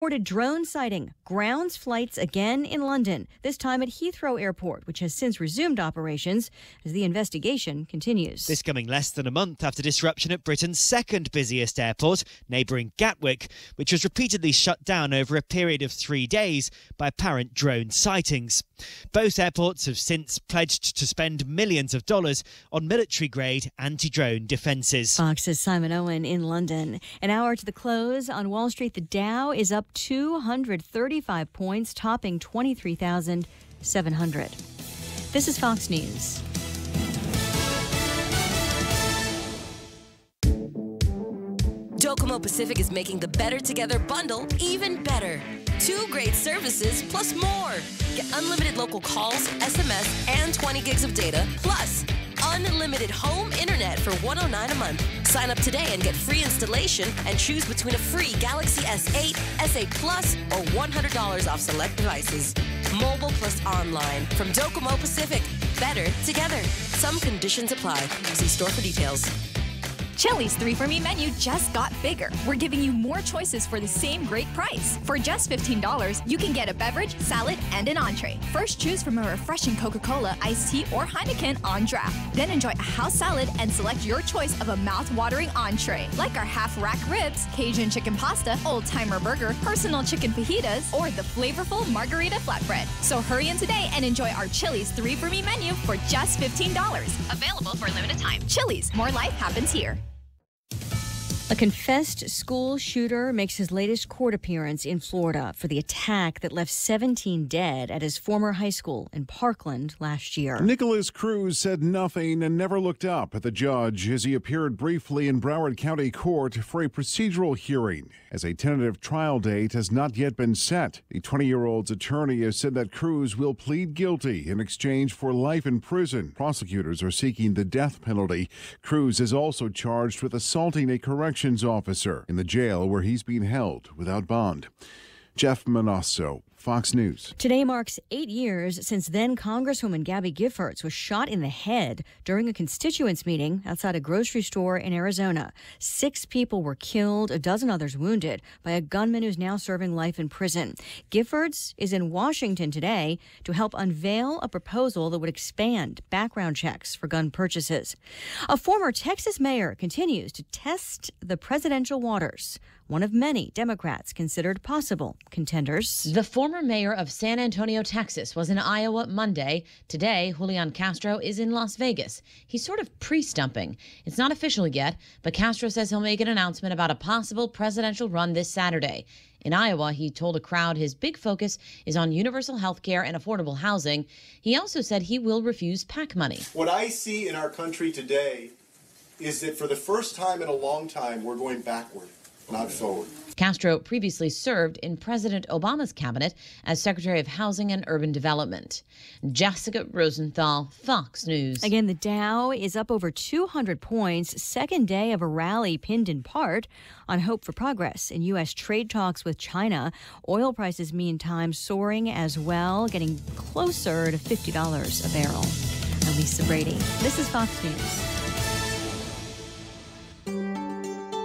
Reported drone sighting grounds flights again in London, this time at Heathrow Airport, which has since resumed operations as the investigation continues. This coming less than a month after disruption at Britain's second busiest airport, neighbouring Gatwick, which was repeatedly shut down over a period of 3 days by apparent drone sightings. Both airports have since pledged to spend millions of dollars on military-grade anti-drone defences. Fox's Simon Owen in London. An hour to the close on Wall Street, the Dow is up 235 points, topping 23,700. This is Fox News. Docomo Pacific is making the Better Together bundle even better. 2 great services plus more. Get unlimited local calls, SMS, and 20 gigs of data, plus unlimited home internet for $109 a month. Sign up today and get free installation and choose between a free Galaxy S8, S8 Plus, or $100 off select devices. Mobile plus online from Docomo Pacific. Better together. Some conditions apply. See store for details. Chili's 3 for Me menu just got bigger. We're giving you more choices for the same great price. For just $15, you can get a beverage, salad, and an entree. First, choose from a refreshing Coca-Cola, iced tea, or Heineken on draft. Then enjoy a house salad and select your choice of a mouth-watering entree, like our half-rack ribs, Cajun chicken pasta, old-timer burger, personal chicken fajitas, or the flavorful margarita flatbread. So hurry in today and enjoy our Chili's 3 for Me menu for just $15. Available for a limited time. Chili's, more life happens here. A confessed school shooter makes his latest court appearance in Florida for the attack that left 17 dead at his former high school in Parkland last year. Nicholas Cruz said nothing and never looked up at the judge as he appeared briefly in Broward County Court for a procedural hearing, as a tentative trial date has not yet been set. The 20-year-old's attorney has said that Cruz will plead guilty in exchange for life in prison. Prosecutors are seeking the death penalty. Cruz is also charged with assaulting a corrections officer in the jail where he's being held without bond. Jeff Manasso, Fox News. Today marks 8 years since then Congresswoman Gabby Giffords was shot in the head during a constituents meeting outside a grocery store in Arizona. 6 people were killed, a dozen others wounded by a gunman who's now serving life in prison. Giffords is in Washington today to help unveil a proposal that would expand background checks for gun purchases. A former Texas mayor continues to test the presidential waters, one of many Democrats considered possible contenders. The former mayor of San Antonio, Texas, was in Iowa Monday. Today, Julian Castro is in Las Vegas. He's sort of pre-stumping. It's not official yet, but Castro says he'll make an announcement about a possible presidential run this Saturday. In Iowa, he told a crowd his big focus is on universal health care and affordable housing. He also said he will refuse PAC money. What I see in our country today is that for the first time in a long time, we're going backward, not forward. Castro previously served in President Obama's cabinet as Secretary of Housing and Urban Development. Jessica Rosenthal, Fox News. Again, the Dow is up over 200 points, second day of a rally pinned in part on hope for progress in U.S. trade talks with China. Oil prices, meantime, soaring as well, getting closer to $50 a barrel. I'm Lisa Brady. This is Fox News.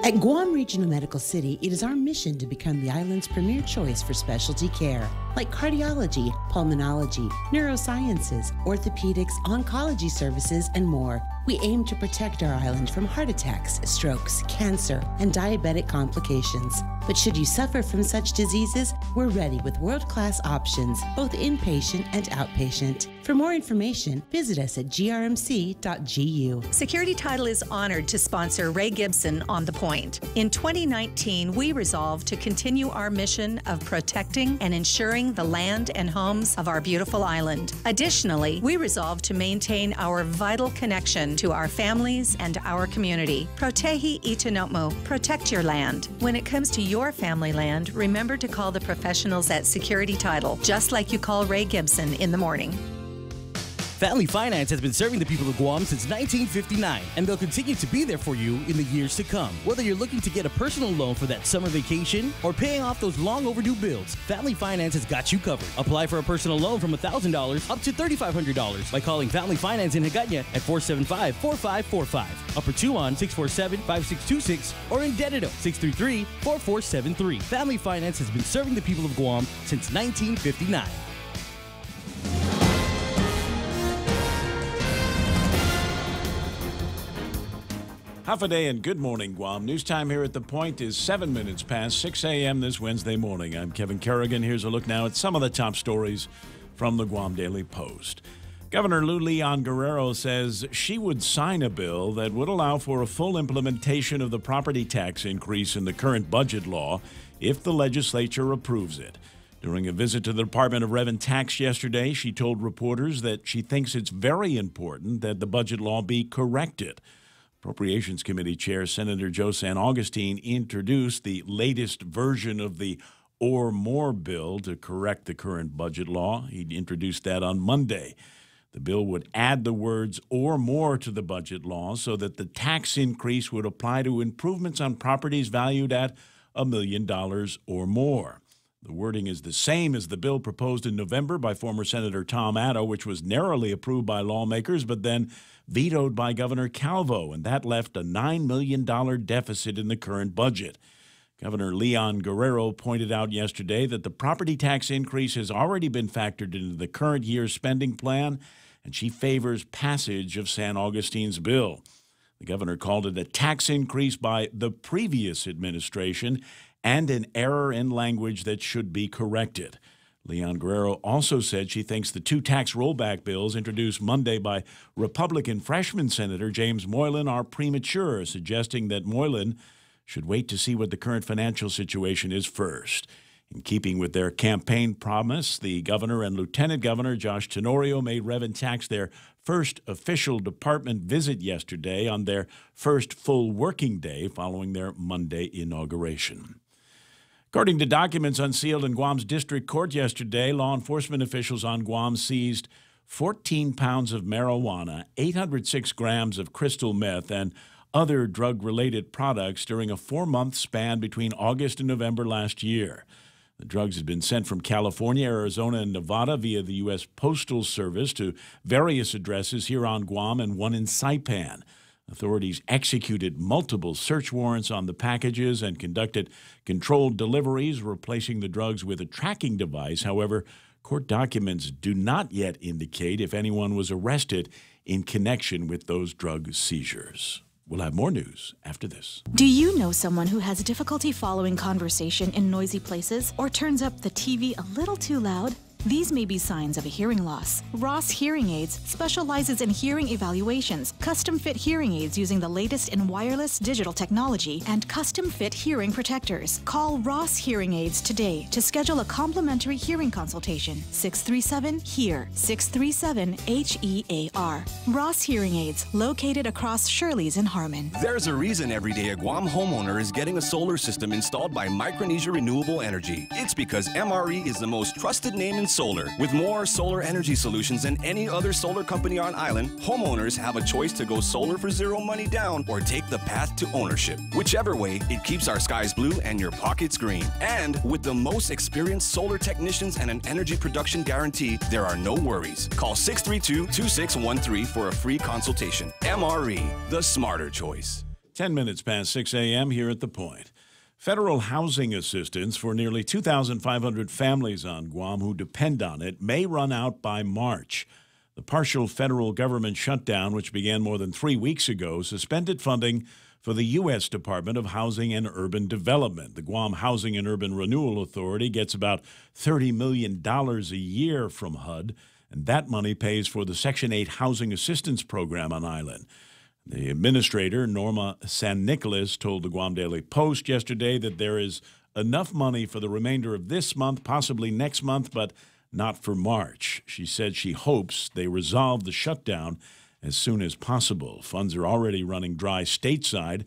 At Guam Regional Medical City, it is our mission to become the island's premier choice for specialty care, like cardiology, pulmonology, neurosciences, orthopedics, oncology services, and more. We aim to protect our island from heart attacks, strokes, cancer, and diabetic complications. But should you suffer from such diseases, we're ready with world-class options, both inpatient and outpatient. For more information, visit us at grmc.gu. Security Title is honored to sponsor Ray Gibson on The Point. In 2019, we resolved to continue our mission of protecting and ensuring the land and homes of our beautiful island. Additionally, we resolved to maintain our vital connection to our families and our community. Protehi Itanotmo, protect your land. When it comes to your family land, remember to call the professionals at Security Title, just like you call Ray Gibson in the morning. Family Finance has been serving the people of Guam since 1959, and they'll continue to be there for you in the years to come. Whether you're looking to get a personal loan for that summer vacation or paying off those long overdue bills, Family Finance has got you covered. Apply for a personal loan from $1,000 up to $3,500 by calling Family Finance in Hagåtña at 475-4545, Upper Tuon 647-5626, or in Dededo 633-4473. Family Finance has been serving the people of Guam since 1959. Half a day and good morning, Guam. News time here at The Point is 7 minutes past 6 a.m. this Wednesday morning. I'm Kevin Kerrigan. Here's a look now at some of the top stories from the Guam Daily Post. Governor Lou Leon Guerrero says she would sign a bill that would allow for a full implementation of the property tax increase in the current budget law if the legislature approves it. During a visit to the Department of Rev and Tax yesterday, she told reporters that she thinks it's very important that the budget law be corrected. Appropriations Committee Chair Senator Joe San Augustine introduced the latest version of the or more bill to correct the current budget law. He introduced that on Monday. The bill would add the words or more to the budget law so that the tax increase would apply to improvements on properties valued at $1 million or more. The wording is the same as the bill proposed in November by former Senator Tom Addo, which was narrowly approved by lawmakers but then vetoed by Governor Calvo, and that left a $9 million deficit in the current budget. Governor Leon Guerrero pointed out yesterday that the property tax increase has already been factored into the current year's spending plan, and she favors passage of San Augustine's bill. The governor called it a tax increase by the previous administration and an error in language that should be corrected. Leon Guerrero also said she thinks the two tax rollback bills introduced Monday by Republican freshman Senator James Moylan are premature, suggesting that Moylan should wait to see what the current financial situation is first. In keeping with their campaign promise, the governor and Lieutenant Governor Josh Tenorio made Rev and Tax their first official department visit yesterday on their first full working day following their Monday inauguration. According to documents unsealed in Guam's district court yesterday, law enforcement officials on Guam seized 14 pounds of marijuana, 806 grams of crystal meth, and other drug-related products during a 4-month span between August and November last year. The drugs had been sent from California, Arizona, and Nevada via the U.S. Postal Service to various addresses here on Guam and one in Saipan. Authorities executed multiple search warrants on the packages and conducted controlled deliveries, replacing the drugs with a tracking device. However, court documents do not yet indicate if anyone was arrested in connection with those drug seizures. We'll have more news after this. Do you know someone who has difficulty following conversation in noisy places or turns up the TV a little too loud? These may be signs of a hearing loss. Ross Hearing Aids specializes in hearing evaluations, custom-fit hearing aids using the latest in wireless digital technology, and custom-fit hearing protectors. Call Ross Hearing Aids today to schedule a complimentary hearing consultation. 637-HEAR, 637-HEAR. Ross Hearing Aids, located across Shirley's in Harmon. There's a reason every day a Guam homeowner is getting a solar system installed by Micronesia Renewable Energy. It's because MRE is the most trusted name in solar. With more solar energy solutions than any other solar company on island, homeowners have a choice to go solar for zero money down or take the path to ownership. Whichever way, it keeps our skies blue and your pockets green. And with the most experienced solar technicians and an energy production guarantee, there are no worries. Call 632-2613 for a free consultation. MRE, the smarter choice. 10 minutes past 6 a.m. here at The Point. Federal housing assistance for nearly 2,500 families on Guam who depend on it may run out by March. The partial federal government shutdown, which began more than 3 weeks ago, suspended funding for the U.S. Department of Housing and Urban Development. The Guam Housing and Urban Renewal Authority gets about $30 million a year from HUD, and that money pays for the Section 8 housing assistance program on island. The administrator, Norma San Nicolas, told the Guam Daily Post yesterday that there is enough money for the remainder of this month, possibly next month, but not for March. She said she hopes they resolve the shutdown as soon as possible. Funds are already running dry stateside.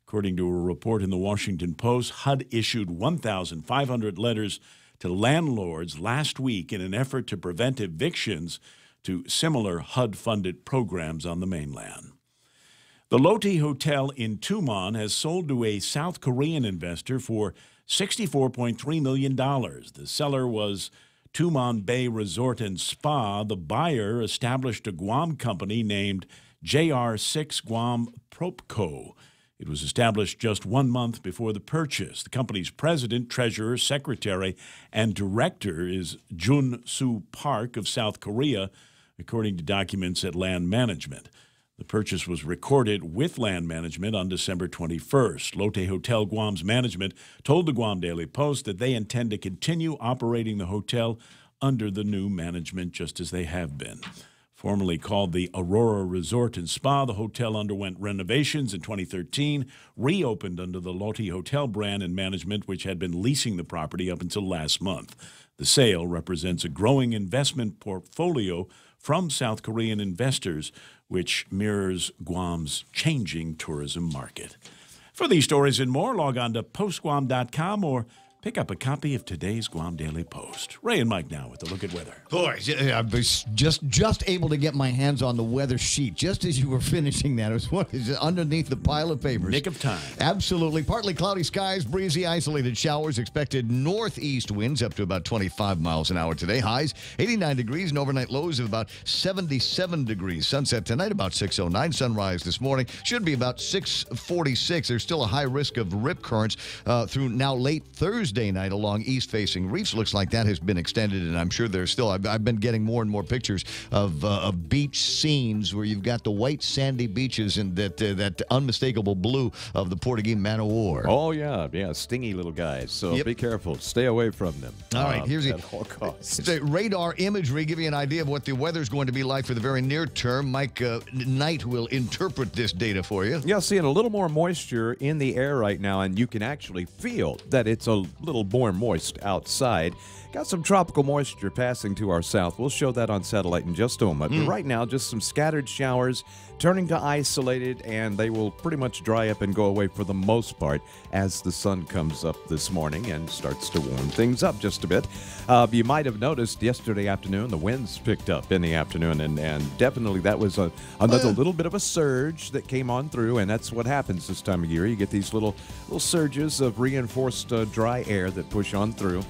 According to a report in the Washington Post, HUD issued 1,500 letters to landlords last week in an effort to prevent evictions to similar HUD-funded programs on the mainland. The Lotte Hotel in Tumon has sold to a South Korean investor for $64.3 million. The seller was Tumon Bay Resort and Spa. The buyer established a Guam company named JR6 Guam Propco. It was established just 1 month before the purchase. The company's president, treasurer, secretary, and director is Jun Soo Park of South Korea, according to documents at Land Management. The purchase was recorded with Land Management on December 21st. Lotte Hotel Guam's management told the Guam Daily Post that they intend to continue operating the hotel under the new management, just as they have been. Formerly called the Aurora Resort and Spa, the hotel underwent renovations in 2013, reopened under the Lotte Hotel brand and management, which had been leasing the property up until last month. The sale represents a growing investment portfolio from South Korean investors, which mirrors Guam's changing tourism market. For these stories and more, log on to postguam.com or pick up a copy of today's Guam Daily Post. Ray and Mike now with a look at weather. Boy, I was just able to get my hands on the weather sheet just as you were finishing that. It was underneath the pile of papers. Nick of time. Absolutely. Partly cloudy skies, breezy, isolated showers, expected northeast winds up to about 25 miles an hour today. Highs 89 degrees and overnight lows of about 77 degrees. Sunset tonight about 6:09. Sunrise this morning should be about 6:46. There's still a high risk of rip currents through now late Thursday night along east-facing reefs. Looks like that has been extended, and I'm sure there's still. I've been getting more and more pictures of beach scenes where you've got the white sandy beaches and that unmistakable blue of the Portuguese man o' war. Oh yeah, stingy little guys. So Be careful, stay away from them. All right, here's at all costs. The radar imagery give you an idea of what the weather's going to be like for the very near term. Mike Knight will interpret this data for you. Yeah, seeing a little more moisture in the air right now, and you can actually feel that it's a little more moist outside. Got some tropical moisture passing to our south. We'll show that on satellite in just a moment. But right now, just some scattered showers turning to isolated, and they will pretty much dry up and go away for the most part as the sun comes up this morning and starts to warm things up just a bit. You might have noticed yesterday afternoon, the winds picked up in the afternoon, and definitely that was another little bit of a surge that came on through, and that's what happens this time of year. You get these little surges of reinforced dry air that push on through.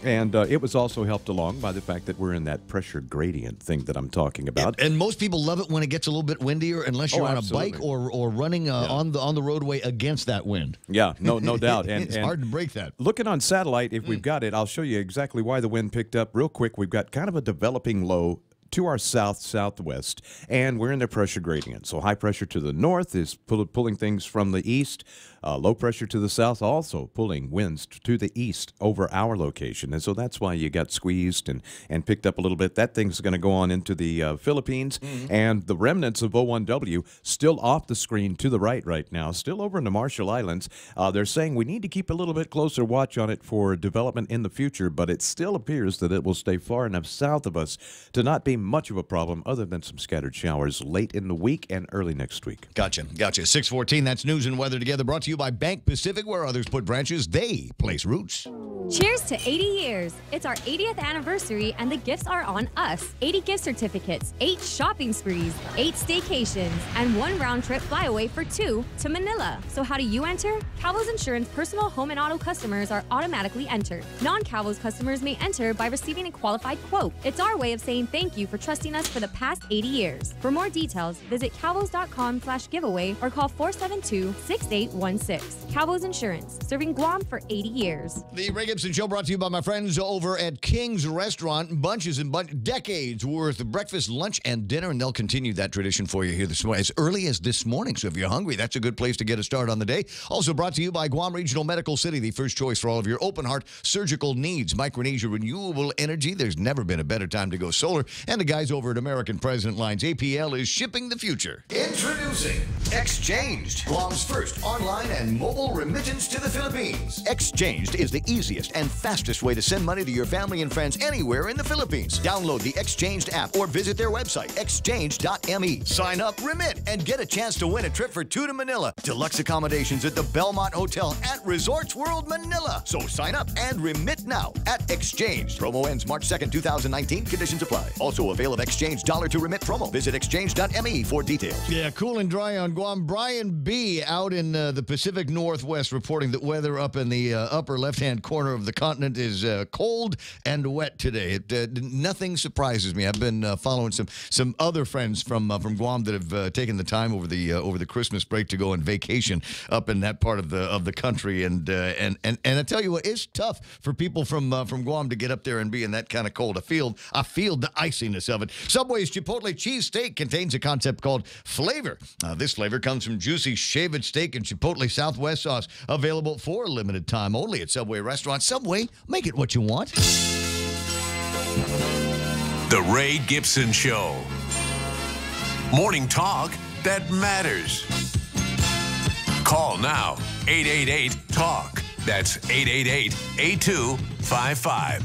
And it was also helped along by the fact that we're in that pressure gradient thing that I'm talking about. And most people love it when it gets a little bit windier, unless you're on a bike or running on the roadway against that wind. Yeah, no doubt. And it's hard to break that. Looking on satellite, if we've got it, I'll show you exactly why the wind picked up real quick. We've got kind of a developing low to our southwest, and we're in the pressure gradient. So high pressure to the north is pulling things from the east. Low pressure to the south also pulling winds to the east over our location. And so that's why you got squeezed and picked up a little bit. That thing's going to go on into the Philippines. And the remnants of O1W still off the screen to the right now, still over in the Marshall Islands. They're saying we need to keep a little bit closer watch on it for development in the future, but it still appears that it will stay far enough south of us to not be much of a problem other than some scattered showers late in the week and early next week. Gotcha. 6:14, that's news and weather together, brought to you by Bank Pacific. Where others put branches, they place roots. Cheers to 80 years. It's our 80th anniversary and the gifts are on us. 80 gift certificates, 8 shopping sprees, 8 staycations, and 1 round-trip flyaway for 2 to Manila. So how do you enter? Calvo's Insurance personal home and auto customers are automatically entered. Non-Calvo's customers may enter by receiving a qualified quote. It's our way of saying thank you for trusting us for the past 80 years. For more details, visit calvos.com/giveaway or call 472-6816. Calvo's Insurance, serving Guam for 80 years. The Ray Gibson Show brought to you by my friends over at King's Restaurant. Bunches and decades worth of breakfast, lunch, and dinner, and they'll continue that tradition for you here this morning, as early as this morning. So if you're hungry, that's a good place to get a start on the day. Also brought to you by Guam Regional Medical City, the first choice for all of your open-heart surgical needs. Micronesia Renewable Energy, there's never been a better time to go solar. And the guys over at American President Lines, APL is shipping the future. Introducing Exchanged, Guam's first online and mobile remittance to the Philippines. Exchanged is the easiest and fastest way to send money to your family and friends anywhere in the Philippines. Download the Exchanged app or visit their website, exchange.me. Sign up, remit, and get a chance to win a trip for 2 to Manila. Deluxe accommodations at the Belmont Hotel at Resorts World Manila. So sign up and remit now at Exchange. Promo ends March 2nd, 2019. Conditions apply. Also avail of Exchange dollar to remit promo. Visit exchange.me for details. Yeah, cool and dry on Guam. Brian B. out in the Pacific Northwest reporting that weather up in the upper left-hand corner of the continent is cold and wet today. Nothing surprises me. I've been following some other friends from Guam that have taken the time over the Christmas break to go on vacation up in that part of the country, and I tell you what, it's tough for people from Guam to get up there and be in that kind of cold. I feel the iciness of it. Subway's Chipotle cheesesteak contains a concept called flavor. This flavor comes from juicy shaved steak and Chipotle Southwest sauce, available for a limited time only at Subway restaurants. Subway, make it what you want. The Ray Gibson Show. Morning talk that matters. Call now, 888-TALK. That's 888-8255.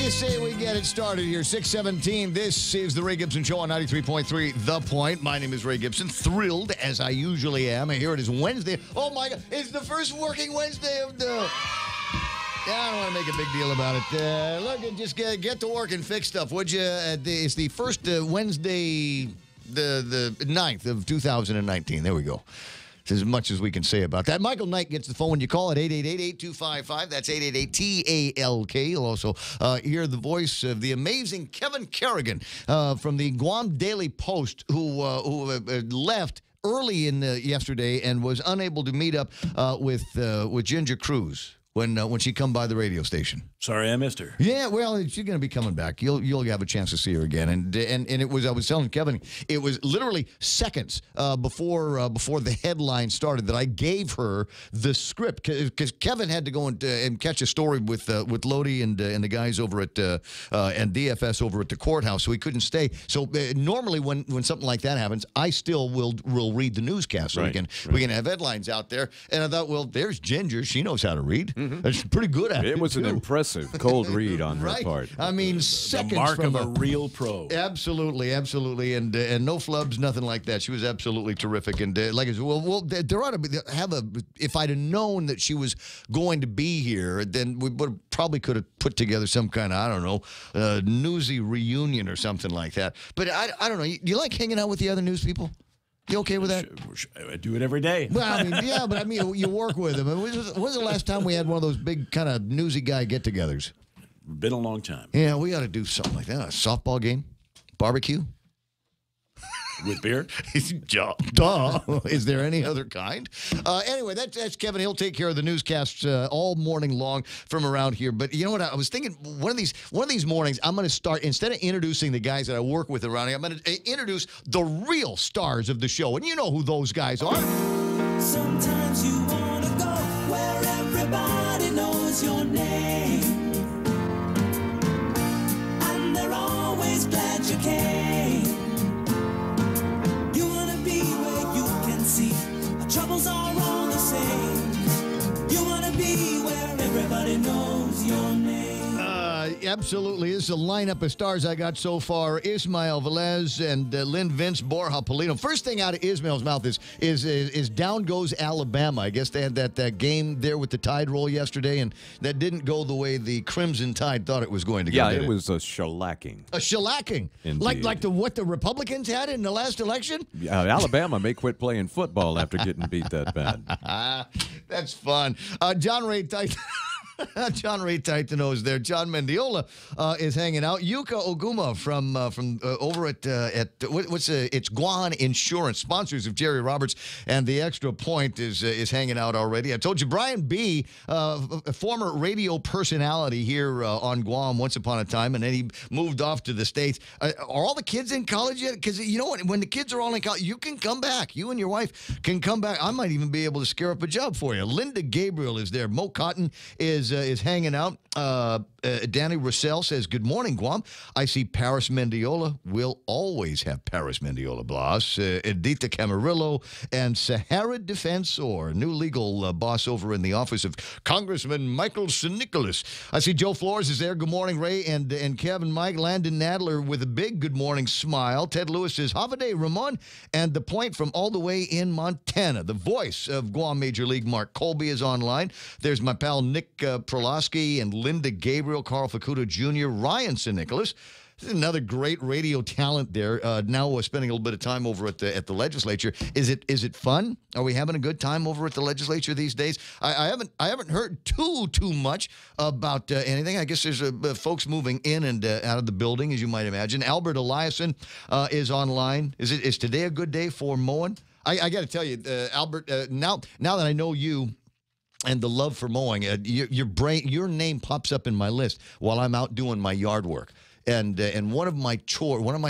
Say we get it started here. 6:17. This is the Ray Gibson Show on 93.3 The Point. My name is Ray Gibson. Thrilled, as I usually am. Here it is Wednesday. Oh, my God. It's the first working Wednesday of the... Yeah, I don't want to make a big deal about it. Look, just get to work and fix stuff, would you? It's the first Wednesday, the 9th of 2019. There we go. As much as we can say about that. Michael Knight gets the phone when you call at 888-8255. That's 888-TALK. You'll also hear the voice of the amazing Kevin Kerrigan from the Guam Daily Post, who left early in yesterday and was unable to meet up with Ginger Cruz when she come by the radio station. Sorry, I missed her. Yeah, well, she's going to be coming back. You'll have a chance to see her again. And it was, I was telling Kevin, it was literally seconds before the headline started that I gave her the script, because Kevin had to go and catch a story with Lodi and the guys over at and DFS over at the courthouse, so he couldn't stay. So normally when something like that happens, I still will read the newscast, so we can have headlines out there. And I thought, well, there's Ginger. She knows how to read. She's pretty good at it. It was an impressive cold read on her part. I mean, seconds the mark from of a real pro. Absolutely, and no flubs, nothing like that. She was absolutely terrific, and like I said, well, there ought to be if I'd have known that she was going to be here, then we probably could have put together some kind of, I don't know, newsy reunion or something like that. But I don't know. You like hanging out with the other news people? You okay with that? I do it every day. Well, I mean, yeah, but I mean, you work with them. When was the last time we had one of those big kind of newsy guy get-togethers? Been a long time. Yeah, we got to do something like that. A softball game? Barbecue? With beer? Duh. Is there any other kind? Anyway, that's Kevin. He'll take care of the newscasts all morning long from around here. But you know what? I was thinking one of these mornings, I'm going to start, instead of introducing the guys that I work with around here, I'm going to introduce the real stars of the show. And you know who those guys are. Sometimes you want to go where everybody knows your name. And they're always glad you came. Troubles are all the same. You want to be where everybody knows your name. Absolutely. This is a lineup of stars I got so far. Ismael Velez and Lynn Vince, Borja Polino. First thing out of Ismael's mouth is down goes Alabama. I guess they had that game there with the Tide roll yesterday, and that didn't go the way the Crimson Tide thought it was going to go. Yeah, it was a shellacking. A shellacking? Indeed. Like what the Republicans had in the last election? Alabama may quit playing football after getting beat that bad. That's fun. John Ray Tight. John Ray Titano's there. John Mendiola is hanging out. Yuka Oguma from over at it's Guan Insurance, sponsors of Jerry Roberts and the Extra Point is hanging out already. I told you Brian B, a former radio personality here on Guam once upon a time, and then he moved off to the States. Are all the kids in college yet? Because you know what? When the kids are all in college, you can come back. You and your wife can come back. I might even be able to scare up a job for you. Linda Gabriel is there. Mo Cotton is hanging out. Danny Russell says, good morning, Guam. I see Paris Mendiola. We'll always have Paris Mendiola Blas. Edita Camarillo and Sahara Defensor, new legal boss over in the office of Congressman Michael St. Nicholas. I see Joe Flores is there. Good morning, Ray and Kevin, Mike. Landon Nadler with a big good morning smile. Ted Lewis says, Havade Ramon, and the point from all the way in Montana. The voice of Guam Major League, Mark Colby, is online. There's my pal Nick Prolosky and Linda Gabriel, Carl Facuto Jr., Ryan St. Nicholas. This is another great radio talent there. Now spending a little bit of time over at the legislature. Is it fun? Are we having a good time over at the legislature these days? I haven't heard too much about anything. I guess there's folks moving in and out of the building, as you might imagine. Albert Eliason is online. Is today a good day for mowing? I got to tell you, Albert. Now that I know you and the love for mowing, your name pops up in my list while I'm out doing my yard work. And one of my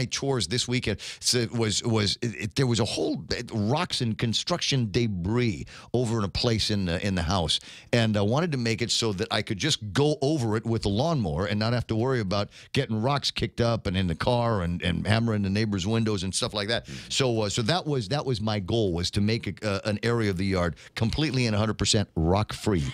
chores this weekend was there was a whole rocks and construction debris over in a place in the house, and I wanted to make it so that I could just go over it with the lawnmower and not have to worry about getting rocks kicked up and in the car and hammering the neighbors' windows and stuff like that. So that was my goal, was to make an area of the yard completely and 100% rock free.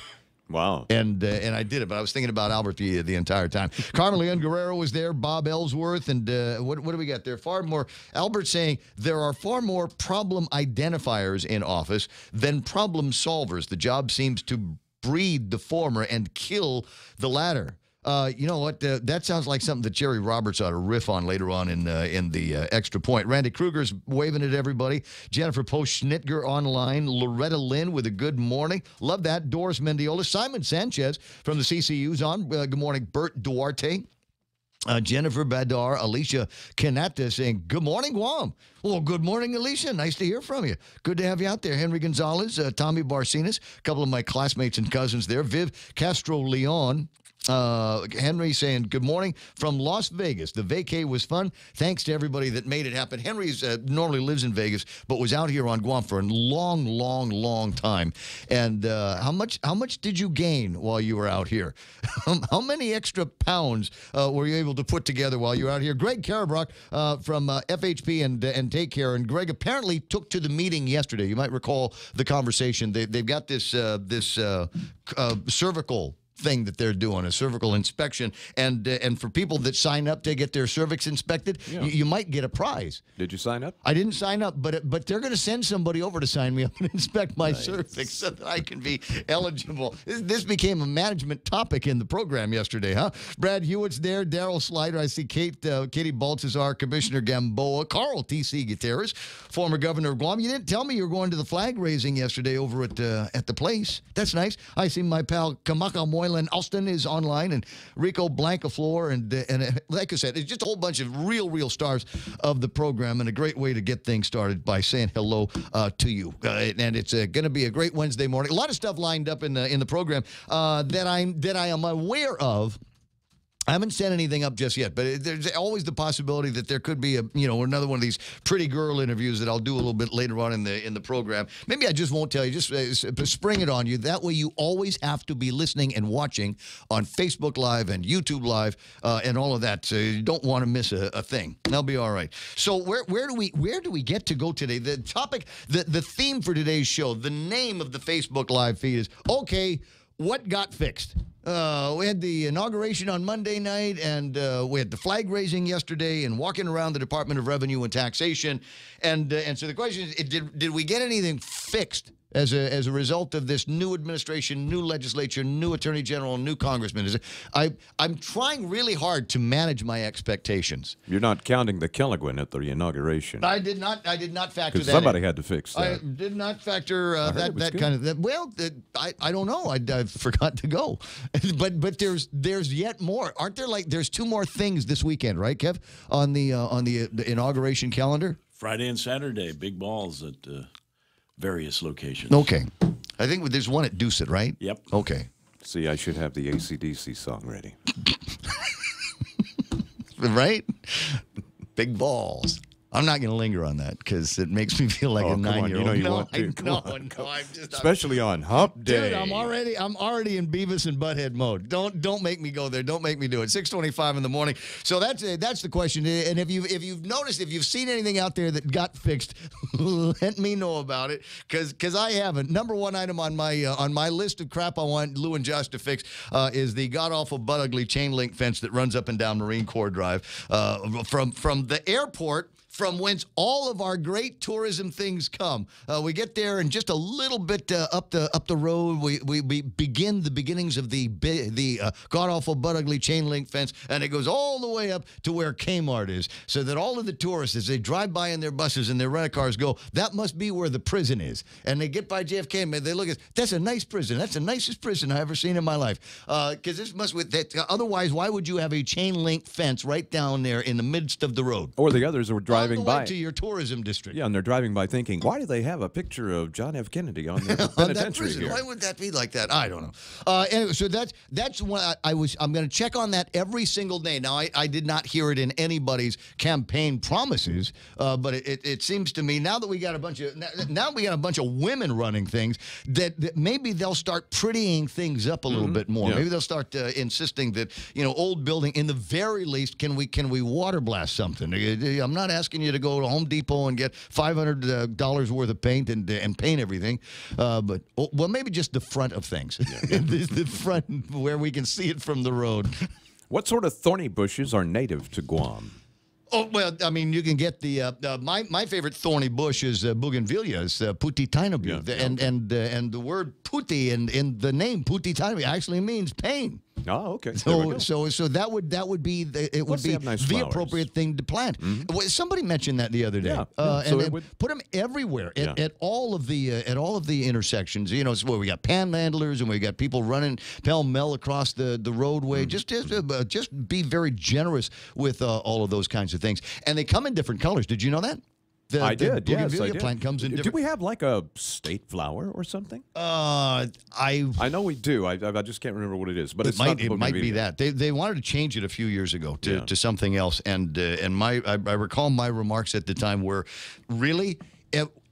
Wow. And I did it, but I was thinking about Albert the entire time. Carmen Leon Guerrero was there, Bob Ellsworth, and what do we got there? Far more. Albert saying there are far more problem identifiers in office than problem solvers. The job seems to breed the former and kill the latter. You know what? That sounds like something that Jerry Roberts ought to riff on later on in the Extra Point. Randy Kruger's waving at everybody. Jennifer Post-Schnitger online. Loretta Lynn with a good morning. Love that. Doris Mendiola. Simon Sanchez from the CCU's on. Good morning. Bert Duarte. Jennifer Badar, Alicia Kanata saying, good morning, Guam. Well, good morning, Alicia. Nice to hear from you. Good to have you out there. Henry Gonzalez, Tommy Barcinas, a couple of my classmates and cousins there. Viv Castro-Leon. Henry saying, good morning from Las Vegas. The vacay was fun. Thanks to everybody that made it happen. Henry's normally lives in Vegas, but was out here on Guam for a long time. And how much did you gain while you were out here? How many extra pounds were you able to put together while you were out here? Greg Karabrock from FHP and Take Care. And Greg apparently took to the meeting yesterday. You might recall the conversation. They've got this cervical thing that they're doing, a cervical inspection, and for people that sign up to get their cervix inspected, you might get a prize. Did you sign up? I didn't sign up, but they're going to send somebody over to sign me up and inspect my cervix so that I can be eligible. This became a management topic in the program yesterday, huh? Brad Hewitt's there, Daryl Slider, I see Katie Baltazar, Commissioner Gamboa, Carl T.C. Gutierrez, former governor of Guam. You didn't tell me you were going to the flag raising yesterday over at the place. That's nice. I see my pal Kamaka Moylan Alston is online, and Rico Blancaflor, and like I said, it's just a whole bunch of real stars of the program, and a great way to get things started by saying hello to you. And it's going to be a great Wednesday morning. A lot of stuff lined up in the program that I am aware of. I haven't set anything up just yet, but there's always the possibility that there could be another one of these pretty girl interviews that I'll do a little bit later on in the program. Maybe I just won't tell you. Just spring it on you. That way, you always have to be listening and watching on Facebook Live and YouTube Live and all of that. So you don't want to miss a thing. That'll be all right. So where do we get to go today? The topic, the theme for today's show, the name of the Facebook Live feed is okay. What got fixed? We had the inauguration on Monday night, and we had the flag raising yesterday, and walking around the Department of Revenue and Taxation, and so the question is, did we get anything fixed as a result of this new administration, new legislature, new attorney general, new congressman? I'm trying really hard to manage my expectations. You're not counting the Killigwin at the inauguration. I did not factor that. Somebody in. had to fix I that. did not factor that good. kind of. I don't know. I forgot to go, but there's yet more. Aren't there? There's 2 more things this weekend, right, Kev? On the inauguration calendar. Friday and Saturday, big balls at various locations. Okay. I think there's one at Deucet, right? Yep. Okay. See, I should have the AC/DC song ready. Right? Big balls. I'm not going to linger on that because it makes me feel like a 9-year-old. You know you want to. I'm just Especially on Hump Day. Dude, I'm already in Beavis and Butthead mode. Don't make me go there. Don't make me do it. 6:25 in the morning. So that's the question. And if you've noticed, if you've seen anything out there that got fixed, let me know about it because I haven't. Number one item on my list of crap I want Lou and Josh to fix is the god awful butt ugly chain link fence that runs up and down Marine Corps Drive from the airport. From whence all of our great tourism things come. We get there and just a little bit up the road, we begin the beginnings of the god-awful, butt-ugly chain link fence, and it goes all the way up to where Kmart is, so that all of the tourists, as they drive by in their buses and their rent-a-cars, go, that must be where the prison is. And they get by JFK, and they look at, that's a nice prison. That's the nicest prison I've ever seen in my life. Because this must, otherwise, why would you have a chain link fence right down there in the midst of the road? Or the others were driving by to your tourism district. Yeah, and they're driving by thinking, why do they have a picture of John F. Kennedy on the penitentiary here? Why would that be like that? I don't know. Anyway, so that's what I'm going to check on that every single day. Now, I did not hear it in anybody's campaign promises, but it seems to me now that we got a bunch of women running things that maybe they'll start prettying things up a little bit more. Yeah. Maybe they'll start insisting that old building, in the very least, can we water blast something? I'm not asking you to go to Home Depot and get $500 worth of paint and paint everything, but maybe just the front of things, the front where we can see it from the road. What sort of thorny bushes are native to Guam? Oh, well, I mean, you can get my favorite thorny bush is bougainvilleas, putitinobu, and the word puti in the name putitinobu actually means pain. Oh, okay. So that would be the appropriate thing to plant. Somebody mentioned that the other day. And put them everywhere at all of the intersections. It's where we got panhandlers and we got people running pell-mell across the roadway. Just be very generous with all of those kinds of things. And they come in different colors. Did you know that? I did. Yes, I did. Plant comes in different. Do we have like a state flower or something? I know we do. I just can't remember what it is. But it might be that they wanted to change it a few years ago to something else. And I recall my remarks at the time were really.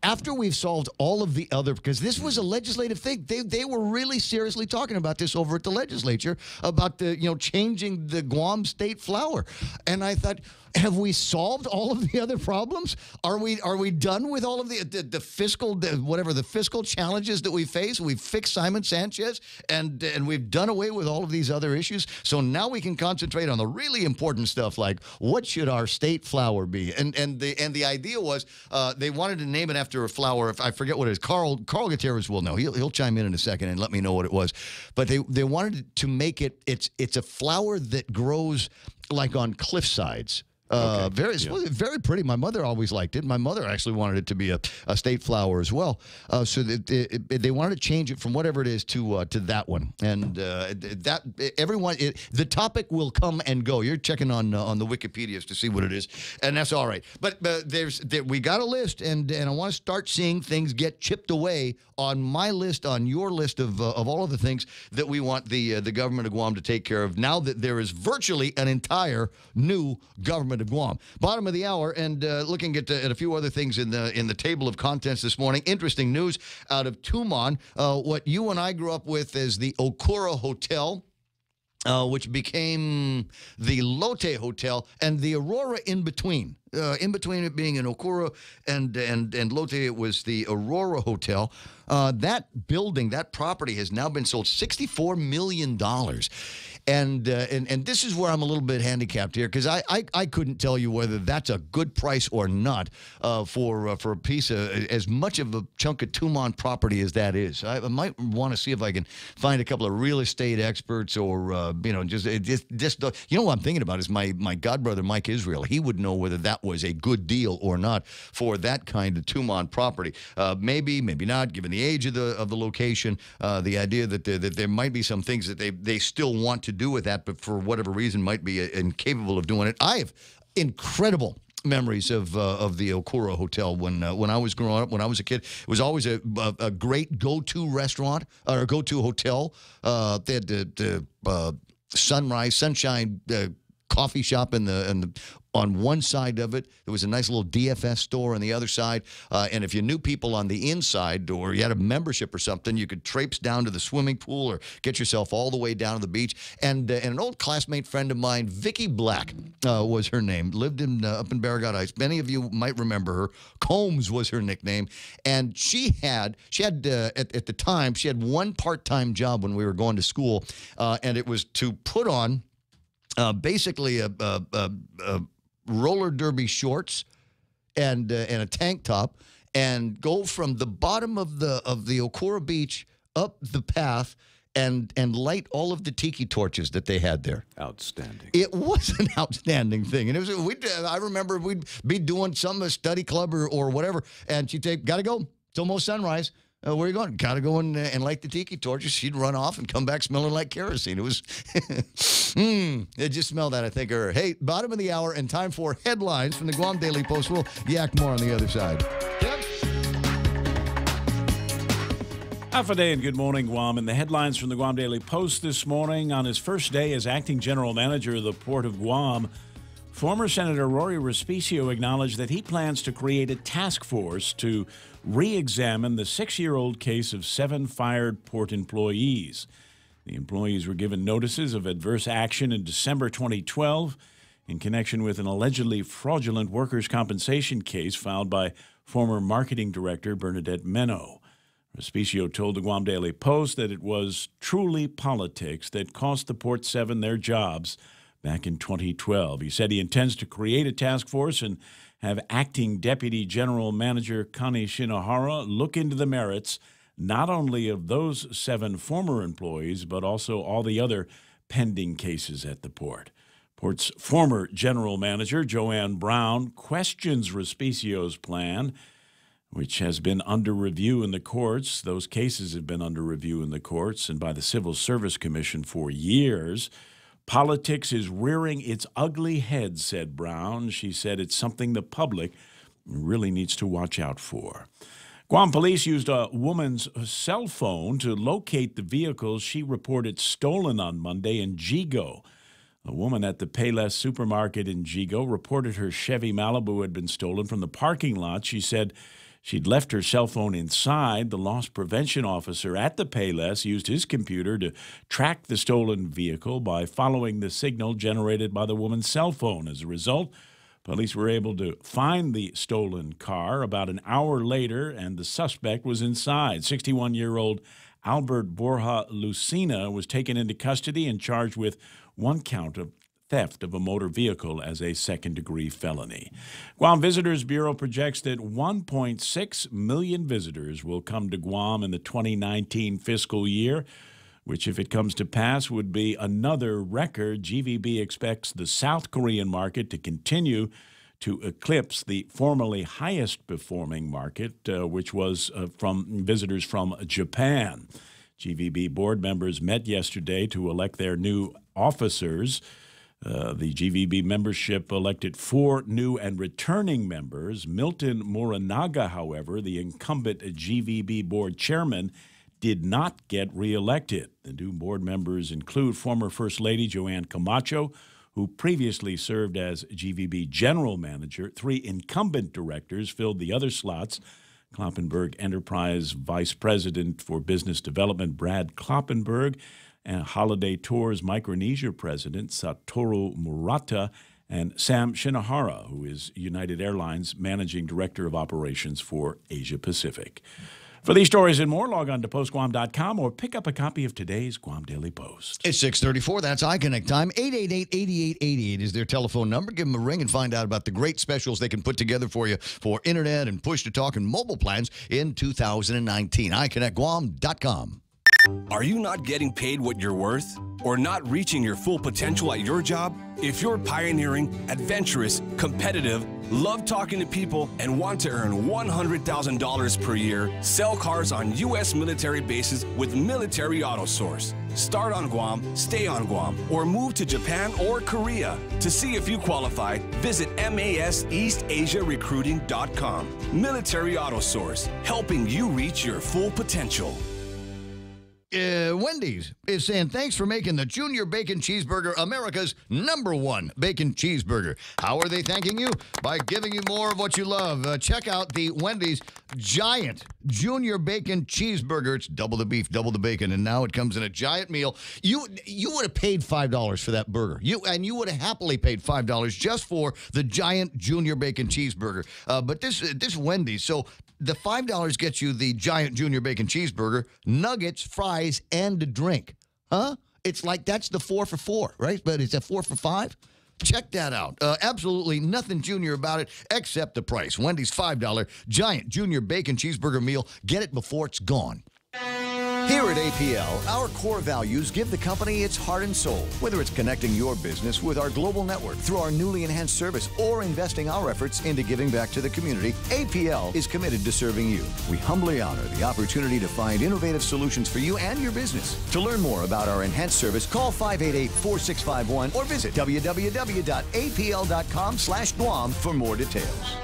After we've solved all of the other, because this was a legislative thing, they were really seriously talking about this over at the legislature about changing the Guam state flower, and I thought, have we solved all of the other problems? Are we done with all of the fiscal challenges that we face? We've fixed Simon Sanchez, and we've done away with all of these other issues. So now we can concentrate on the really important stuff, like what should our state flower be? And the idea was they wanted to name it after a flower. If I forget what it is, Carl Gutierrez will know. He'll chime in a second and let me know what it was. But they wanted to make it. It's a flower that grows like on cliff sides. Very pretty. My mother always liked it. My mother actually wanted it to be a state flower as well. So they wanted to change it from whatever it is to that one. And the topic will come and go. You're checking on the Wikipedias to see what it is, and that's all right. But we got a list, and I want to start seeing things get chipped away on my list, on your list of all of the things that we want the government of Guam to take care of. Now that there is virtually an entire new government of Guam. Bottom of the hour, and looking at a few other things in the table of contents this morning. Interesting news out of Tumon, what you and I grew up with as the Okura Hotel, which became the Lotte Hotel, and the Aurora in between. In between it being an Okura and Lotte, it was the Aurora Hotel. That building, that property has now been sold $64 million. And this is where I'm a little bit handicapped here, because I couldn't tell you whether that's a good price or not for a piece of as much of a chunk of Tumon property as that is. I might want to see if I can find a couple of real estate experts, or just what I'm thinking about is my godbrother Mike Israel. He would know whether that was a good deal or not for that kind of Tumon property. Maybe not, given the age of the location. The idea that there might be some things that they still want to do with that, but for whatever reason might be incapable of doing it. I have incredible memories of the Okura Hotel when I was growing up. When I was a kid, it was always a great go-to restaurant or go-to hotel. They had the Sunshine coffee shop on one side of it. There was a nice little DFS store on the other side. And if you knew people on the inside, or you had a membership or something, you could traipse down to the swimming pool or get yourself all the way down to the beach. And an old classmate friend of mine, Vicky Black, was her name, lived up in Barragod Heights. Many of you might remember her. Combs was her nickname. And she had at the time, she had one part-time job when we were going to school, and it was to put on basically a roller derby shorts and a tank top, and go from the bottom of the Okura Beach up the path and light all of the tiki torches that they had there. Outstanding. It was an outstanding thing, and it was. I remember we'd be doing some study club or whatever, and she'd say, "Gotta go. It's almost sunrise." Where are you going? Gotta go and light the tiki torches. She'd run off and come back smelling like kerosene. It was, it just smelled that, I think, of her. Hey, bottom of the hour and time for headlines from the Guam Daily Post. We'll yak more on the other side. Yep. Half a day and good morning, Guam. And the headlines from the Guam Daily Post this morning. On his first day as acting general manager of the Port of Guam, former Senator Rory Respicio acknowledged that he plans to create a task force to re-examine the 6-year-old case of 7 fired port employees. The employees were given notices of adverse action in December 2012 in connection with an allegedly fraudulent workers' compensation case filed by former marketing director Bernadette Meno. Respicio told the Guam Daily Post that it was truly politics that cost the Port 7 their jobs back in 2012. He said he intends to create a task force and have acting Deputy General Manager Connie Shinohara look into the merits not only of those 7 former employees, but also all the other pending cases at the port. Port's former General Manager, Joanne Brown, questions Respicio's plan, which has been under review in the courts. Those cases have been under review in the courts and by the Civil Service Commission for years. Politics is rearing its ugly head, said Brown. She said it's something the public really needs to watch out for. Guam police used a woman's cell phone to locate the vehicles she reported stolen on Monday in Jigo. A woman at the Payless supermarket in Jigo reported her Chevy Malibu had been stolen from the parking lot. She said she'd left her cell phone inside. The loss prevention officer at the Payless used his computer to track the stolen vehicle by following the signal generated by the woman's cell phone. As a result, police were able to find the stolen car about an hour later, and the suspect was inside. 61-year-old Albert Borja Lucina was taken into custody and charged with 1 count of theft of a motor vehicle as a second-degree felony. Guam Visitors Bureau projects that 1.6 million visitors will come to Guam in the 2019 fiscal year, which, if it comes to pass, would be another record. GVB expects the South Korean market to continue to eclipse the formerly highest-performing market, which was from visitors from Japan. GVB board members met yesterday to elect their new officers. The GVB membership elected 4 new and returning members. Milton Morinaga, however, the incumbent GVB board chairman, did not get reelected. The new board members include former First Lady Joanne Camacho, who previously served as GVB general manager. 3 incumbent directors filled the other slots. Kloppenberg Enterprise Vice President for Business Development Brad Kloppenberg, and Holiday Tours Micronesia President Satoru Murata, and Sam Shinohara, who is United Airlines Managing Director of Operations for Asia Pacific. For these stories and more, log on to postguam.com or pick up a copy of today's Guam Daily Post. It's 6:34. That's iConnect time. 888-8888 is their telephone number. Give them a ring and find out about the great specials they can put together for you for internet and push-to-talk and mobile plans in 2019. iConnectGuam.com. Are you not getting paid what you're worth? Or not reaching your full potential at your job? If you're pioneering, adventurous, competitive, love talking to people, and want to earn $100,000 per year, sell cars on U.S. military bases with Military Auto Source. Start on Guam, stay on Guam, or move to Japan or Korea. To see if you qualify, visit maseastasiarecruiting.com. Military Auto Source, helping you reach your full potential. Wendy's is saying thanks for making the Junior Bacon Cheeseburger America's #1 bacon cheeseburger. How are they thanking you? By giving you more of what you love. Check out the Wendy's giant Junior Bacon Cheeseburger. It's double the beef, double the bacon, and now it comes in a giant meal. You would have paid $5 for that burger. You would have happily paid $5 just for the giant Junior Bacon Cheeseburger. But this Wendy's, so the $5 gets you the giant Junior Bacon Cheeseburger, nuggets, fries, and a drink. Huh? It's like that's the 4 for $4, right? But it's a 4 for $5? Check that out. Absolutely nothing junior about it except the price. Wendy's $5 giant Junior Bacon Cheeseburger meal. Get it before it's gone. Here at APL, our core values give the company its heart and soul. Whether it's connecting your business with our global network through our newly enhanced service or investing our efforts into giving back to the community, APL is committed to serving you. We humbly honor the opportunity to find innovative solutions for you and your business. To learn more about our enhanced service, call 588-4651 or visit www.apl.com/Guam for more details.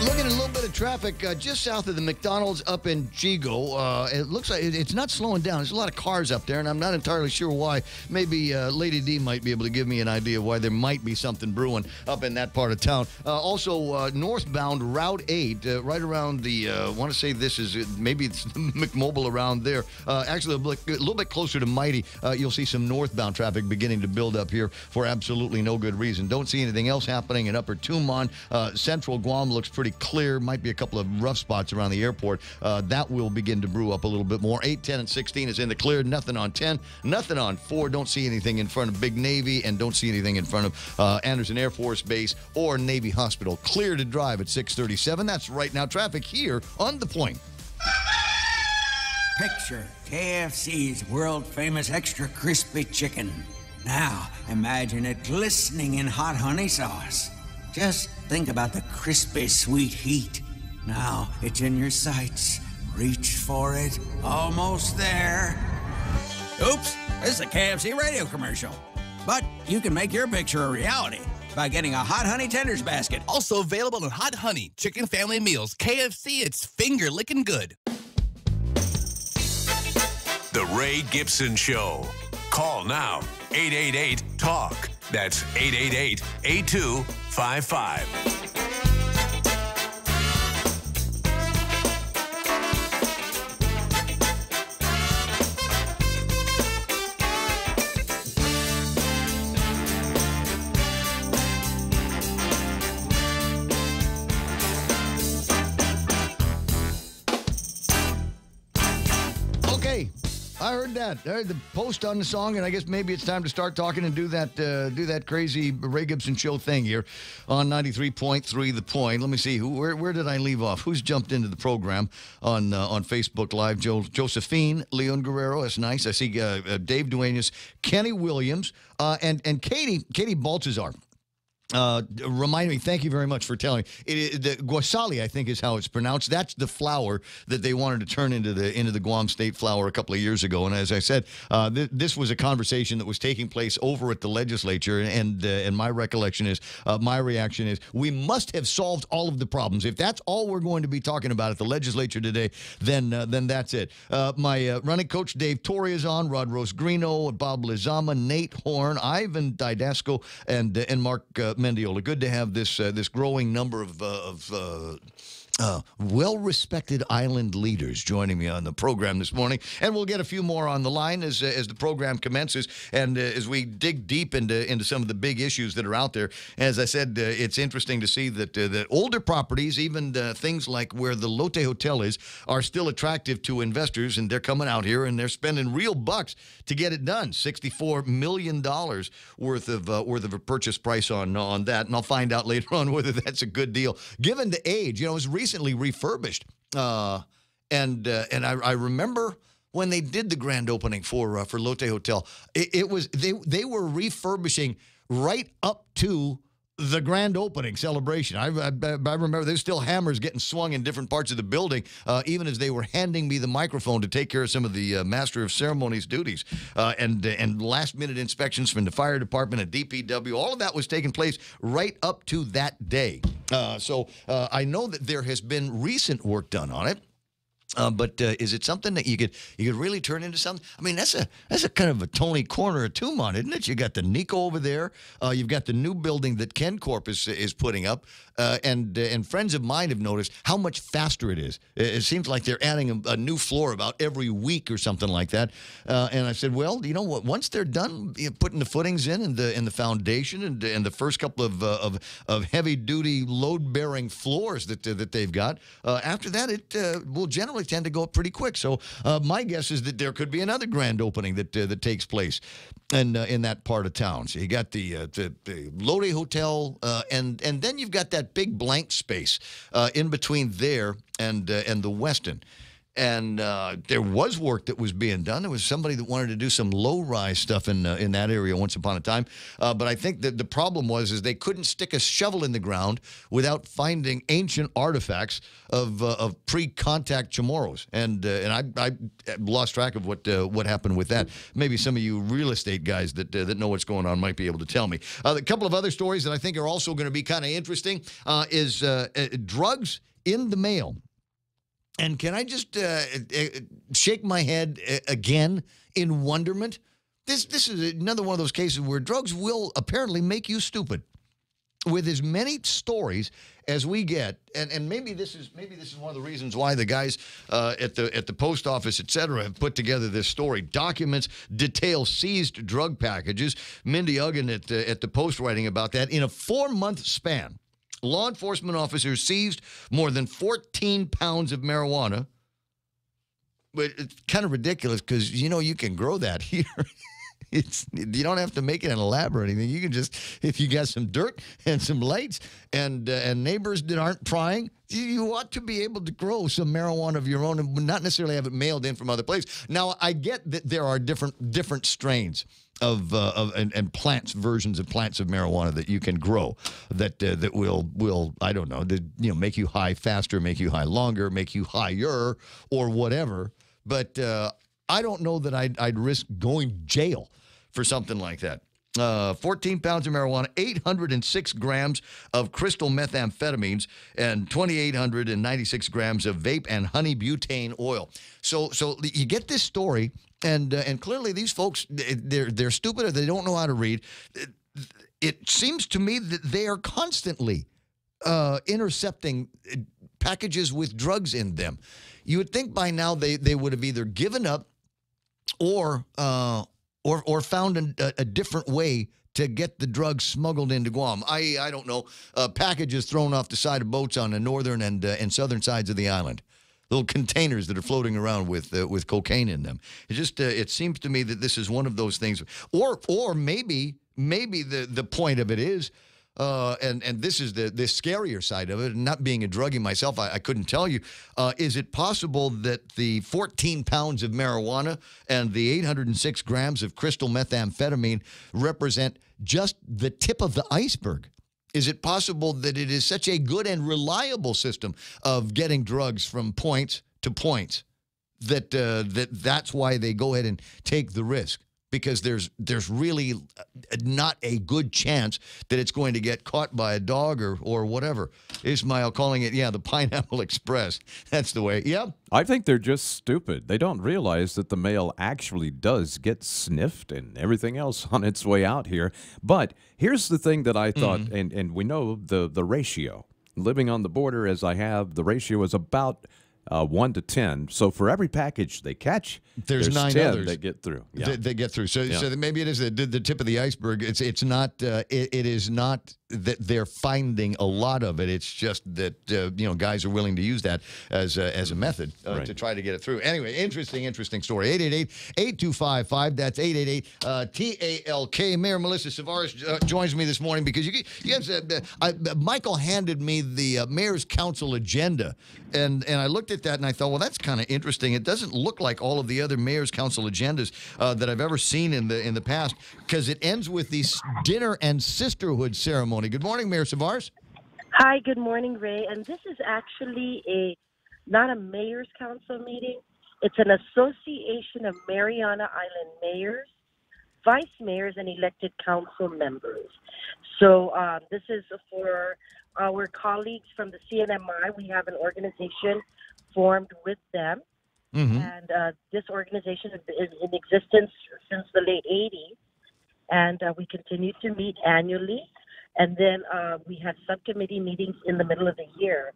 Looking at a little bit of traffic just south of the McDonald's up in Chigo. It looks like it's not slowing down. There's a lot of cars up there, and I'm not entirely sure why. Maybe Lady D might be able to give me an idea of why there might be something brewing up in that part of town. Also, northbound Route 8, right around the, I want to say this is, maybe it's McMobile around there. Actually, a little bit closer to Mighty, you'll see some northbound traffic beginning to build up here for absolutely no good reason. Don't see anything else happening in Upper Tumon. Central Guam looks pretty clear. Might be a couple of rough spots around the airport. That will begin to brew up a little bit more. 8, 10, and 16 is in the clear. Nothing on 10. Nothing on 4. Don't see anything in front of Big Navy, and don't see anything in front of Anderson Air Force Base or Navy Hospital. Clear to drive at 6:37. That's right now traffic here on The Point. Picture KFC's world-famous extra crispy chicken. Now, imagine it glistening in hot honey sauce. Just think about the crispy, sweet heat. Now it's in your sights. Reach for it. Almost there. Oops, this is a KFC radio commercial. But you can make your picture a reality by getting a Hot Honey Tenders basket. Also available in Hot Honey Chicken Family Meals. KFC, it's finger licking good. The Ray Gibson Show. Call now. 888-TALK. That's 888-8255. Okay. I heard that. I heard the post on the song, and I guess maybe it's time to start talking and do that crazy Ray Gibson Show thing here on 93.3 The Point. Let me see. Where did I leave off? Who's jumped into the program on Facebook Live? Josephine, Leon Guerrero. That's nice. I see Dave Duenas, Kenny Williams, and Katie Baltazar. Remind me, thank you very much for telling me. The guasali, I think, is how it's pronounced. That's the flour that they wanted to turn into the Guam State flour a couple of years ago. And as I said, this was a conversation that was taking place over at the legislature. And my recollection is, my reaction is, we must have solved all of the problems. If that's all we're going to be talking about at the legislature today, then that's it. My running coach Dave Torrey is on, Rod Rosgrino, Bob Lizama, Nate Horn, Ivan Didasco, and Mark Mendiola. Good to have this growing number of well-respected island leaders joining me on the program this morning, and we'll get a few more on the line as the program commences, and as we dig deep into some of the big issues that are out there. As I said, it's interesting to see that older properties, even things like where the Lotte Hotel is, are still attractive to investors, and they're coming out here and they're spending real bucks to get it done. $64 million worth of a purchase price on that, and I'll find out later on whether that's a good deal given the age. It was recently refurbished, and I remember when they did the grand opening for Lotte Hotel. It was they were refurbishing right up to the grand opening celebration. I remember there's still hammers getting swung in different parts of the building, even as they were handing me the microphone to take care of some of the Master of Ceremonies duties, and last-minute inspections from the fire department and DPW. All of that was taking place right up to that day. So I know that there has been recent work done on it. But is it something that you could really turn into something? I mean, that's a kind of a Tony Corner or Tumon, isn't it? You got the Nico over there. You've got the new building that Ken Corp is putting up, and friends of mine have noticed how much faster it is. It seems like they're adding a new floor about every week or something like that. And I said, well, you know what? Once they're done putting the footings in the foundation and the first couple of heavy duty load bearing floors that they've got, after that it will generally tend to go up pretty quick. So my guess is that there could be another grand opening that takes place in that part of town. So you got the Lotte Hotel, and then you've got that big blank space in between there and the Westin. And there was work that was being done. There was somebody that wanted to do some low-rise stuff in that area once upon a time. But I think that the problem was they couldn't stick a shovel in the ground without finding ancient artifacts of pre-contact Chamorros. And I lost track of what happened with that. Maybe some of you real estate guys that know what's going on might be able to tell me. A couple of other stories that I think are also going to be kind of interesting is drugs in the mail. And can I just shake my head again in wonderment? This is another one of those cases where drugs will apparently make you stupid. With as many stories as we get, and maybe this is one of the reasons why the guys at the post office, et cetera, have put together this story. Documents detail seized drug packages. Mindy Uggan at the Post writing about that. In a 4-month span, law enforcement officers seized more than 14 pounds of marijuana. But it's kind of ridiculous because, you can grow that here. You don't have to make it in a lab or anything. You can just, if you got some dirt and some lights and neighbors that aren't prying, you ought to be able to grow some marijuana of your own and not necessarily have it mailed in from other places. Now, I get that there are different strains and plants, versions of plants of marijuana that you can grow that will I don't know, make you high faster, make you high longer, make you higher or whatever. But I don't know that I'd risk going to jail for something like that. 14 pounds of marijuana, 806 grams of crystal methamphetamines, and 2,896 grams of vape and honey butane oil. So you get this story, and clearly these folks, they're stupid or they don't know how to read. It seems to me that they are constantly intercepting packages with drugs in them. You would think by now they would have either given up or found a different way to get the drugs smuggled into Guam. I don't know, packages thrown off the side of boats on the northern and southern sides of the island. Little containers that are floating around with cocaine in them. It seems to me that this is one of those things. Or maybe the point of it is, and this is the scarier side of it, and not being a druggie myself, I couldn't tell you, is it possible that the 14 pounds of marijuana and the 806 grams of crystal methamphetamine represent just the tip of the iceberg? Is it possible that it is such a good and reliable system of getting drugs from points to points that's why they go ahead and take the risk? Because there's really not a good chance that it's going to get caught by a dog or whatever. Ismail calling it, the Pineapple Express. That's the way. Yeah. I think they're just stupid. They don't realize that the mail actually does get sniffed and everything else on its way out here. But here's the thing that I thought, and we know the ratio. living on the border as I have, the ratio is about 1 to 10. So for every package they catch, there's 9 10 others that get through. Yeah. They get through. So maybe it is the tip of the iceberg. It's not. It is not that they're finding a lot of it. It's just that guys are willing to use that as a method to try to get it through. Anyway, interesting story. 888-8255. That's 888-TALK. Mayor Melissa Savares joins me this morning because you guys. Michael handed me the mayor's council agenda, and I looked at that and I thought, well, that's kind of interesting. It doesn't look like all of the other mayor's council agendas that I've ever seen in the past, because it ends with the dinner and sisterhood ceremony. Good morning, Mayor Savares. Hi, good morning, Ray. And this is actually not a mayor's council meeting. It's an association of Mariana Island mayors, vice mayors, and elected council members. So this is for our colleagues from the CNMI. We have an organization formed with them. Mm-hmm. And this organization is in existence since the late 80s. And we continue to meet annually. And then we had subcommittee meetings in the middle of the year.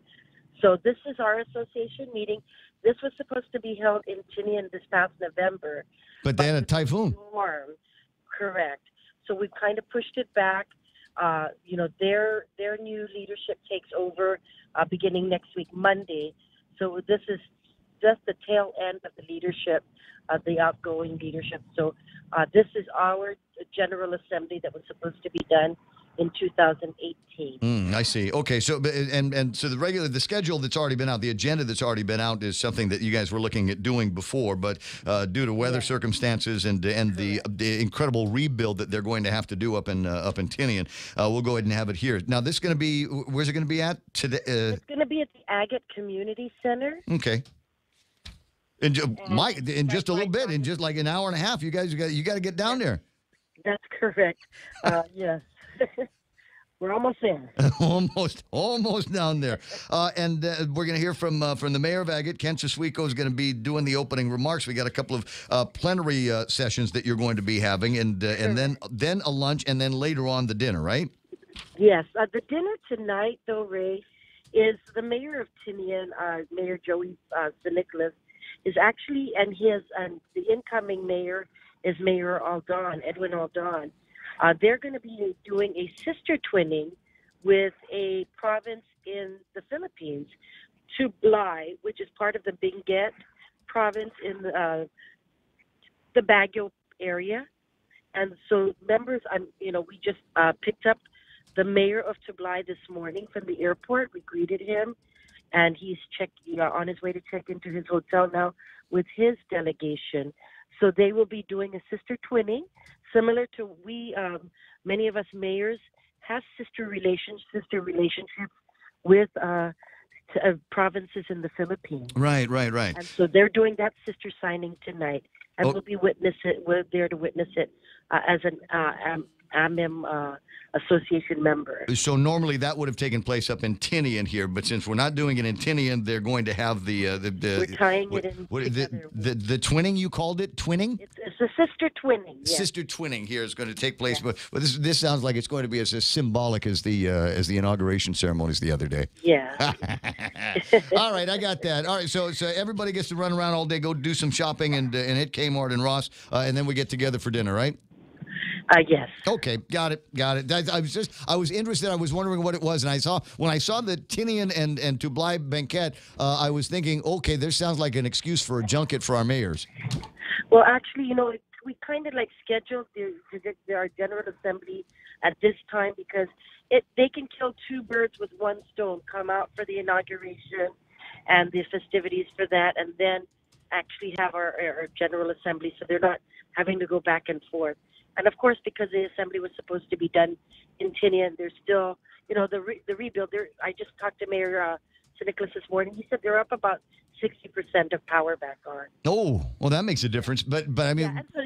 So this is our association meeting. This was supposed to be held in Tinian this past November. But they had a typhoon. Storm. Correct. So we kind of pushed it back. Their new leadership takes over beginning next week, Monday. So this is just the tail end of the leadership, the outgoing leadership. So this is our General Assembly that was supposed to be done in 2018. I see. Okay, so so the schedule that's already been out, the agenda that's already been out is something that you guys were looking at doing before, but due to weather circumstances and the incredible rebuild that they're going to have to do up in Tinian, we'll go ahead and have it here. Now, this is going to be, where's it going to be at today? It's going to be at the Agate Community Center. Okay. In just a little bit, in just like an hour and a half, you guys you got to get down there. That's correct. Yes. We're almost there. almost down there. And we're going to hear from the mayor of Agate. Ken Cheswico is going to be doing the opening remarks. We got a couple of plenary sessions that you're going to be having, and then a lunch, and then later on the dinner, right? Yes. The dinner tonight, though, Ray, is the mayor of Tinian, Mayor Joey Nicholas, is actually, and the incoming mayor is Mayor Aldon, Edwin Aldon. They're going to be doing a sister twinning with a province in the Philippines, Tublay, which is part of the Benguet province in the Baguio area. And so members, we just picked up the mayor of Tublay this morning from the airport. We greeted him, and he's on his way to check into his hotel now with his delegation. So they will be doing a sister twinning, similar to many of us mayors have sister relationships with provinces in the Philippines. Right. And so they're doing that sister signing tonight, and we're there to witness it as an AMIM association member. So normally that would have taken place up in Tinian here, but since we're not doing it in Tinian, they're going to have we're tying it in together. The twinning, you called it twinning? It's a sister twinning. Yes. Sister twinning here is going to take place, but this sounds like it's going to be as symbolic as the inauguration ceremonies the other day. Yeah. All right, I got that. All right, so everybody gets to run around all day, go do some shopping, and hit Kmart and Ross, and then we get together for dinner, right? Yes. Okay, got it. I was interested. I was wondering what it was, and when I saw the Tinian and Tublay banquet, I was thinking, okay, this sounds like an excuse for a junket for our mayors. Well, actually, we kind of scheduled our General Assembly at this time because they can kill two birds with one stone. Come out for the inauguration and the festivities for that, and then actually have our General Assembly, so they're not having to go back and forth. And of course, because the assembly was supposed to be done in Tinian, there's still, the rebuild. I just talked to Mayor Nicholas this morning. He said they're up about 60% of power back on. Oh, well, that makes a difference. But I mean, and so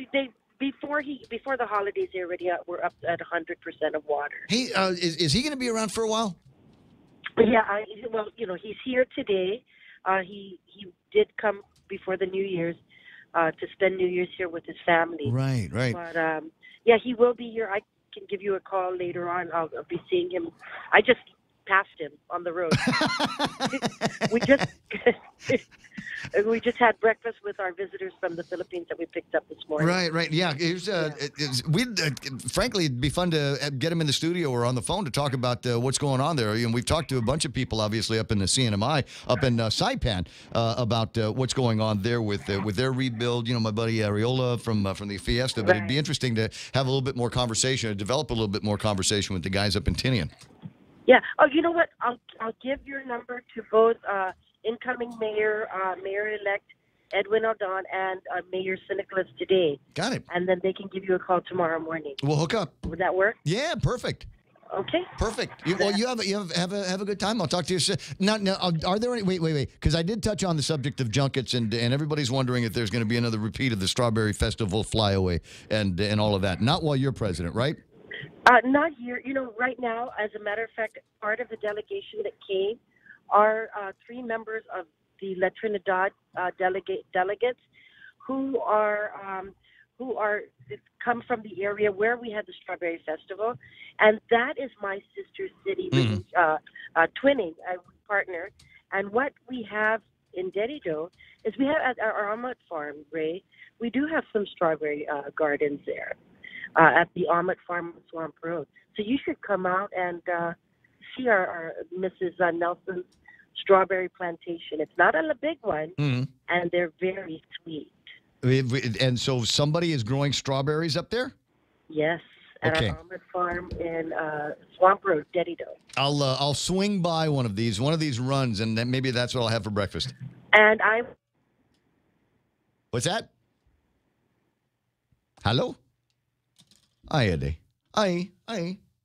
before the holidays, they already were up at 100% of water. He is he going to be around for a while? Yeah, he's here today. He did come before the New Year's. To spend New Year's here with his family. Right. But, he will be here. I can give you a call later on. I'll be seeing him. I just passed him on the road. we just we just had breakfast with our visitors from the Philippines that we picked up this morning. Right. Yeah. Frankly, it'd be fun to get him in the studio or on the phone to talk about what's going on there. And we've talked to a bunch of people, obviously, up in the CNMI, up in Saipan, about what's going on there with their rebuild. You know, my buddy Ariola from the Fiesta. But it'd be interesting to have a little bit more conversation, or develop a little bit more conversation with the guys up in Tinian. Yeah. Oh, you know what? I'll give your number to both incoming mayor, mayor-elect Edwin Aldon, and Mayor Nicholas today. Got it. And then they can give you a call tomorrow morning. We'll hook up. Would that work? Yeah, perfect. Okay. Perfect. You have a good time. I'll talk to you soon. Now, are there any? Wait. Because I did touch on the subject of junkets, and everybody's wondering if there's going to be another repeat of the Strawberry Festival flyaway and all of that. Not while you're president, right? Not here. You know, right now, as a matter of fact, part of the delegation that came are 3 members of the La Trinidad delegates who come from the area where we had the Strawberry Festival, and that is my sister city, twinning partner. And what we have in Dedido is we have at our Omelette Farm, Ray. We do have some strawberry gardens there at the Omelette Farm on Swamp Road. So you should come out and see our Mrs. Nelson's strawberry plantation. It's not a big one, and they're very sweet. And so somebody is growing strawberries up there? Yes, at our Omelette Farm in Swamp Road, Dedido. I'll swing by one of these runs, and then maybe that's what I'll have for breakfast. And What's that? Hello? Aye, Eddie. Aye.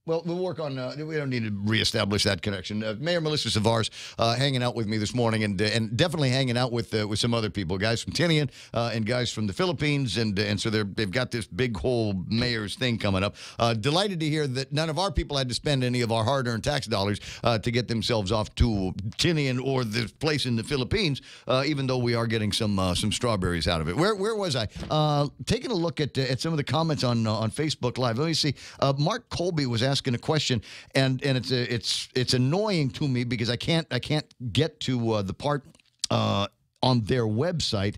Well, we'll work on. We don't need to reestablish that connection. Mayor Melissa Savars hanging out with me this morning, and definitely hanging out with some other people, guys from Tinian and guys from the Philippines, and so they've got this big whole mayor's thing coming up. Delighted to hear that none of our people had to spend any of our hard-earned tax dollars to get themselves off to Tinian or this place in the Philippines, even though we are getting some strawberries out of it. Where was I? Taking a look at some of the comments on Facebook Live. Let me see. Mark Colby was asking a question, and it's annoying to me because I can't get to the part on their website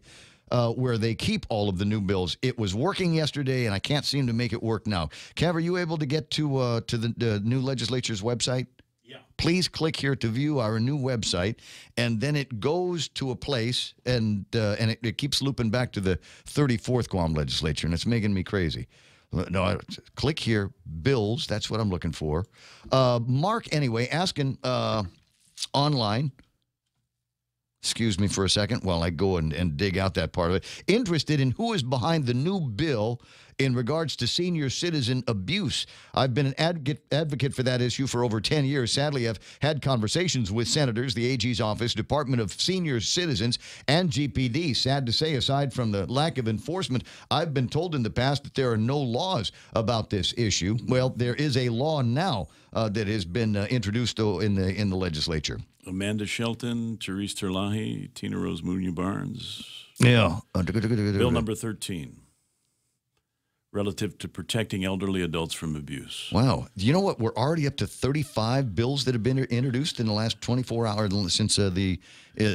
where they keep all of the new bills. It was working yesterday, and I can't seem to make it work now. Cav, are you able to get to the new legislature's website? Yeah. Please click here to view our new website, and then it goes to a place, and it keeps looping back to the 34th Guam legislature, and it's making me crazy. No, click here, bills. That's what I'm looking for. Mark, anyway, asking online. Excuse me for a second while I go and dig out that part of it. Interested in who is behind the new bill in regards to senior citizen abuse. I've been an advocate for that issue for over 10 years. Sadly, I've had conversations with senators, the AG's office, Department of Senior Citizens, and GPD. Sad to say, aside from the lack of enforcement, I've been told in the past that there are no laws about this issue. Well, there is a law now that has been introduced in the legislature. Amanda Shelton, Therese Terlahi, Tina Rose Munya Barnes. Yeah. Bill number 13. Relative to protecting elderly adults from abuse. Wow. You know what? We're already up to 35 bills that have been introduced in the last 24 hours since the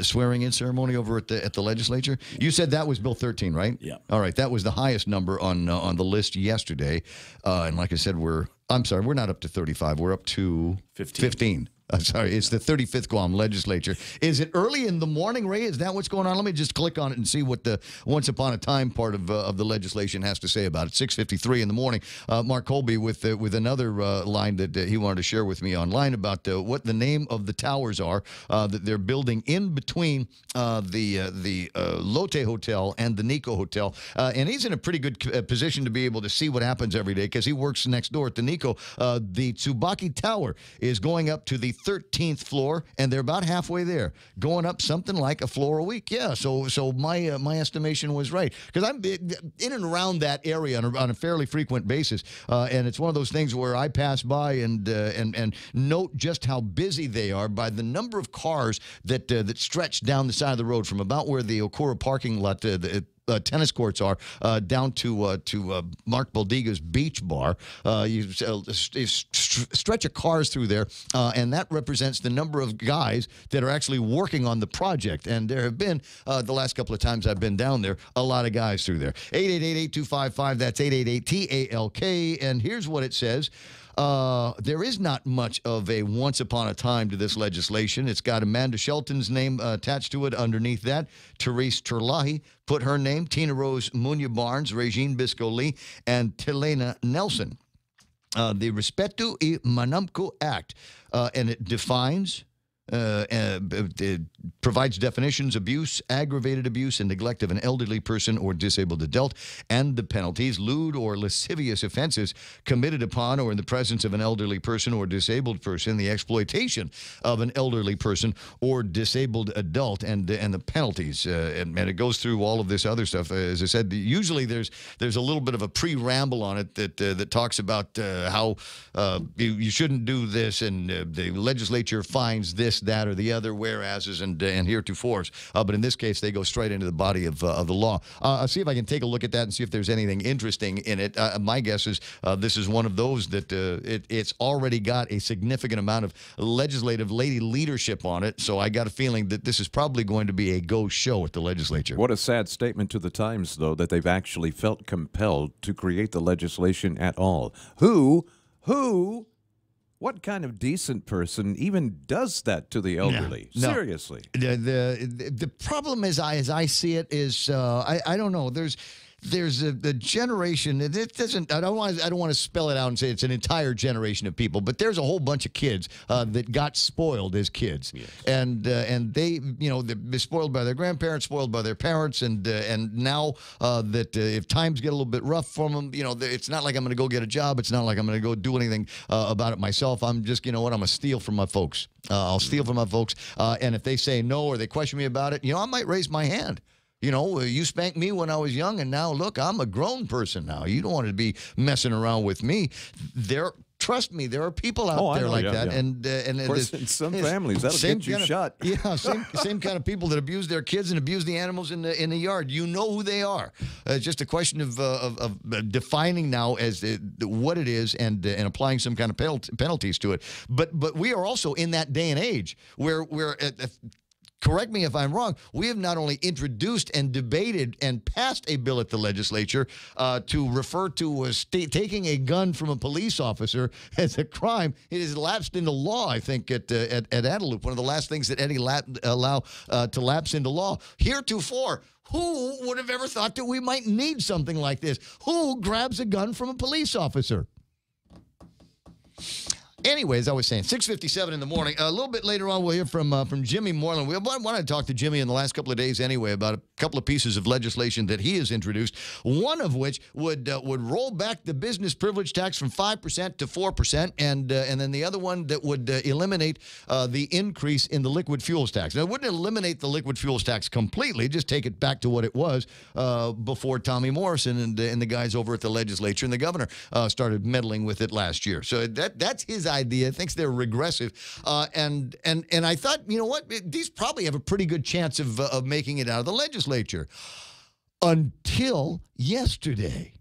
swearing-in ceremony over at the legislature. You said that was Bill 13, right? Yeah. All right. That was the highest number on the list yesterday. And like I said, we're not up to 35. We're up to 15. I'm sorry, it's the 35th Guam legislature. Is it early in the morning, Ray? Is that what's going on? Let me just click on it and see what the once upon a time part of the legislation has to say about it. 6:53 in the morning. Mark Colby with another line that he wanted to share with me online about what the name of the towers are that they're building in between the Lotte Hotel and the Nico Hotel. And he's in a pretty good position to be able to see what happens every day because he works next door at the Nico. The Tsubaki Tower is going up to the 13th floor, and they're about halfway there, going up something like a floor a week. Yeah, so my estimation was right because I'm in and around that area on a fairly frequent basis, and it's one of those things where I pass by and note just how busy they are by the number of cars that stretch down the side of the road from about where the Okura parking lot tennis courts are, down to Mark Baldiga's beach bar. You stretch of cars through there, and that represents the number of guys that are actually working on the project. And there have been, the last couple of times I've been down there, a lot of guys through there. 888-8255, that's 888-TALK. And here's what it says. There is not much of a once upon a time to this legislation. It's got Amanda Shelton's name attached to it. Underneath that, Therese Terlahi put her name, Tina Rose Munya-Barnes, Regine Bisco-Lee, and Tilena Nelson. The Respeto y Manamco Act, and it defines... it provides definitions: abuse, aggravated abuse, and neglect of an elderly person or disabled adult, and the penalties: lewd or lascivious offenses committed upon or in the presence of an elderly person or disabled person, the exploitation of an elderly person or disabled adult, and the penalties. And it goes through all of this other stuff. As I said, usually there's a little bit of a pre-ramble on it that talks about how you shouldn't do this, and the legislature finds this, that, or the other, whereases and heretofores. But in this case, they go straight into the body of the law. I'll see if I can take a look at that and see if there's anything interesting in it. My guess is this is one of those that it's already got a significant amount of legislative lady leadership on it. So I got a feeling that this is probably going to be a go show at the legislature. What a sad statement to the Times, though, that they've actually felt compelled to create the legislation at all. What kind of decent person even does that to the elderly? No. Seriously. The problem is, as I see it, is I don't know. There's a generation. It doesn't. I don't want to spell it out and say it's an entire generation of people, but there's a whole bunch of kids that got spoiled as kids, yes. and they, they're spoiled by their grandparents, spoiled by their parents, and now that if times get a little bit rough for them, it's not like I'm going to go get a job. It's not like I'm going to go do anything about it myself. I'm just, I'm going to steal from my folks. I'll steal from my folks, and if they say no or they question me about it, I might raise my hand. You spanked me when I was young, and now, look, I'm a grown person now. You don't want to be messing around with me. Trust me, there are people out there like that. Yeah. And of course, in some families, that'll get you shot. Yeah, same kind of people that abuse their kids and abuse the animals in the yard. You know who they are. It's just a question of defining now as what it is and applying some kind of penalties to it. But we are also in that day and age where correct me if I'm wrong, we have not only introduced and debated and passed a bill at the legislature to refer to taking a gun from a police officer as a crime. It has lapsed into law, I think, at Adelup, one of the last things that Eddie allow to lapse into law. Heretofore, who would have ever thought that we might need something like this? Who grabs a gun from a police officer? Anyways, I was saying, 6:57 in the morning. A little bit later on, we'll hear from Jimmy Moreland. We wanted to talk to Jimmy in the last couple of days anyway about a couple of pieces of legislation that he has introduced, one of which would roll back the business privilege tax from 5% to 4%, and then the other one that would eliminate the increase in the liquid fuels tax. Now, it wouldn't eliminate the liquid fuels tax completely, just take it back to what it was before Tommy Morrison and the guys over at the legislature and the governor started meddling with it last year. So that's his idea, thinks they're regressive, and I thought, you know what, these probably have a pretty good chance of making it out of the legislature until yesterday.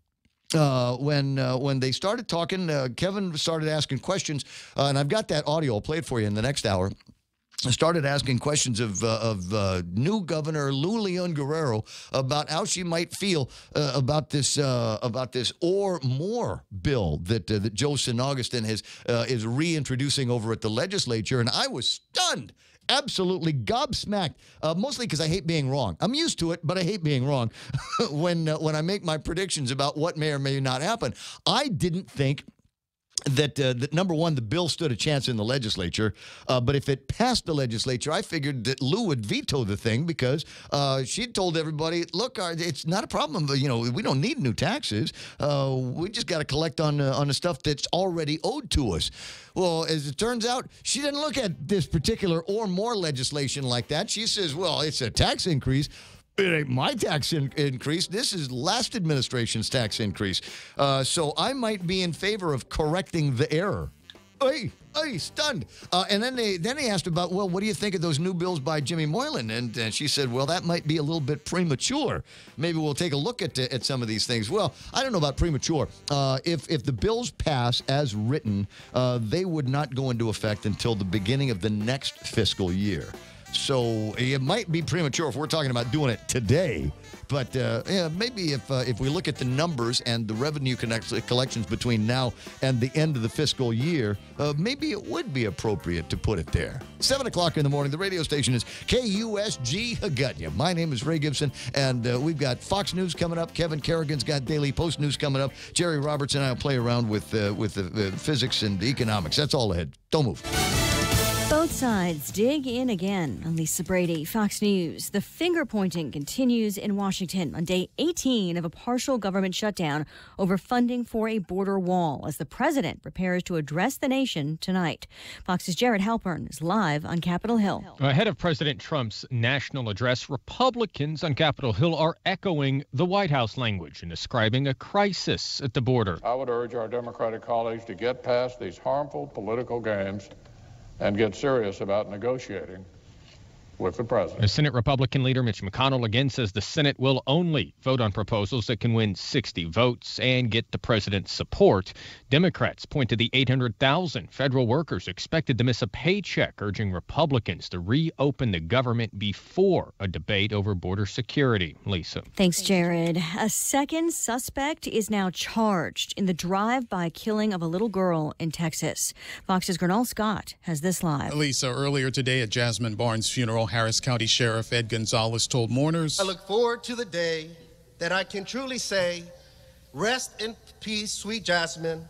When they started talking, Kevin started asking questions, and I've got that audio. I'll play it for you in the next hour. Started asking questions of new Governor Lou Leon Guerrero about how she might feel about this or more bill that Joe St. Augustine is reintroducing over at the legislature, and I was stunned. Absolutely gobsmacked, mostly because I hate being wrong. I'm used to it, but I hate being wrong when I make my predictions about what may or may not happen. I didn't think that number one, the bill stood a chance in the legislature, but if it passed the legislature, I figured that Lou would veto the thing because she told everybody, look, it's not a problem. We don't need new taxes. We just got to collect on the stuff that's already owed to us. Well, as it turns out, she didn't look at this particular or more legislation like that. She says, well, it's a tax increase. It ain't my tax increase. This is last administration's tax increase. So I might be in favor of correcting the error. stunned. And then they asked about, well, what do you think of those new bills by Jimmy Moylan? And she said, well, that might be a little bit premature. Maybe we'll take a look at some of these things. Well, I don't know about premature. If the bills pass as written, they would not go into effect until the beginning of the next fiscal year. So it might be premature if we're talking about doing it today. But maybe if we look at the numbers and the revenue collections between now and the end of the fiscal year, maybe it would be appropriate to put it there. 7 o'clock in the morning, the radio station is KUSG Haggadah. My name is Ray Gibson, and we've got Fox News coming up. Kevin Kerrigan's got Daily Post News coming up. Jerry Roberts and I will play around with the physics and economics. That's all ahead. Don't move. Both sides dig in again. I'm Lisa Brady, Fox News. The finger-pointing continues in Washington on day 18 of a partial government shutdown over funding for a border wall as the president prepares to address the nation tonight. Fox's Jared Halpern is live on Capitol Hill. Ahead of President Trump's national address, Republicans on Capitol Hill are echoing the White House language and describing a crisis at the border. I would urge our Democratic colleagues to get past these harmful political games and get serious about negotiating with the president. The Senate Republican leader Mitch McConnell again says the Senate will only vote on proposals that can win 60 votes and get the president's support. Democrats point to the 800,000 federal workers expected to miss a paycheck, urging Republicans to reopen the government before a debate over border security. Lisa. Thanks, Jared. A second suspect is now charged in the drive-by killing of a little girl in Texas. Fox's Gernal Scott has this live. Lisa, earlier today at Jasmine Barnes' funeral, Harris County Sheriff Ed Gonzalez told mourners, I look forward to the day that I can truly say, rest in peace, sweet Jasmine,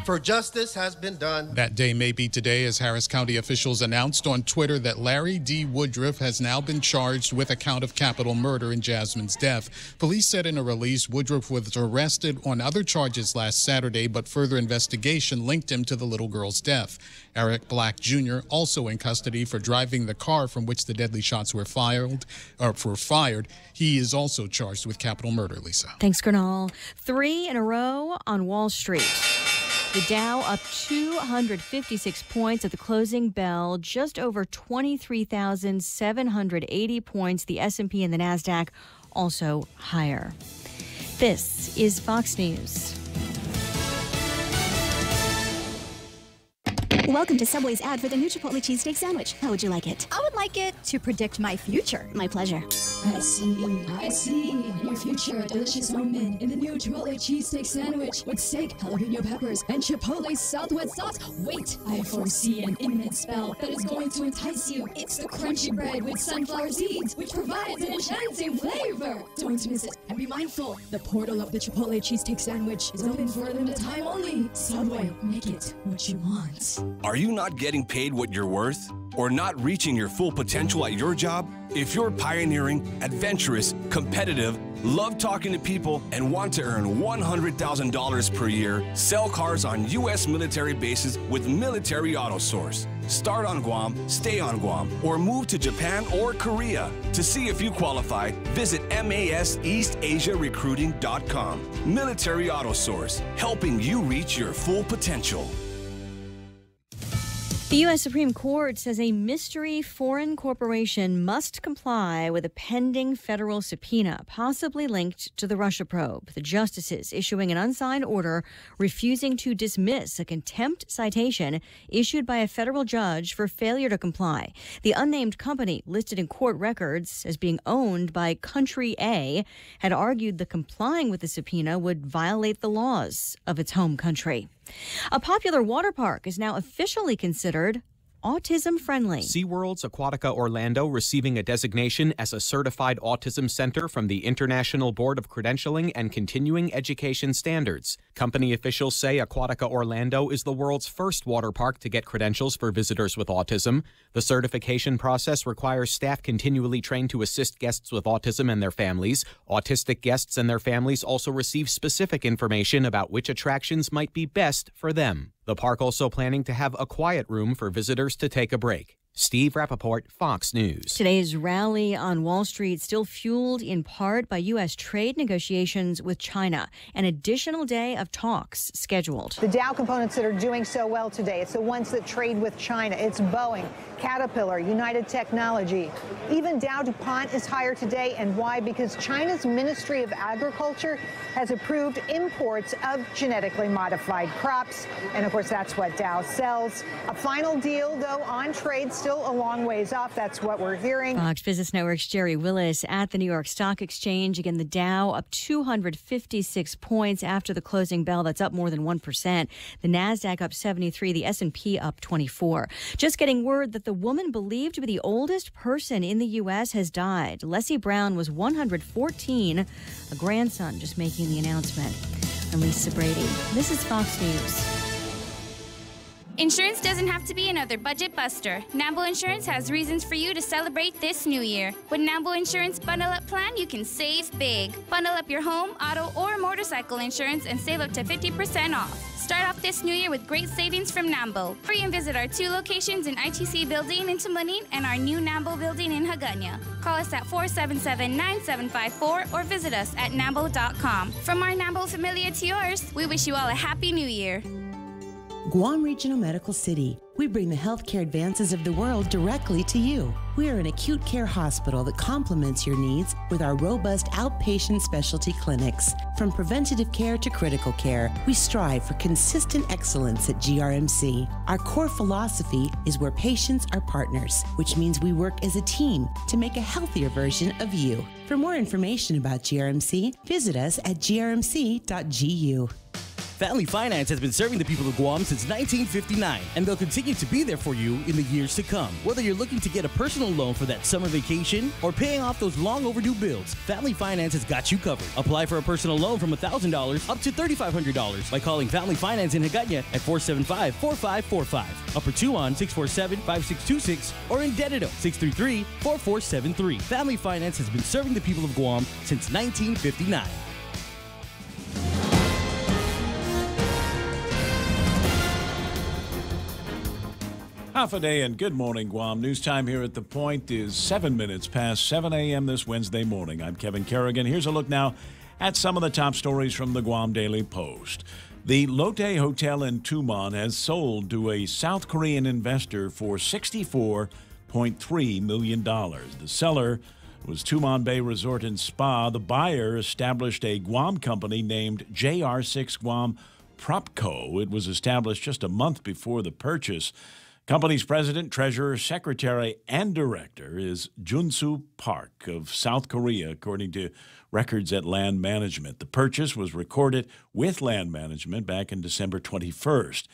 for justice has been done. That day may be today as Harris County officials announced on Twitter that Larry D. Woodruff has now been charged with a count of capital murder in Jasmine's death. Police said in a release Woodruff was arrested on other charges last Saturday, but further investigation linked him to the little girl's death. Eric Black Jr. also in custody for driving the car from which the deadly shots were fired. He is also charged with capital murder, Lisa. Thanks, Gernal. 3 in a row on Wall Street. The Dow up 256 points at the closing bell, just over 23,780 points. The S&P and the NASDAQ also higher. This is Fox News. Welcome to Subway's ad for the new Chipotle cheesesteak sandwich. How would you like it? I would like it to predict my future. My pleasure. I see. Your future, a delicious moment in the new Chipotle cheesesteak sandwich with steak, jalapeno peppers, and Chipotle Southwest sauce. Wait, I foresee an imminent spell that is going to entice you. It's the crunchy bread with sunflower seeds, which provides an enchanting flavor. Don't miss it, and be mindful. The portal of the Chipotle cheesesteak sandwich is open for a limited time only. Subway, make it what you want. Are you not getting paid what you're worth? Or not reaching your full potential at your job? If you're pioneering, adventurous, competitive, love talking to people, and want to earn $100,000 per year, sell cars on U.S. military bases with Military Auto Source. Start on Guam, stay on Guam, or move to Japan or Korea. To see if you qualify, visit MASEastasiarecruiting.com. Military Auto Source, helping you reach your full potential. The U.S. Supreme Court says a mystery foreign corporation must comply with a pending federal subpoena, possibly linked to the Russia probe. The justices issuing an unsigned order refusing to dismiss a contempt citation issued by a federal judge for failure to comply. The unnamed company, listed in court records as being owned by Country A, had argued that complying with the subpoena would violate the laws of its home country. A popular water park is now officially considered autism-friendly. SeaWorld's Aquatica Orlando receiving a designation as a certified autism center from the International Board of Credentialing and Continuing Education Standards. Company officials say Aquatica Orlando is the world's first water park to get credentials for visitors with autism. The certification process requires staff continually trained to assist guests with autism and their families. Autistic guests and their families also receive specific information about which attractions might be best for them. The park also planning to have a quiet room for visitors to take a break. Steve Rappaport, Fox News. Today's rally on Wall Street still fueled in part by U.S. trade negotiations with China. An additional day of talks scheduled. The Dow components that are doing so well today, it's the ones that trade with China. It's Boeing, Caterpillar, United Technology. Even Dow DuPont is higher today. And why? Because China's Ministry of Agriculture has approved imports of genetically modified crops. And of course, that's what Dow sells. A final deal, though, on trade still a long ways off. That's what we're hearing. Fox Business Network's Jerry Willis at the New York Stock Exchange. Again, the Dow up 256 points after the closing bell. That's up more than 1%. The NASDAQ up 73. The S&P up 24. Just getting word that the woman believed to be the oldest person in the U.S. has died. Leslie Brown was 114. A grandson just making the announcement. I'm Lisa Brady. This is Fox News. Insurance doesn't have to be another budget buster. NAMBO Insurance has reasons for you to celebrate this new year. With NAMBO Insurance Bundle Up Plan, you can save big. Bundle up your home, auto, or motorcycle insurance and save up to 50% off. Start off this new year with great savings from NAMBO. Free and visit our 2 locations in ITC Building in Tamunin and our new NAMBO Building in Hagåtña. Call us at 477-9754 or visit us at NAMBO.com. From our NAMBO familia to yours, we wish you all a happy new year. Guam Regional Medical City. We bring the healthcare advances of the world directly to you. We are an acute care hospital that complements your needs with our robust outpatient specialty clinics. From preventative care to critical care, we strive for consistent excellence at GRMC. Our core philosophy is where patients are partners, which means we work as a team to make a healthier version of you. For more information about GRMC, visit us at grmc.gu. Family Finance has been serving the people of Guam since 1959, and they'll continue to be there for you in the years to come. Whether you're looking to get a personal loan for that summer vacation or paying off those long overdue bills, Family Finance has got you covered. Apply for a personal loan from $1,000 up to $3,500 by calling Family Finance in Hagåtña at 475-4545, Upper Tuon 647-5626, or in Dededo 633-4473. Family Finance has been serving the people of Guam since 1959. Half a day and good morning, Guam. News time here at The Point is 7 minutes past 7 a.m. this Wednesday morning. I'm Kevin Kerrigan. Here's a look now at some of the top stories from the Guam Daily Post. The Lotte Hotel in Tumon has sold to a South Korean investor for $64.3 million. The seller was Tumon Bay Resort and Spa. The buyer established a Guam company named JR6 Guam Propco. It was established just a month before the purchase. Company's president, treasurer, secretary, and director is Junsu Park of South Korea, according to records at Land Management. The purchase was recorded with Land Management back in December 21st.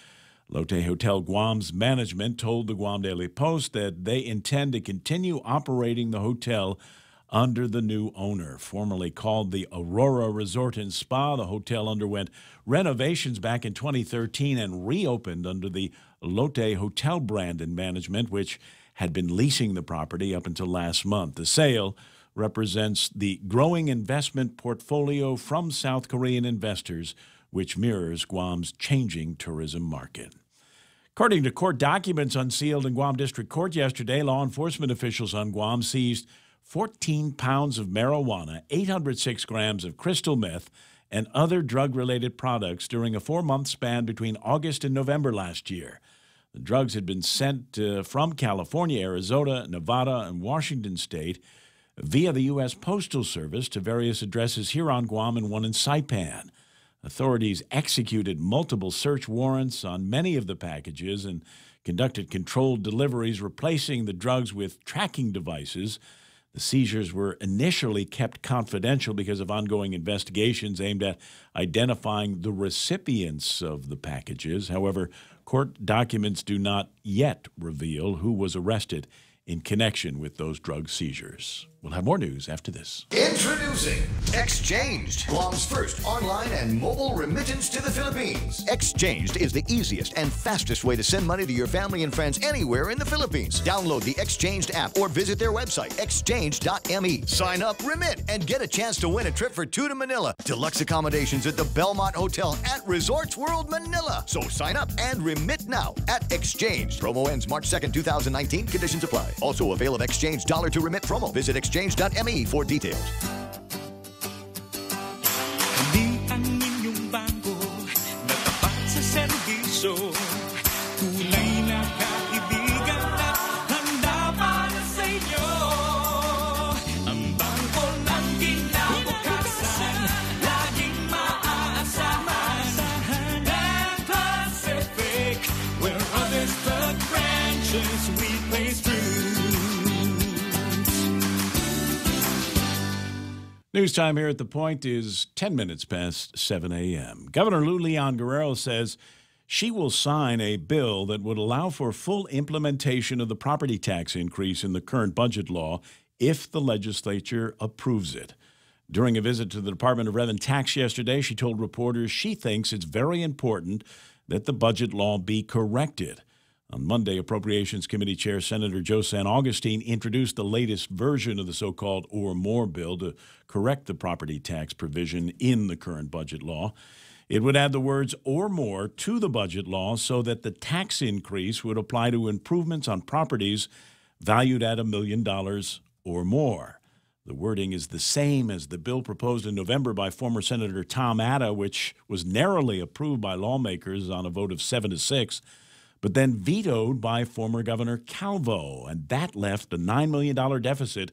Lotte Hotel Guam's management told the Guam Daily Post that they intend to continue operating the hotel under the new owner. Formerly called the Aurora Resort and Spa, the hotel underwent renovations back in 2013 and reopened under the Lotte Hotel brand and management, which had been leasing the property up until last month. The sale represents the growing investment portfolio from South Korean investors, which mirrors Guam's changing tourism market. According to court documents unsealed in Guam District Court yesterday, law enforcement officials on Guam seized 14 pounds of marijuana, 806 grams of crystal meth, and other drug-related products during a 4-month span between August and November last year. The drugs had been sent from California, Arizona, Nevada, and Washington State via the U.S. Postal Service to various addresses here on Guam and one in Saipan. Authorities executed multiple search warrants on many of the packages and conducted controlled deliveries, replacing the drugs with tracking devices. The seizures were initially kept confidential because of ongoing investigations aimed at identifying the recipients of the packages. However, court documents do not yet reveal who was arrested in connection with those drug seizures. We'll have more news after this. Introducing Exchanged, Guam's first online and mobile remittance to the Philippines. Exchanged is the easiest and fastest way to send money to your family and friends anywhere in the Philippines. Download the Exchanged app or visit their website, exchange.me. Sign up, remit, and get a chance to win a trip for two to Manila. Deluxe accommodations at the Belmont Hotel at Resorts World Manila. So sign up and remit now at Exchanged. Promo ends March 2nd, 2019. Conditions apply. Also avail of Exchange dollar to remit promo. Visit exchange.me for details. Kami ang inyong bangko na tapat sa serbisyo. Tunay na kaibigan na handa para sa inyo. Ang bangko ng kinabukasan, laging maaasahan. And Pacific, where others plug branches, we place through. News time here at The Point is 10 minutes past 7 a.m. Governor Lou Leon Guerrero says she will sign a bill that would allow for full implementation of the property tax increase in the current budget law if the legislature approves it. During a visit to the Department of Rev and Tax yesterday, she told reporters she thinks it's very important that the budget law be corrected. On Monday, Appropriations Committee Chair Senator Joe San Augustine introduced the latest version of the so-called or more bill to correct the property tax provision in the current budget law. It would add the words or more to the budget law so that the tax increase would apply to improvements on properties valued at $1 million or more. The wording is the same as the bill proposed in November by former Senator Tom Atta, which was narrowly approved by lawmakers on a vote of 7-6. But then vetoed by former Governor Calvo, and that left a $9 million deficit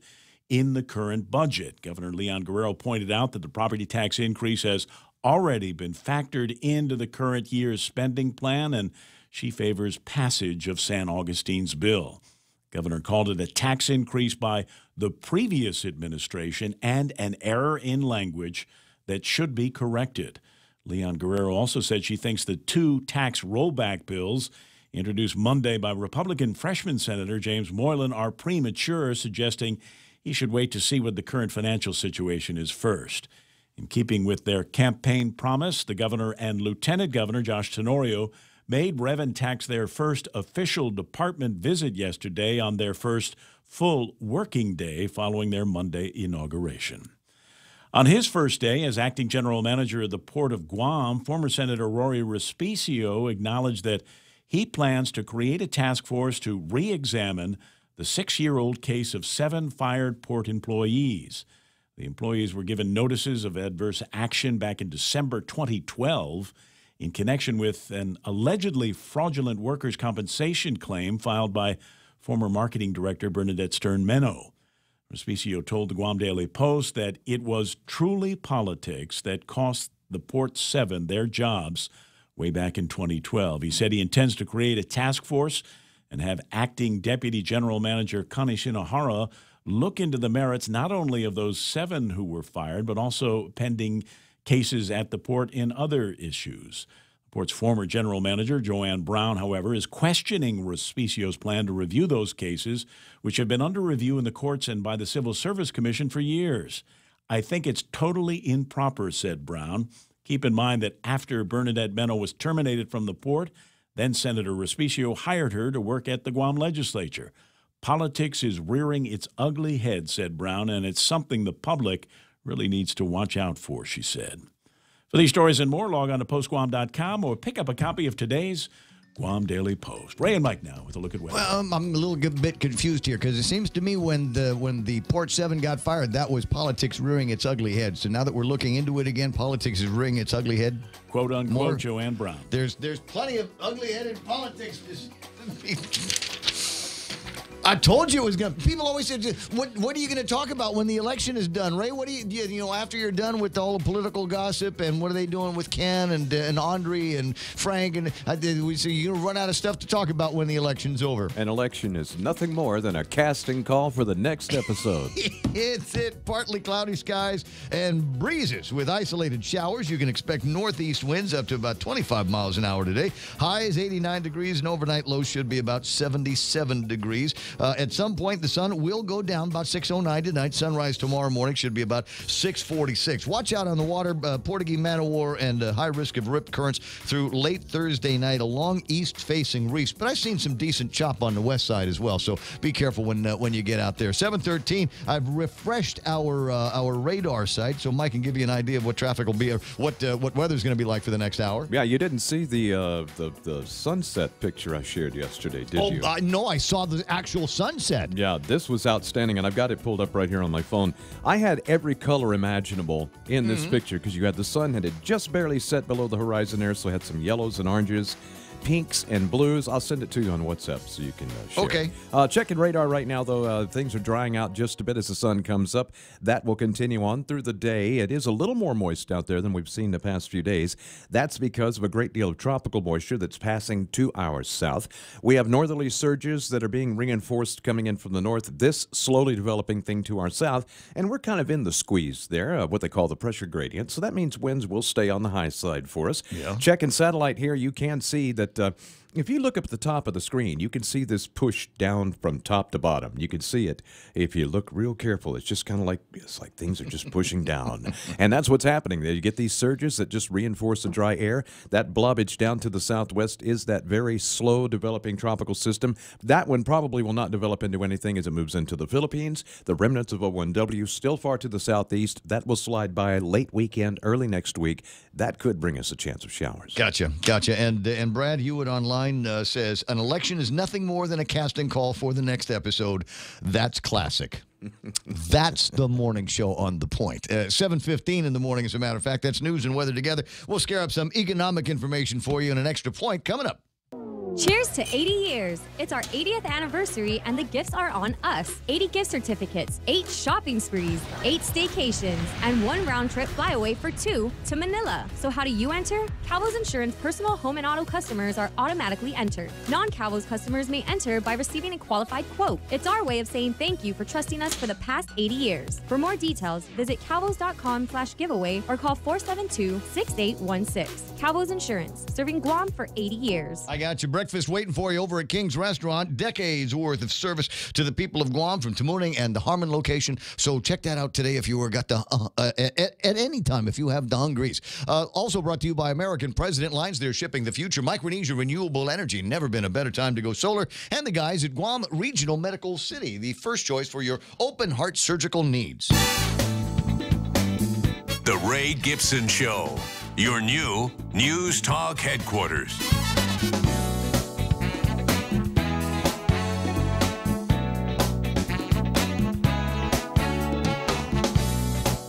in the current budget. Governor Leon Guerrero pointed out that the property tax increase has already been factored into the current year's spending plan, and she favors passage of San Augustine's bill. Governor called it a tax increase by the previous administration and an error in language that should be corrected. Leon Guerrero also said she thinks the two tax rollback bills introduced Monday by Republican freshman Senator James Moylan are premature, suggesting he should wait to see what the current financial situation is first. In keeping with their campaign promise, the governor and Lieutenant Governor Josh Tenorio made Rev and Tax their first official department visit yesterday on their first full working day following their Monday inauguration. On his first day as acting general manager of the Port of Guam, former Senator Rory Respicio acknowledged that he plans to create a task force to re-examine the 6-year-old case of 7 fired port employees. The employees were given notices of adverse action back in December 2012 in connection with an allegedly fraudulent workers' compensation claim filed by former marketing director Bernadette Stern-Meno. Respicio told the Guam Daily Post that it was truly politics that cost the Port 7 their jobs way back in 2012. He said he intends to create a task force and have acting Deputy General Manager Connie Shinohara look into the merits not only of those 7 who were fired, but also pending cases at the port in other issues. The port's former general manager, Joanne Brown, however, is questioning Respicio's plan to review those cases, which have been under review in the courts and by the Civil Service Commission for years. I think it's totally improper, said Brown. Keep in mind that after Bernadette Meno was terminated from the port, then Senator Respicio hired her to work at the Guam legislature. Politics is rearing its ugly head, said Brown, and it's something the public really needs to watch out for, she said. For these stories and more, log on to postguam.com or pick up a copy of today's Guam Daily Post. Ray and Mike now with a look at weather. Well, I'm a little bit confused here because it seems to me when the Port 7 got fired, that was politics rearing its ugly head. So now that we're looking into it again, politics is rearing its ugly head. Quote unquote, Joanne Brown. There's plenty of ugly-headed politics. I told you it was going to. People always said, what are you going to talk about when the election is done, Ray? What do you after you're done with all the political gossip and what are they doing with Ken and Andre and Frank? And we say you're going to run out of stuff to talk about when the election's over. An election is nothing more than a casting call for the next episode. It's partly cloudy skies and breezes with isolated showers. You can expect northeast winds up to about 25 miles an hour today. High is 89 degrees and overnight low should be about 77 degrees. At some point, the sun will go down about 6:09 tonight. Sunrise tomorrow morning should be about 6:46. Watch out on the water, Portuguese man-o-war, and high risk of ripped currents through late Thursday night along east-facing reefs. But I've seen some decent chop on the west side as well, so be careful when you get out there. 7:13. I've refreshed our radar site, so Mike can give you an idea of what traffic will be, or what weather's going to be like for the next hour. Yeah, you didn't see the sunset picture I shared yesterday, did you? No, I saw the actual sunset. Yeah, this was outstanding, and I've got it pulled up right here on my phone. I had every color imaginable in this picture because you had the sun had just barely set below the horizon there, so I had some yellows and oranges, pinks and blues. I'll send it to you on WhatsApp so you can share. Okay. Checking radar right now, though. Things are drying out just a bit as the sun comes up. That will continue on through the day. It is a little more moist out there than we've seen the past few days. That's because of a great deal of tropical moisture that's passing to our south. We have northerly surges that are being reinforced coming in from the north. This slowly developing thing to our south, and we're kind of in the squeeze there, what they call the pressure gradient. So that means winds will stay on the high side for us. Yeah. Checking satellite here, you can see that if you look up at the top of the screen, you can see this push down from top to bottom. You can see it if you look real careful. It's just kind of like things are just pushing down. And that's what's happening. You get these surges that just reinforce the dry air. That blobage down to the southwest is that very slow developing tropical system. That one probably will not develop into anything as it moves into the Philippines. The remnants of a 1W still far to the southeast. That will slide by late weekend, early next week. That could bring us a chance of showers. Gotcha. And Brad Hewitt online says, an election is nothing more than a casting call for the next episode. That's classic. That's the morning show on The Point. 7:15 in the morning, as a matter of fact. That's news and weather together. We'll scare up some economic information for you and an extra point coming up. Cheers to 80 years. It's our 80th anniversary and the gifts are on us. 80 gift certificates, 8 shopping sprees, 8 staycations, and 1 round-trip flyaway for 2 to Manila. So how do you enter? Calvo's Insurance personal home and auto customers are automatically entered. Non-Calvo's customers may enter by receiving a qualified quote. It's our way of saying thank you for trusting us for the past 80 years. For more details, visit calvos.com/giveaway or call 472-6816. Calvo's Insurance, serving Guam for 80 years. I got your breakfast waiting for you over at King's Restaurant. Decades worth of service to the people of Guam from Tamuning and the Harmon location. So check that out today if you were got the at any time if you have the hungries. Also brought to you by American President Lines. They're shipping the future. Micronesia Renewable Energy. Never been a better time to go solar. And the guys at Guam Regional Medical City, the first choice for your open heart surgical needs. The Ray Gibson Show, your new News Talk headquarters.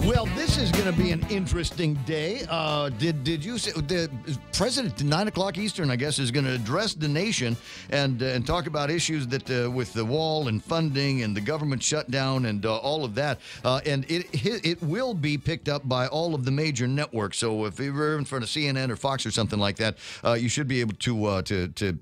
Well, this is going to be an interesting day. Did you see the president at 9 o'clock Eastern, I guess, is going to address the nation and talk about issues that with the wall and funding and the government shutdown and all of that. And it will be picked up by all of the major networks. So if you're in front of CNN or Fox or something like that, you should be able to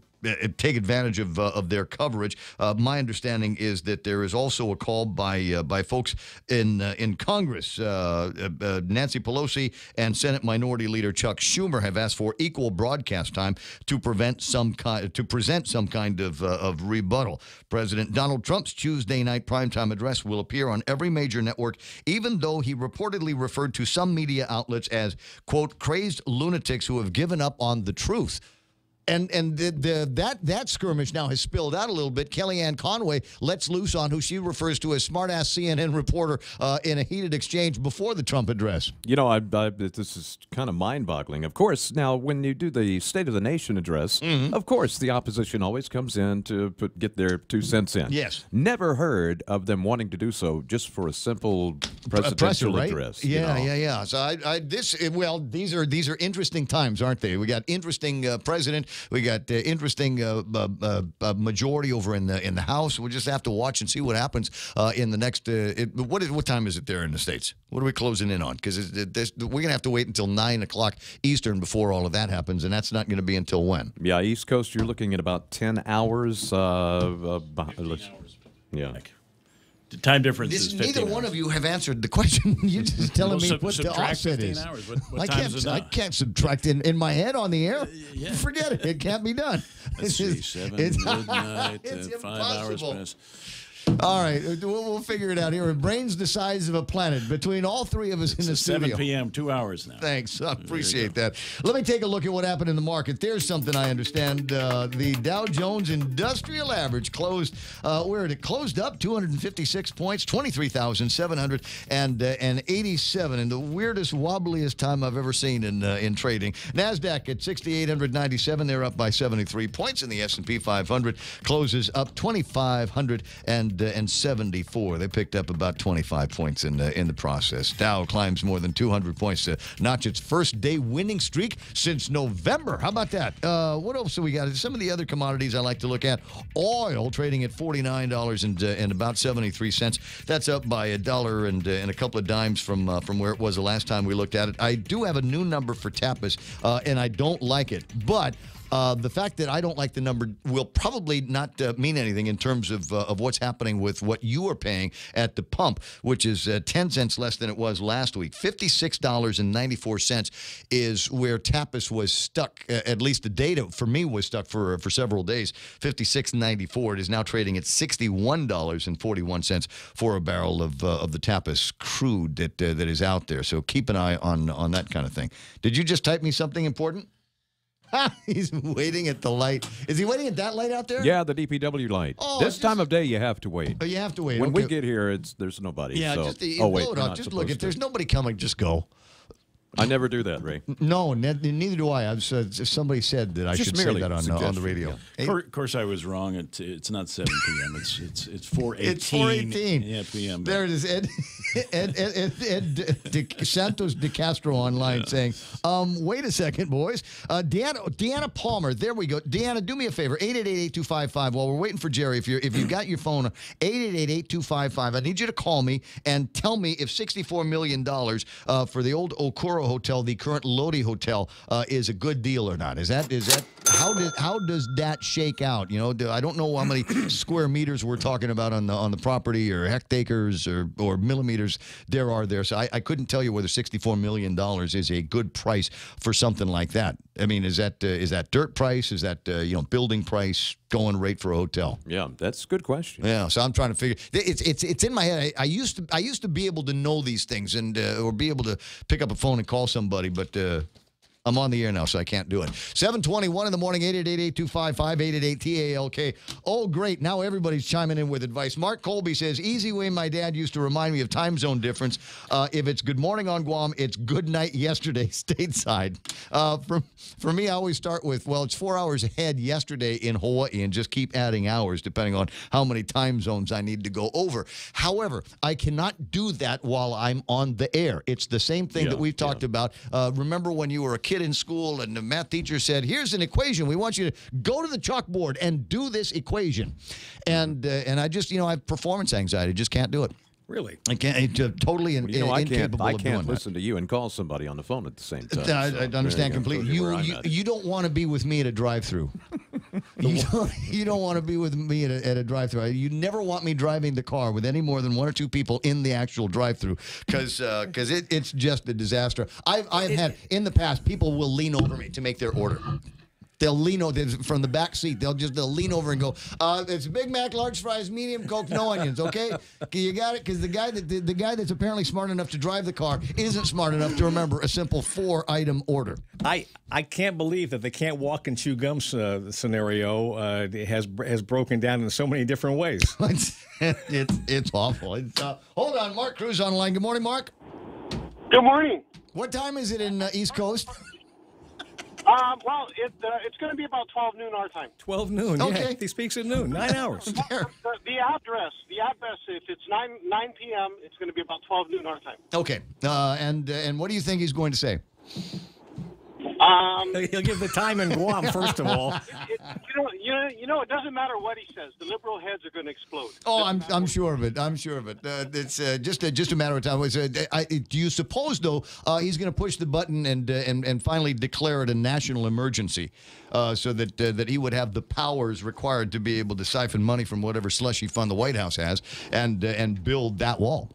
take advantage of their coverage. My understanding is that there is also a call by folks in Congress. Nancy Pelosi and Senate Minority Leader Chuck Schumer have asked for equal broadcast time to present some kind of rebuttal. President Donald Trump's Tuesday night primetime address will appear on every major network, even though he reportedly referred to some media outlets as, quote, crazed lunatics who have given up on the truth. And that skirmish now has spilled out a little bit. Kellyanne Conway lets loose on who she refers to as smart-ass CNN reporter in a heated exchange before the Trump address. You know, this is kind of mind-boggling. Of course, now, when you do the State of the Nation address, of course, the opposition always comes in to get their 2 cents in. Yes. Never heard of them wanting to do so just for a simple presidential address. Yeah. So these are interesting times, aren't they? We got interesting president. We got interesting majority over in the House. We'll just have to watch and see what happens in the next. What time is it there in the States? What are we closing in on? Because we're gonna have to wait until 9 o'clock Eastern before all of that happens, and that's not going to be until when? Yeah, East Coast, you're looking at about 10 hours. 10 hours. Yeah. The time difference is 15 Neither hours. one of you have answered the question. You're just telling me what the subtract offset 15 is. hours. What time is it now? I can't subtract in my head on the air. Forget it. It can't be done. Let's see, 7 midnight, 5 hours past. All right, we'll figure it out here. Our brain's the size of a planet between all three of us in the studio. 7 p.m., 2 hours now. Thanks. I appreciate that. Let me take a look at what happened in the market. There's something I understand. The Dow Jones Industrial Average closed, where it closed up 256 points, 23,787, in the weirdest, wobbliest time I've ever seen in trading. NASDAQ at 6,897. They're up by 73 points, and the S&P 500 closes up 2,574. They picked up about 25 points in the process. Dow climbs more than 200 points to notch its first day winning streak since November. How about that? What else do we got? Some of the other commodities I like to look at. Oil trading at $49 and about 73 cents. That's up by $1 and a couple of dimes from where it was the last time we looked at it. I do have a new number for Tapas, and I don't like it, but the fact that I don't like the number will probably not mean anything in terms of what's happening with what you are paying at the pump, which is 10 cents less than it was last week. $56.94 is where Tapas was stuck. At least the data for me was stuck for several days. $56.94. It is now trading at $61.41 for a barrel of the Tapas crude that is out there. So keep an eye on that kind of thing. Did you just type me something important? He's waiting at the light. Is he waiting at that light out there? Yeah, the DPW light. Oh, this time of day, you have to wait. Oh, you have to wait. When we Okay. get here, there's nobody. Yeah, so. just Oh, wait, blow it we're out. not Just look. If supposed there's to. nobody coming, just go. I never do that, Ray. No, neither do I. Somebody said that I Just should say merely that on the radio. suggestion, Of course, I was wrong. It's not 7 p.m. It's 4:18. It's 4:18. Yeah, p.m. There it is. Ed Santos de Castro online saying, wait a second, boys. Deanna Palmer, there we go. Deanna, do me a favor, 888-8255. While we're waiting for Jerry, if you got your phone, 888-8255. I need you to call me and tell me if $64 million for the old Okoro Hotel, the current Lodi Hotel, is a good deal or not. Is that how does that shake out? You know, I don't know how many square meters we're talking about on the property, or hectares or millimeters there are there. So I couldn't tell you whether $64 million is a good price for something like that. I mean, is that dirt price? Is that building price, going rate for a hotel? Yeah, that's a good question. Yeah, so I'm trying to figure. It's in my head. I used to be able to know these things and or be able to pick up a phone and call somebody, but I'm on the air now, so I can't do it. 7:21 in the morning, 888-825-588-TALK. Oh, great. Now everybody's chiming in with advice. Mark Colby says, easy way my dad used to remind me of time zone difference. If it's good morning on Guam, it's good night yesterday stateside. For me, I always start with, well, it's 4 hours ahead yesterday in Hawaii, and just keep adding hours depending on how many time zones I need to go over. However, I cannot do that while I'm on the air. It's the same thing that we've talked about. Remember when you were a kid in school and the math teacher said, here's an equation. We want you to go to the chalkboard and do this equation. And I just, I have performance anxiety. Just can't do it. Really? I can't. Totally incapable I of doing can't that. listen to you and call somebody on the phone at the same time. I So understand there completely. you go. Where I'm at. You don't want to be with me at a drive-through. You don't want to be with me at a drive-through. You never want me driving the car with any more than one or two people in the actual drive-through, because it's just a disaster. I've had in the past, people will lean over me to make their order. They'll lean over from the back seat. They'll lean over and go, "It's Big Mac, large fries, medium Coke, no onions." Okay, you got it? Because the guy that's apparently smart enough to drive the car isn't smart enough to remember a simple 4-item order. I can't believe that the can't walk and chew gum scenario has broken down in so many different ways. It's awful. Hold on, Mark Cruz online. Good morning, Mark. Good morning. What time is it in East Coast? Well, it's going to be about 12 noon our time. 12 noon. Okay. Yeah, he speaks at noon. 9 hours. The address, if it's 9 p.m., it's going to be about 12 noon our time. Okay. And what do you think he's going to say? He'll give the time in Guam, first of all. You know, it doesn't matter what he says. The liberal heads are going to explode. Oh, I'm sure of it. I'm sure of it. It's just a matter of time. Do you suppose though he's going to push the button and finally declare it a national emergency, so that he would have the powers required to be able to siphon money from whatever slushy fund the White House has and build that wall?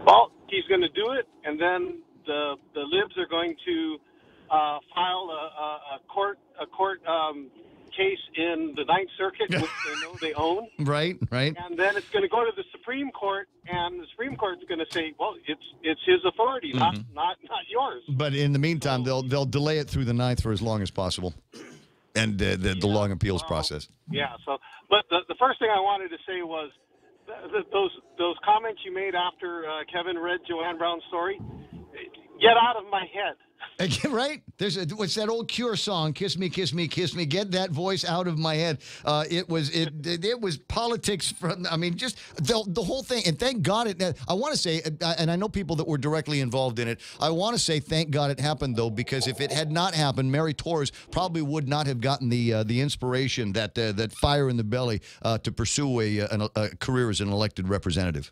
Well, he's going to do it, and then the libs are going to file a court case in the Ninth Circuit, which they know they own. Right. And then it's going to go to the Supreme Court, and the Supreme Court's going to say, "Well, it's his authority, not yours." But in the meantime, they'll delay it through the 9th for as long as possible, and the long appeals process. Yeah. So, but the first thing I wanted to say was those comments you made after Kevin read Joanne Brown's story. Get out of my head. Right? What's that old Cure song? Kiss me, kiss me, kiss me. Get that voice out of my head. It was politics from. I mean, just the whole thing. And thank God I want to say, and I know people that were directly involved in it. I want to say thank God it happened though, because if it had not happened, Mary Torres probably would not have gotten the inspiration, that fire in the belly to pursue a career as an elected representative.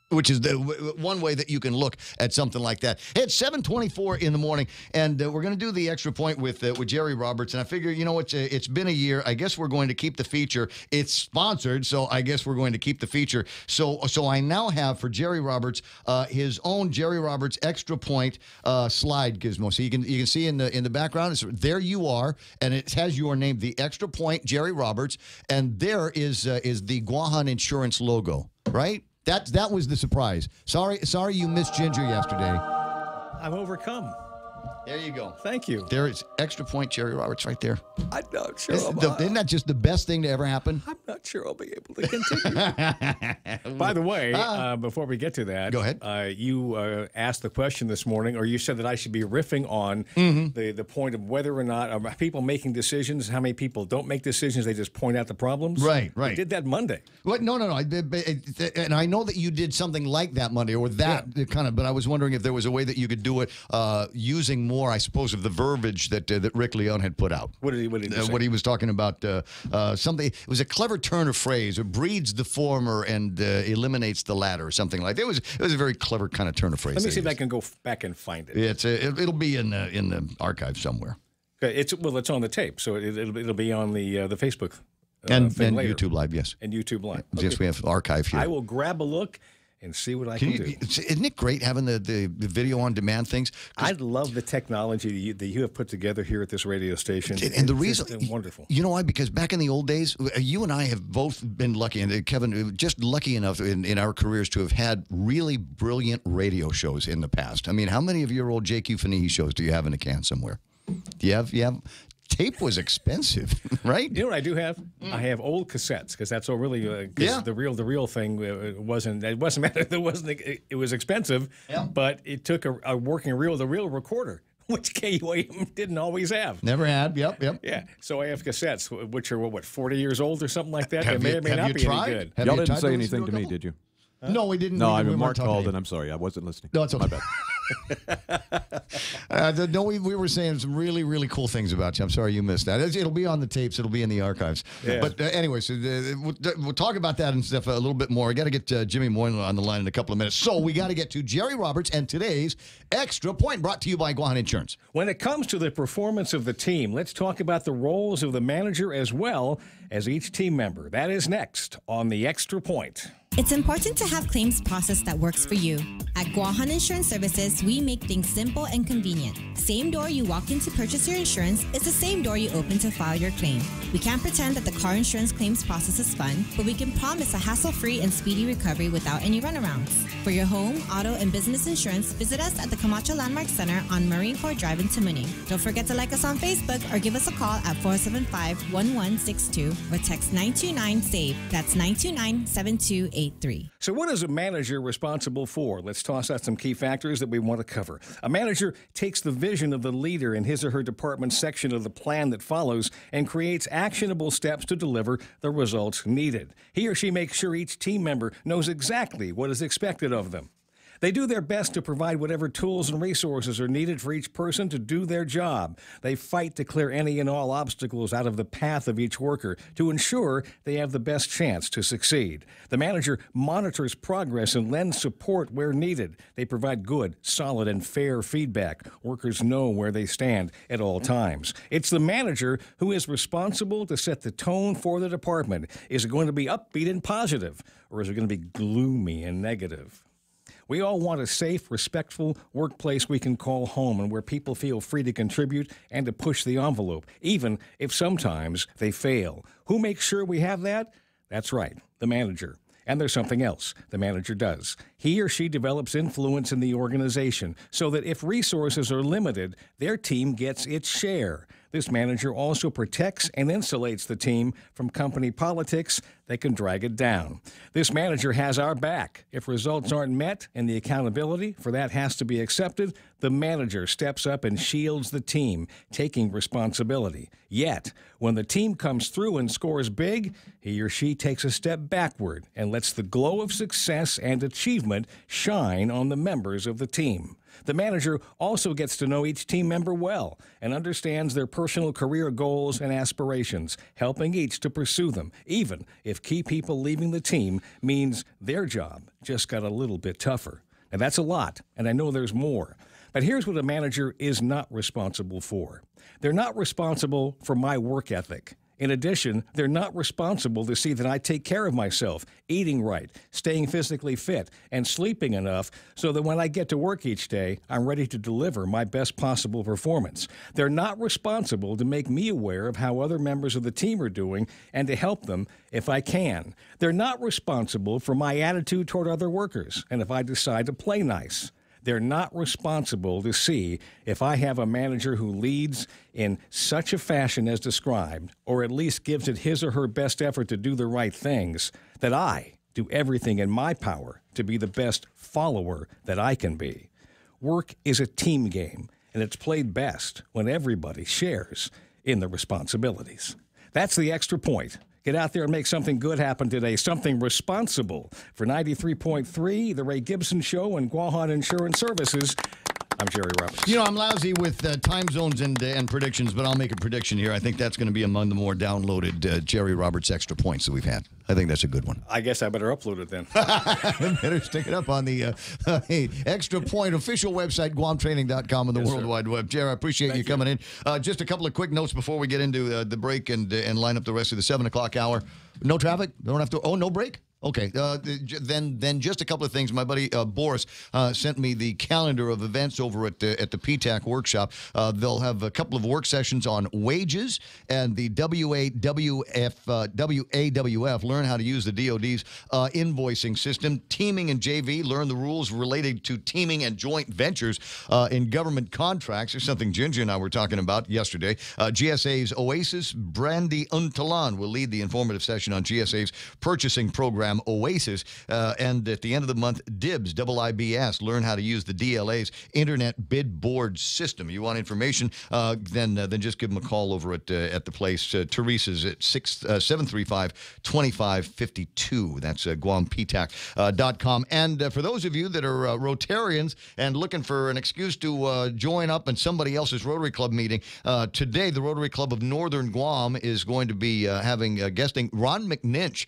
Which is the one way that you can look at something like that. Hey, it's 7:24 in the morning, and we're going to do the extra point with Jerry Roberts. And I figure, it's been a year. I guess we're going to keep the feature. It's sponsored, so I guess we're going to keep the feature. So I now have for Jerry Roberts his own Jerry Roberts extra point slide gizmo. So you can see in the background, there you are, and it has your name, the extra point Jerry Roberts, and there is the Guahan Insurance logo, right? That was the surprise. Sorry you missed Ginger yesterday. I'm overcome. There you go. Thank you. There is extra point Jerry Roberts right there. I'm not sure. Isn't that just the best thing to ever happen? I'm not sure I'll be able to continue. By the way, before we get to that, go ahead. You asked the question this morning, or you said that I should be riffing on the point of whether or not are people making decisions, how many people don't make decisions, they just point out the problems. Right. I did that Monday. What? No. And I know that you did something like that Monday, or that kind of, but I was wondering if there was a way that you could do it using more, I suppose, of the verbiage that Rick Leon had put out. What did he say? What he was talking about, something. It was a clever turn of phrase. It breeds the former and eliminates the latter, or something like that. It was a very clever kind of turn of phrase. Let me see if I can go back and find it. It'll be in the archive somewhere. Okay, it's on the tape, so it'll be on the Facebook and later. YouTube Live, yes. And YouTube Live. Okay. Yes, we have archive here. I will grab a look and see what I can do. Isn't it great having the video on demand things? I love the technology that you have put together here at this radio station. And the reason, it's wonderful. You know why? Because back in the old days, you and I have both been lucky, and Kevin, just lucky enough in our careers to have had really brilliant radio shows in the past. I mean, how many of your old J.Q. Fanihi shows do you have in a can somewhere? Do you have? Tape was expensive, right? You know what I do have? I have old cassettes, because that's all really the real thing it wasn't matter. It was expensive, but it took a working reel-to-reel recorder, which KUAM didn't always have. Never had. Yep. Yeah. So I have cassettes, which are 40 years old or something like that. They may or may not be tried? any good. Y'all didn't say anything to me, did you? No, we didn't. No, we Mark called, and I'm sorry, I wasn't listening. No, it's okay. My bad. No, we were saying some really, really cool things about you. I'm sorry you missed that. It'll be on the tapes. It'll be in the archives. Yeah. But anyway, so we'll talk about that and stuff a little bit more. I got to get Jimmy Moylan on the line in a couple of minutes. So we got to get to Jerry Roberts and today's Extra Point, brought to you by Guahan Insurance. When it comes to the performance of the team, let's talk about the roles of the manager as well as each team member. That is next on the Extra Point. It's important to have claims process that works for you. At Guahan Insurance Services, we make things simple and convenient. Same door you walk in to purchase your insurance is the same door you open to file your claim. We can't pretend that the car insurance claims process is fun, but we can promise a hassle-free and speedy recovery without any runarounds. For your home, auto, and business insurance, visit us at the Camacho Landmark Center on Marine Corps Drive in Tamuning. Don't forget to like us on Facebook or give us a call at 475-1162 or text 929-SAVE. That's 929-7283. So what is a manager responsible for? Let's toss out some key factors that we want to cover. A manager takes the vision of the leader in his or her department section of the plan that follows and creates actionable steps to deliver the results needed. He or she makes sure each team member knows exactly what is expected of them. They do their best to provide whatever tools and resources are needed for each person to do their job. They fight to clear any and all obstacles out of the path of each worker to ensure they have the best chance to succeed. The manager monitors progress and lends support where needed. They provide good, solid, and fair feedback. Workers know where they stand at all times. It's the manager who is responsible to set the tone for the department. Is it going to be upbeat and positive, or is it going to be gloomy and negative? We all want a safe, respectful workplace we can call home and where people feel free to contribute and to push the envelope, even if sometimes they fail. Who makes sure we have that? That's right, the manager. And there's something else the manager does. He or she develops influence in the organization so that if resources are limited, their team gets its share. This manager also protects and insulates the team from company politics that can drag it down. This manager has our back. If results aren't met and the accountability for that has to be accepted, the manager steps up and shields the team, taking responsibility. Yet, when the team comes through and scores big, he or she takes a step backward and lets the glow of success and achievement shine on the members of the team. The manager also gets to know each team member well and understands their personal career goals and aspirations, helping each to pursue them, even if key people leaving the team means their job just got a little bit tougher. And that's a lot, and I know there's more. But here's what a manager is not responsible for. They're not responsible for my work ethic. In addition, they're not responsible to see that I take care of myself, eating right, staying physically fit, and sleeping enough so that when I get to work each day, I'm ready to deliver my best possible performance. They're not responsible to make me aware of how other members of the team are doing and to help them if I can. They're not responsible for my attitude toward other workers and if I decide to play nice. They're not responsible to see if I have a manager who leads in such a fashion as described, or at least gives it his or her best effort to do the right things, that I do everything in my power to be the best follower that I can be. Work is a team game, and it's played best when everybody shares in the responsibilities. That's the extra point. Get out there and make something good happen today, something responsible. For 93.3, The Ray Gibson Show and Guahan Insurance Services, I'm Jerry Roberts. You know, I'm lousy with time zones and predictions, but I'll make a prediction here. I think that's going to be among the more downloaded Jerry Roberts extra points that we've had. I think that's a good one. I guess I better upload it then. Better stick it up on the Extra Point official website, GuamTraining.com and the World Wide Web. Jerry, I appreciate you coming in. Just a couple of quick notes before we get into the break and line up the rest of the 7 o'clock hour. No traffic? Don't have to. Oh, no break? Okay, then just a couple of things. My buddy Boris sent me the calendar of events over at the PTAC workshop. They'll have a couple of work sessions on wages and the WAWF, learn how to use the DOD's invoicing system. Teaming and JV, learn the rules related to teaming and joint ventures in government contracts. There's something Ginger and I were talking about yesterday. GSA's Oasis, Brandy Untalan will lead the informative session on GSA's purchasing program Oasis, and at the end of the month, DIBS, IIBS, learn how to use the DLA's Internet Bid Board system. You want information, then just give them a call over at the place. Teresa's at 735-2552. That's GuamPTAC.com. And for those of you that are Rotarians and looking for an excuse to join up in somebody else's Rotary Club meeting, today the Rotary Club of Northern Guam is going to be having guesting Ron McNinch,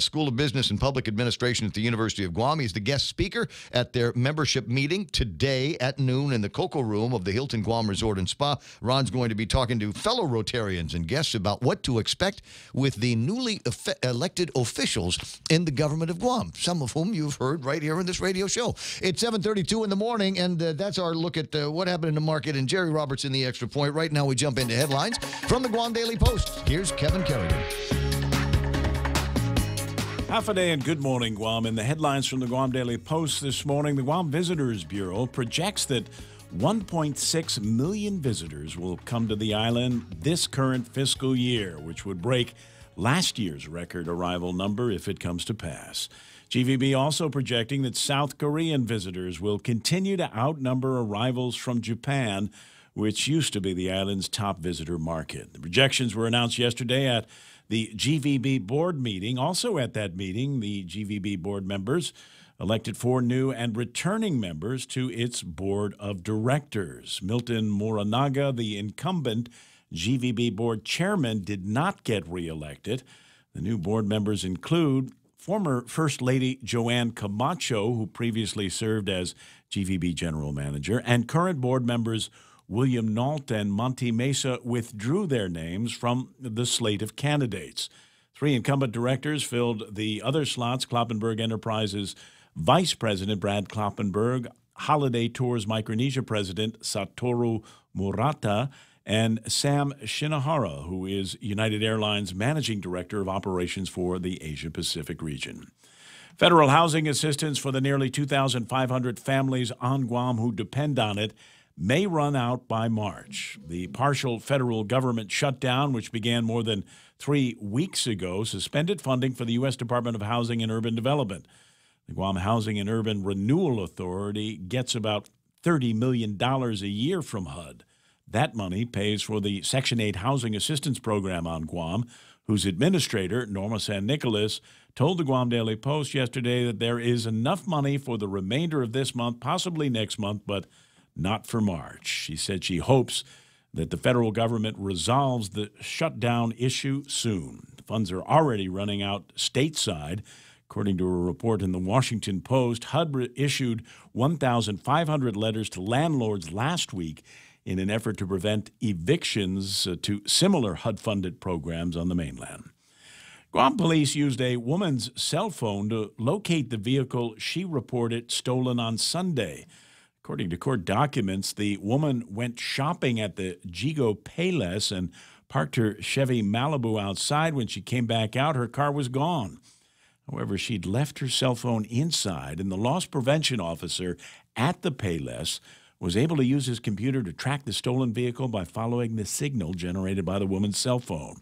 School of Business and Public Administration at the University of Guam. He's the guest speaker at their membership meeting today at noon in the Coco Room of the Hilton Guam Resort and Spa. Ron's going to be talking to fellow Rotarians and guests about what to expect with the newly elected officials in the government of Guam, some of whom you've heard right here in this radio show. It's 7:32 in the morning, and that's our look at what happened in the market. And Jerry Roberts in the Extra Point. Right now we jump into headlines from the Guam Daily Post. Here's Kevin Kerrigan. Half a day and good morning, Guam. In the headlines from the Guam Daily Post this morning, the Guam Visitors Bureau projects that 1.6 million visitors will come to the island this current fiscal year, which would break last year's record arrival number if it comes to pass. GVB also projecting that South Korean visitors will continue to outnumber arrivals from Japan, which used to be the island's top visitor market. The projections were announced yesterday at the GVB board meeting. Also at that meeting, the GVB board members elected 4 new and returning members to its board of directors. Milton Moranaga, the incumbent GVB board chairman, did not get reelected. The new board members include former First Lady Joanne Camacho, who previously served as GVB general manager, and current board members William Nault and Monty Mesa withdrew their names from the slate of candidates. 3 incumbent directors filled the other slots: Kloppenberg Enterprises Vice President Brad Kloppenberg, Holiday Tours Micronesia President Satoru Murata, and Sam Shinohara, who is United Airlines Managing Director of Operations for the Asia-Pacific region. Federal housing assistance for the nearly 2,500 families on Guam who depend on it may run out by March. The partial federal government shutdown, which began more than 3 weeks ago, suspended funding for the U.S. Department of Housing and Urban Development. The Guam Housing and Urban Renewal Authority gets about $30 million a year from HUD. That money pays for the Section 8 housing assistance program on Guam, whose administrator, Norma San Nicolas, told the Guam Daily Post yesterday that there is enough money for the remainder of this month, possibly next month, but not for March. She said she hopes that the federal government resolves the shutdown issue soon. The funds are already running out stateside. According to a report in the Washington Post, HUD issued 1,500 letters to landlords last week in an effort to prevent evictions to similar HUD-funded programs on the mainland. Guam police used a woman's cell phone to locate the vehicle she reported stolen on Sunday. According to court documents, the woman went shopping at the Jigo Payless and parked her Chevy Malibu outside. When she came back out, her car was gone. However, she'd left her cell phone inside, and the loss prevention officer at the Payless was able to use his computer to track the stolen vehicle by following the signal generated by the woman's cell phone.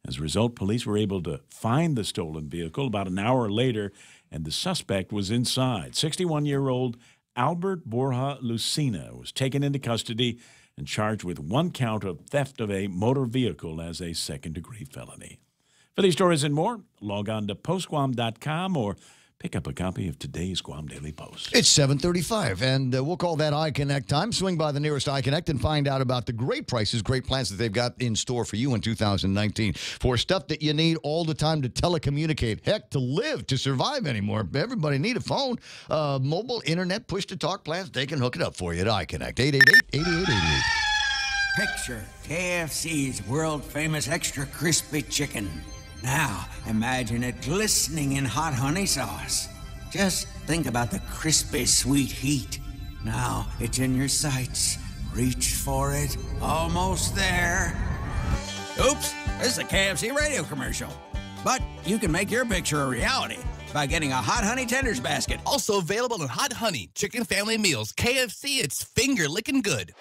As a result, police were able to find the stolen vehicle about an hour later, and the suspect was inside. 61-year-old Albert Borja Lucina was taken into custody and charged with 1 count of theft of a motor vehicle as a second-degree felony. For these stories and more, log on to postguam.com or pick up a copy of today's Guam Daily Post. It's 7:35, and we'll call that iConnect time. Swing by the nearest iConnect and find out about the great prices, great plans that they've got in store for you in 2019 for stuff that you need all the time to telecommunicate. Heck, to live, to survive anymore. Everybody need a phone. Mobile, internet, push-to-talk plans. They can hook it up for you at iConnect. 888-8888. Picture KFC's world-famous extra crispy chicken. Now, imagine it glistening in hot honey sauce. Just think about the crispy, sweet heat. Now, it's in your sights. Reach for it. Almost there. Oops, this is a KFC radio commercial. But you can make your picture a reality by getting a Hot Honey Tenders basket. Also available in Hot Honey Chicken Family Meals. KFC, it's finger-licking good.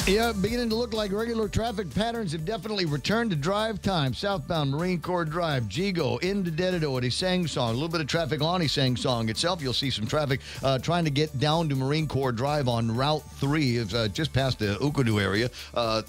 Yeah, beginning to look like regular traffic patterns have definitely returned to drive time. Southbound Marine Corps Drive, Jigo, into Dededo at Isang Song. A little bit of traffic on Isang Song itself. You'll see some traffic trying to get down to Marine Corps Drive on Route 3, just past the Ukudu area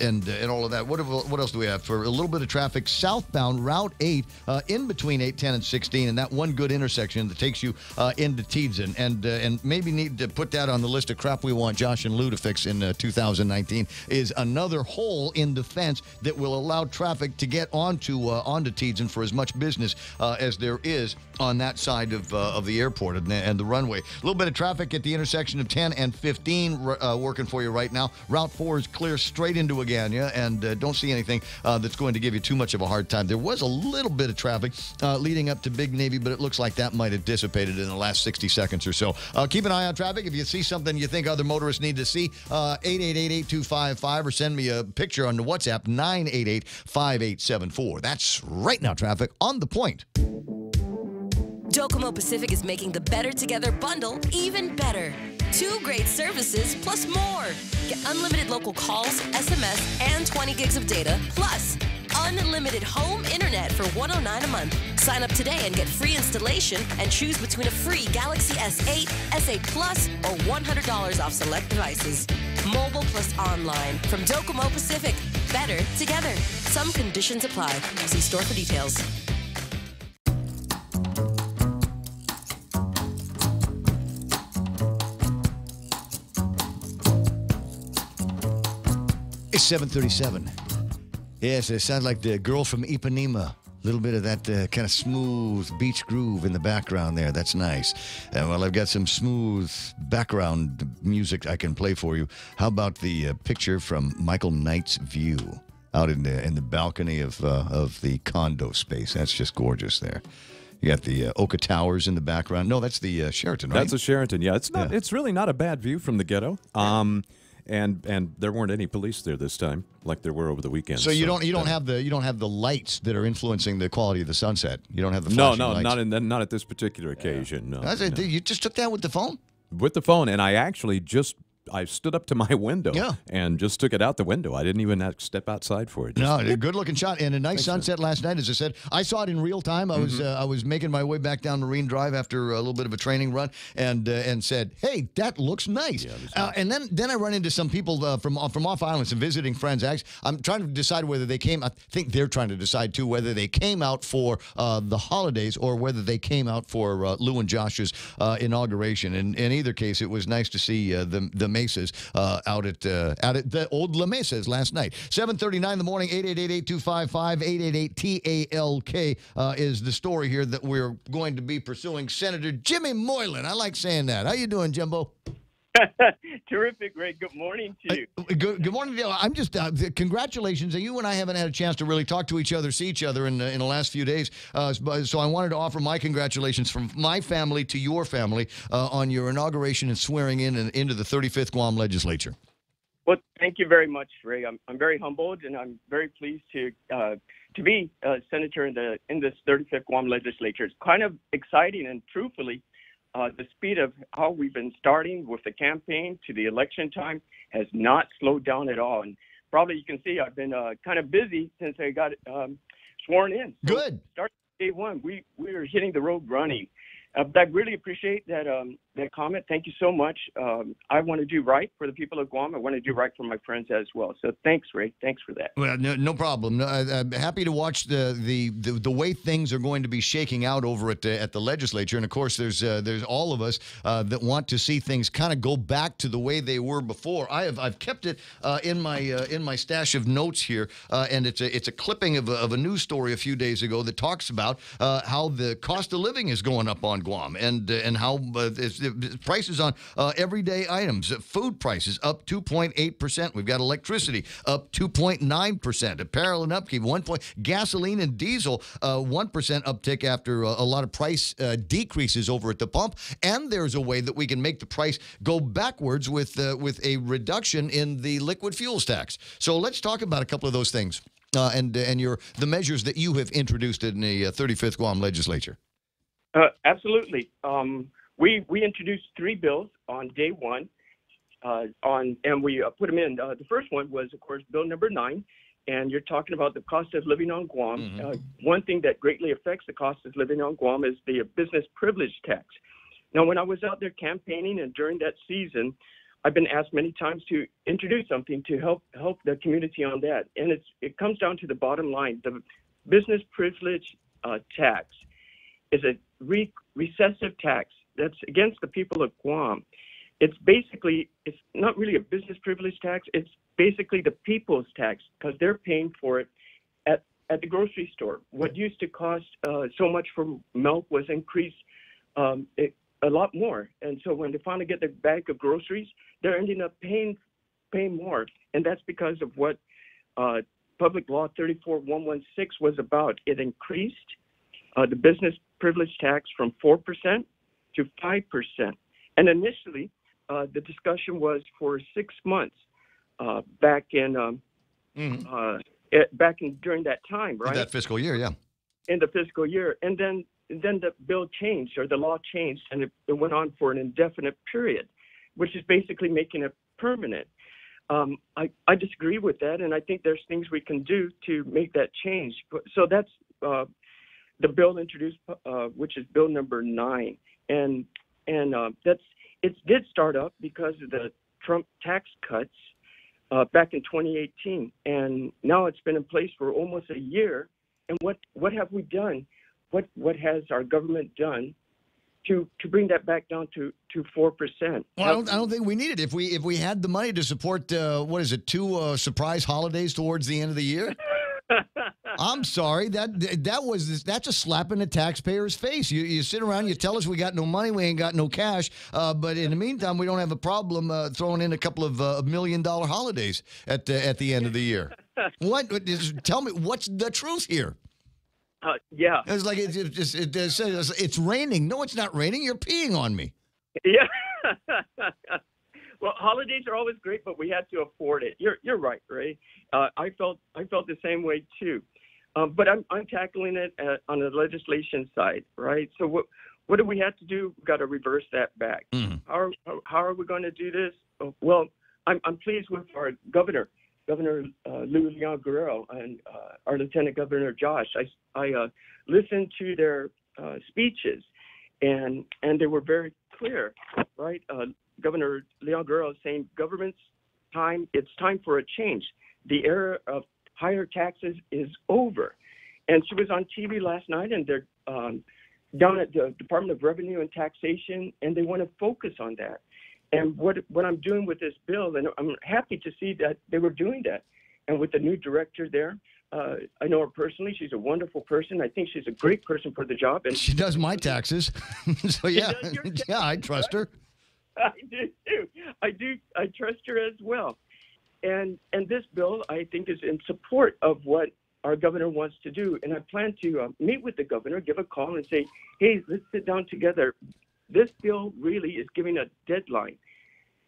and all of that. What else do we have? For a little bit of traffic, southbound Route 8, in between 8, 10, and 16, and that one good intersection that takes you into Tiedzen. And maybe need to put that on the list of crap we want Josh and Lou to fix in 2019. Is another hole in the fence that will allow traffic to get onto Tiedzen for as much business as there is on that side of the airport and the runway. A little bit of traffic at the intersection of 10 and 15 working for you right now. Route 4 is clear straight into Agania, and don't see anything that's going to give you too much of a hard time. There was a little bit of traffic leading up to Big Navy, but it looks like that might have dissipated in the last 60 seconds or so. Keep an eye on traffic. If you see something you think other motorists need to see, 888-8255, or send me a picture on the WhatsApp, 988-5874. That's right now traffic on the point. Docomo Pacific is making the Better Together bundle even better. 2 great services plus more. Get unlimited local calls, SMS, and 20 gigs of data, plus unlimited home internet for $109 a month. Sign up today and get free installation and choose between a free Galaxy S8, S8 Plus, or $100 off select devices. Mobile plus online from Docomo Pacific. Better together. Some conditions apply. See store for details. It's 7:37. Yes, it sounds like the girl from Ipanema. A little bit of that kind of smooth beach groove in the background there. That's nice. And while I've got some smooth background music I can play for you, how about the picture from Michael Knight's view out in the balcony of the condo space? That's just gorgeous there. You got the Oka Towers in the background. No, that's the Sheraton, right? That's a Sheraton. Yeah, it's not. Yeah. It's really not a bad view from the ghetto. And there weren't any police there this time, like there were over the weekend. So you don't have the lights that are influencing the quality of the sunset. You don't have the flashing lights. Not at this particular occasion. No, You just took that with the phone? With the phone, and I actually I stood up to my window and just took it out the window. I didn't even have to step outside for it. No, a good-looking shot and a nice sunset last night. As I said, I saw it in real time. I was making my way back down Marine Drive after a little bit of a training run, and said, "Hey, that looks nice." Yeah, and then I run into some people from off islands and visiting friends. Actually, I'm trying to decide whether they came. I think they're trying to decide too whether they came out for the holidays or whether they came out for Lou and Josh's inauguration. And in either case, it was nice to see the Mesas out at the old La Mesas last night. 7:39 in the morning, 888-825-888-TALK is the story here that we're going to be pursuing. Senator Jimmy Moylan. I like saying that. How you doing, Jimbo? Terrific, Ray. Good morning to you. Good morning. I'm just congratulations. You and I haven't had a chance to really talk to each other, see each other in the last few days. So I wanted to offer my congratulations from my family to your family on your inauguration and swearing in and into the 35th Guam Legislature. Well, thank you very much, Ray. I'm very humbled, and I'm very pleased to be a senator in this 35th Guam Legislature. It's kind of exciting, and truthfully, the speed of how we've been starting with the campaign to the election time has not slowed down at all. And probably you can see I've been kind of busy since I got sworn in. So good. Starting day one, we are hitting the road running. I really appreciate that comment. Thank you so much. I want to do right for the people of Guam. I want to do right for my friends as well. So thanks, Ray. Thanks for that. Well, no problem. No, I'm happy to watch the way things are going to be shaking out over at the legislature. And of course, there's all of us that want to see things kind of go back to the way they were before. I've kept it in my stash of notes here, and it's a clipping of a news story a few days ago that talks about how the cost of living is going up on Guam and how prices on everyday items, food prices up 2.8%. We've got electricity up 2.9%. Apparel and upkeep, gasoline and diesel 1% uptick after a lot of price decreases over at the pump. And there's a way that we can make the price go backwards with a reduction in the liquid fuels tax. So let's talk about a couple of those things and the measures that you have introduced in the 35th Guam Legislature. Absolutely. We introduced 3 bills on day one, and we put them in. The first one was, of course, Bill number 9, and you're talking about the cost of living on Guam. Mm-hmm. One thing that greatly affects the cost of living on Guam is the business privilege tax. Now, when I was out there campaigning and during that season, I've been asked many times to introduce something to help the community on that, and it comes down to the bottom line. The business privilege tax is a recessive tax that's against the people of Guam. It's not really a business privilege tax. It's basically the people's tax because they're paying for it at the grocery store. What used to cost so much for milk was increased a lot more. And so when they finally get their bag of groceries, they're ending up paying more. And that's because of what Public Law 34116 was about. It increased the business privilege tax from 4% to 5%. And initially, the discussion was for 6 months back in during that time, right? In that fiscal year, yeah. In the fiscal year. And then the bill changed, or the law changed, and it went on for an indefinite period, which is basically making it permanent. I disagree with that, and I think there's things we can do to make that change. So that's the bill introduced, which is Bill number 9, and it did start up because of the Trump tax cuts back in 2018, and now it's been in place for almost a year. And what have we done? What has our government done to bring that back down to 4%. Well, I don't think we need it. If we had the money to support, what is it, 2 surprise holidays towards the end of the year? I'm sorry, that's a slap in the taxpayer's face. You sit around, you tell us we got no money, we ain't got no cash, but in the meantime, we don't have a problem throwing in a couple of $1 million holidays at the end of the year. Tell me, what's the truth here? Yeah. It's like it says it's raining. No, it's not raining. You're peeing on me. Yeah. Well, holidays are always great, but we had to afford it. You're right, Ray. I felt the same way too. But I'm tackling it on the legislation side, right? So what do we have to do? We've got to reverse that back. How are we going to do this? Well, I'm pleased with our Governor Lou Leon Guerrero, and our Lieutenant Governor Josh. I listened to their speeches, and they were very clear, right? Governor Leon Guerrero is saying it's time for a change. The era of higher taxes is over. And she was on TV last night, and they're down at the Department of Revenue and Taxation, and they want to focus on that. And what I'm doing with this bill, and I'm happy to see that they were doing that. And with the new director there, I know her personally. She's a wonderful person. I think she's a great person for the job. And she does my taxes. So, yeah, yeah, I trust her. I do, too. I trust her as well. And this bill, I think, is in support of what our governor wants to do. And I plan to meet with the governor, give a call, and say, hey, let's sit down together. This bill really is giving a deadline.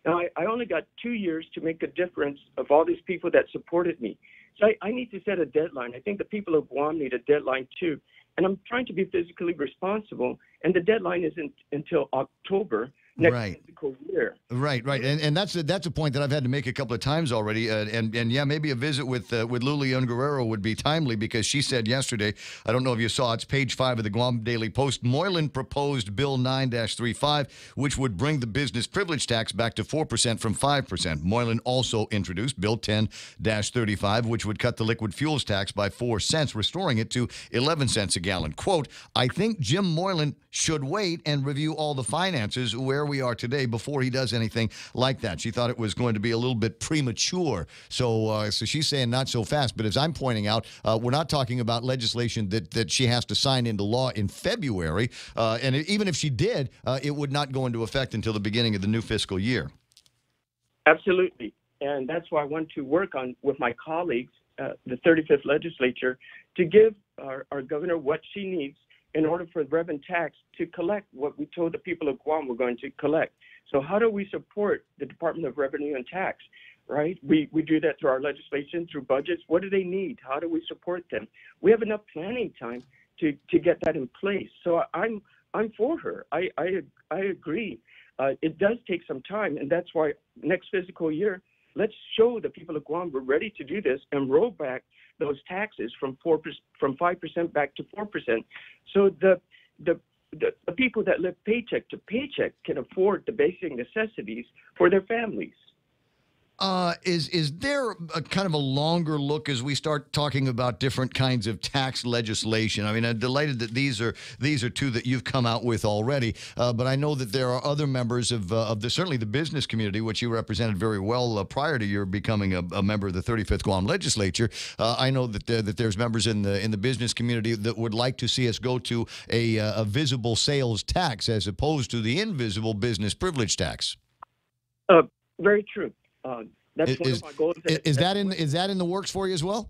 Now, I only got 2 years to make a difference of all these people that supported me. So I need to set a deadline. I think the people of Guam need a deadline, too. And I'm trying to be fiscally responsible, and the deadline isn't until October next fiscal year. Right. And that's a point that I've had to make a couple of times already. And yeah, maybe a visit with Lulian Guerrero would be timely, because she said yesterday, I don't know if you saw, it's page 5 of the Guam Daily Post, Moylan proposed Bill 9-35, which would bring the business privilege tax back to 4% from 5%. Moylan also introduced Bill 10-35, which would cut the liquid fuels tax by 4 cents, restoring it to 11 cents a gallon. Quote, I think Jim Moylan should wait and review all the finances where we are today before he does anything like that. She thought it was going to be a little bit premature. So she's saying not so fast. But as I'm pointing out, we're not talking about legislation that she has to sign into law in February. And even if she did, it would not go into effect until the beginning of the new fiscal year. Absolutely. And that's why I want to work on with my colleagues, the 35th legislature, to give our governor what she needs in order for Revenue Tax to collect what we told the people of Guam we're going to collect. So how do we support the Department of Revenue and Tax, right? We do that through our legislation, through budgets. What do they need? How do we support them? We have enough planning time to get that in place. So I'm for her. I agree. It does take some time, and that's why next fiscal year, let's show the people of Guam we're ready to do this and roll back those taxes from 5% back to 4%, so the people that live paycheck to paycheck can afford the basic necessities for their families. Is there a kind of a longer look as we start talking about different kinds of tax legislation? I mean, I'm delighted that these are two that you've come out with already, but I know that there are other members of certainly the business community, which you represented very well prior to your becoming a member of the 35th Guam Legislature. I know that there's members in the business community that would like to see us go to a visible sales tax as opposed to the invisible business privilege tax. Very true. That's one of my goals. Is that in the works for you as well?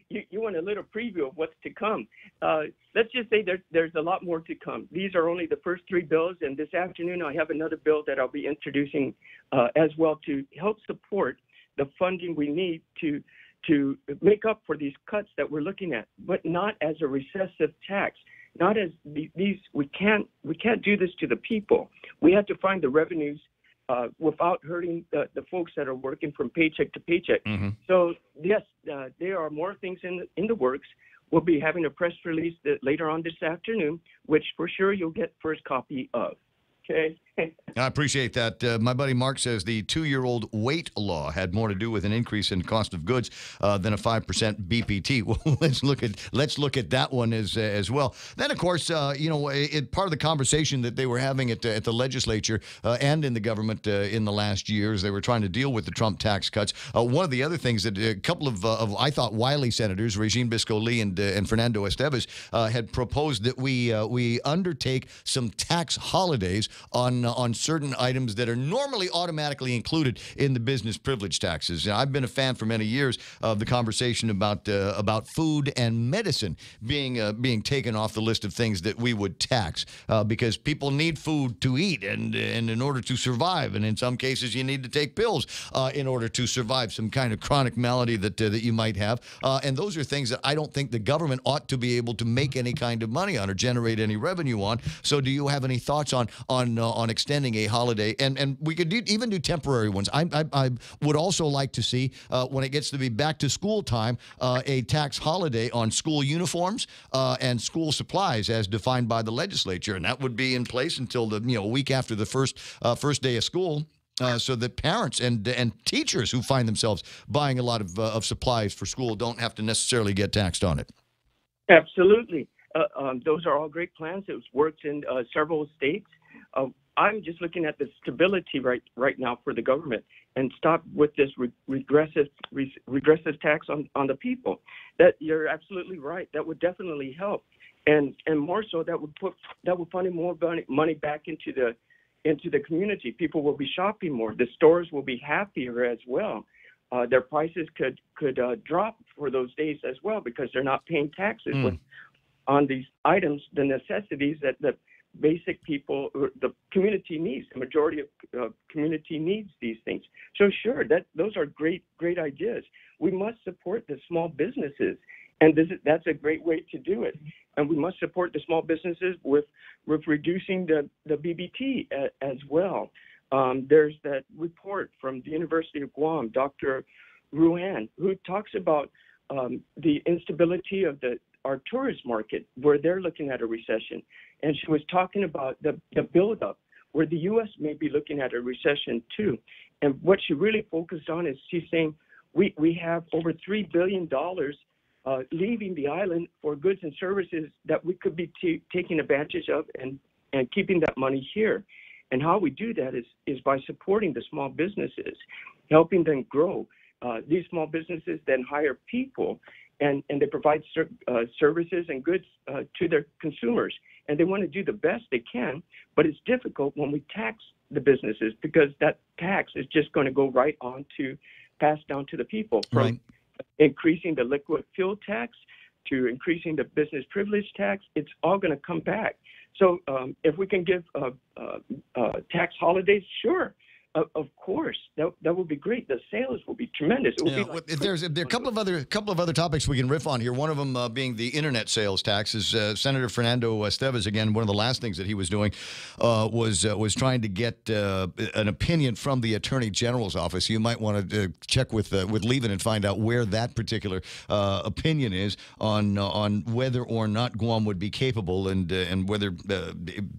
You want a little preview of what's to come. Let's just say there's a lot more to come. These are only the first 3 bills, and this afternoon I have another bill that I'll be introducing as well to help support the funding we need to make up for these cuts that we're looking at, but not as a recessive tax. Not as these. We can't do this to the people. We have to find the revenues without hurting the folks that are working from paycheck to paycheck. Mm-hmm. So, yes, there are more things in the works. We'll be having a press release later on this afternoon, which for sure you'll get first copy of. Okay. I appreciate that. My buddy Mark says the 2-year-old weight law had more to do with an increase in cost of goods than a 5% BPT. Well, let's look at that one as well. Then, of course, part of the conversation that they were having at the legislature and in the government in the last years, they were trying to deal with the Trump tax cuts. One of the other things that a couple of I thought wily senators, Regine Bisco-Lee and Fernando Esteves, had proposed that we undertake some tax holidays on certain items that are normally automatically included in the business privilege taxes. I've been a fan for many years of the conversation about food and medicine being taken off the list of things that we would tax because people need food to eat and in order to survive, and in some cases you need to take pills in order to survive some kind of chronic malady that you might have, and those are things that I don't think the government ought to be able to make any kind of money on or generate any revenue on. So do you have any thoughts on extending a holiday? And we could even do temporary ones. I would also like to see, when it gets to be back to school time, a tax holiday on school uniforms and school supplies as defined by the legislature. And that would be in place until the week after the first day of school. So that parents and teachers who find themselves buying a lot of supplies for school don't have to necessarily get taxed on it. Absolutely. Those are all great plans. It works in several states. I'm just looking at the stability right now for the government and stop with this regressive tax on the people. That you're absolutely right. That would definitely help, and more so that would fund more money back into the community. People will be shopping more. The stores will be happier as well. Their prices could drop for those days as well because they're not paying taxes on these items, the necessities that the basic people, the community needs. The majority of community needs these things. So sure, those are great ideas. We must support the small businesses, and that's a great way to do it. And we must support the small businesses with reducing the BBT as well. There's that report from the University of Guam, Dr. Ruan, who talks about the instability of our tourist market, where they're looking at a recession. And she was talking about the buildup, where the U.S. may be looking at a recession too. And what she really focused on is she's saying we have over $3 billion leaving the island for goods and services that we could be taking advantage of and keeping that money here. And how we do that is by supporting the small businesses, helping them grow. These small businesses then hire people, and they provide services and goods to their consumers. And they want to do the best they can, but it's difficult when we tax the businesses because that tax is just going to go right on to pass down to the people. From increasing the liquid fuel tax to increasing the business privilege tax, it's all going to come back. So if we can give tax holidays, sure. Of course, that would be great. The sales will be tremendous. It will be there are a couple of other topics we can riff on here. One of them being the internet sales taxes. Senator Fernando Esteves, again, one of the last things that he was doing was trying to get an opinion from the Attorney General's office. You might want to check with Levin and find out where that particular opinion is on whether or not Guam would be capable and whether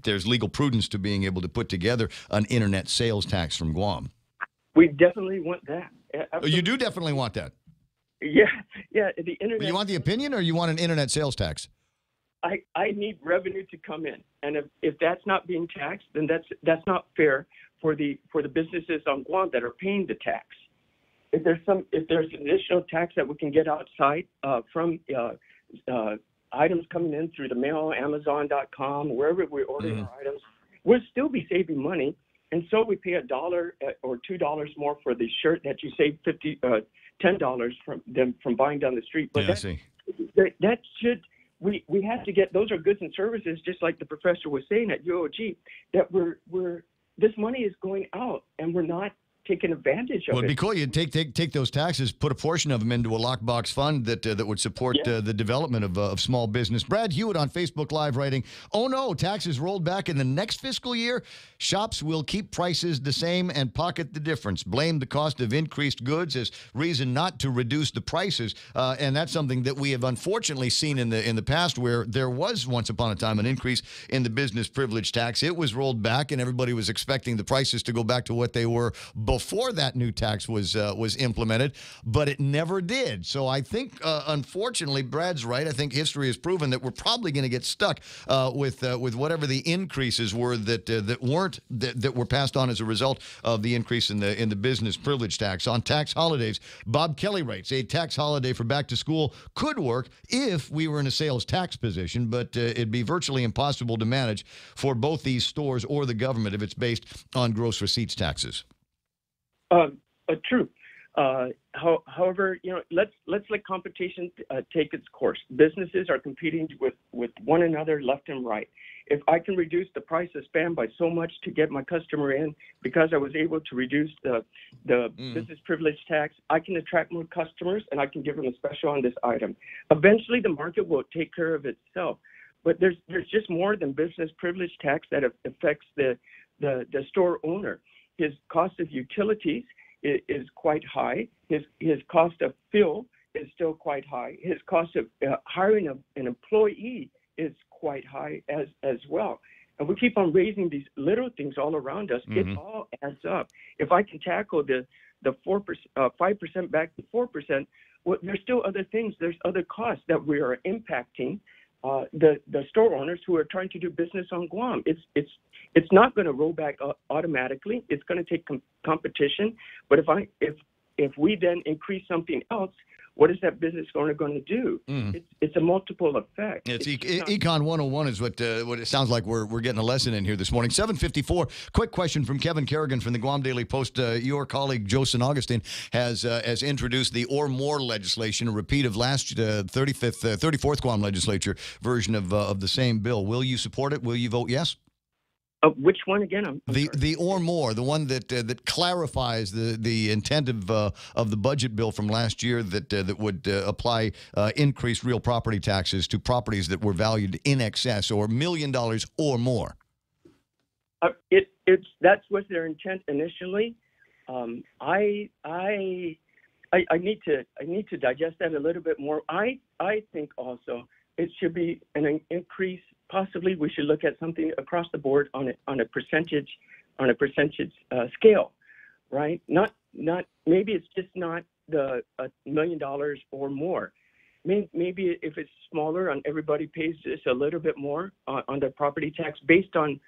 there's legal prudence to being able to put together an internet sales tax from Guam. We definitely want that. Absolutely. You do definitely want that. Yeah. The internet. You want the opinion, or you want an internet sales tax? I need revenue to come in, and if that's not being taxed, then that's not fair for the businesses on Guam that are paying the tax. If there's additional tax that we can get outside from items coming in through the mail, Amazon.com, wherever we order our items, we'll still be saving money. And so we pay $1 or $2 more for the shirt that you save $10 from buying down the street. But that should we have to get. Those are goods and services, just like the professor was saying at UOG, that this money is going out and we're not taking advantage of Well, it. it'd be cool. You'd take those taxes, put a portion of them into a lockbox fund that would support the development of small business. Brad Hewitt on Facebook Live writing, "Oh no, taxes rolled back in the next fiscal year. Shops will keep prices the same and pocket the difference. Blame the cost of increased goods as reason not to reduce the prices." And that's something that we have unfortunately seen in the past, where there was once upon a time an increase in the business privilege tax. It was rolled back, and everybody was expecting the prices to go back to what they were before that new tax was implemented, but it never did. So I think, unfortunately, Brad's right. I think history has proven that we're probably going to get stuck with whatever the increases were that were passed on as a result of the increase in the business privilege tax. On tax holidays, Bob Kelly writes, a tax holiday for back to school could work if we were in a sales tax position, but it'd be virtually impossible to manage for both these stores or the government if it's based on gross receipts taxes. True. However, let's let competition take its course. Businesses are competing with one another left and right. If I can reduce the price of Spam by so much to get my customer in because I was able to reduce the business privilege tax, I can attract more customers and I can give them a special on this item. Eventually, the market will take care of itself. But there's just more than business privilege tax that affects the store owner. His cost of utilities is quite high. His cost of fuel is still quite high. His cost of hiring an employee is quite high as well. And we keep on raising these little things all around us. It all adds up. If I can tackle the 4%, 5% back to 4%, well, there's still other things. There's other costs that we are impacting the store owners who are trying to do business on Guam. It's not going to roll back automatically. It's going to take competition. But if we then increase something else, what is that business owner going to do? It's a multiple effect. It's Econ 101 is what it sounds like we're getting a lesson in here this morning. 7:54. Quick question from Kevin Kerrigan from the Guam Daily Post. Your colleague, Joe St. Augustine, has introduced the or more legislation, a repeat of last 34th Guam legislature version of the same bill. Will you support it? Will you vote yes? Which one again? The or more, the one that clarifies the intent of the budget bill from last year that would apply increased real property taxes to properties that were valued in excess or $1 million or more. That's was their intent initially. I need to digest that a little bit more. I think also it should be an increase. Possibly we should look at something across the board on a percentage scale, right? Not maybe it's just not the $1 million or more. Maybe if it's smaller and everybody pays just a little bit more on their property tax based on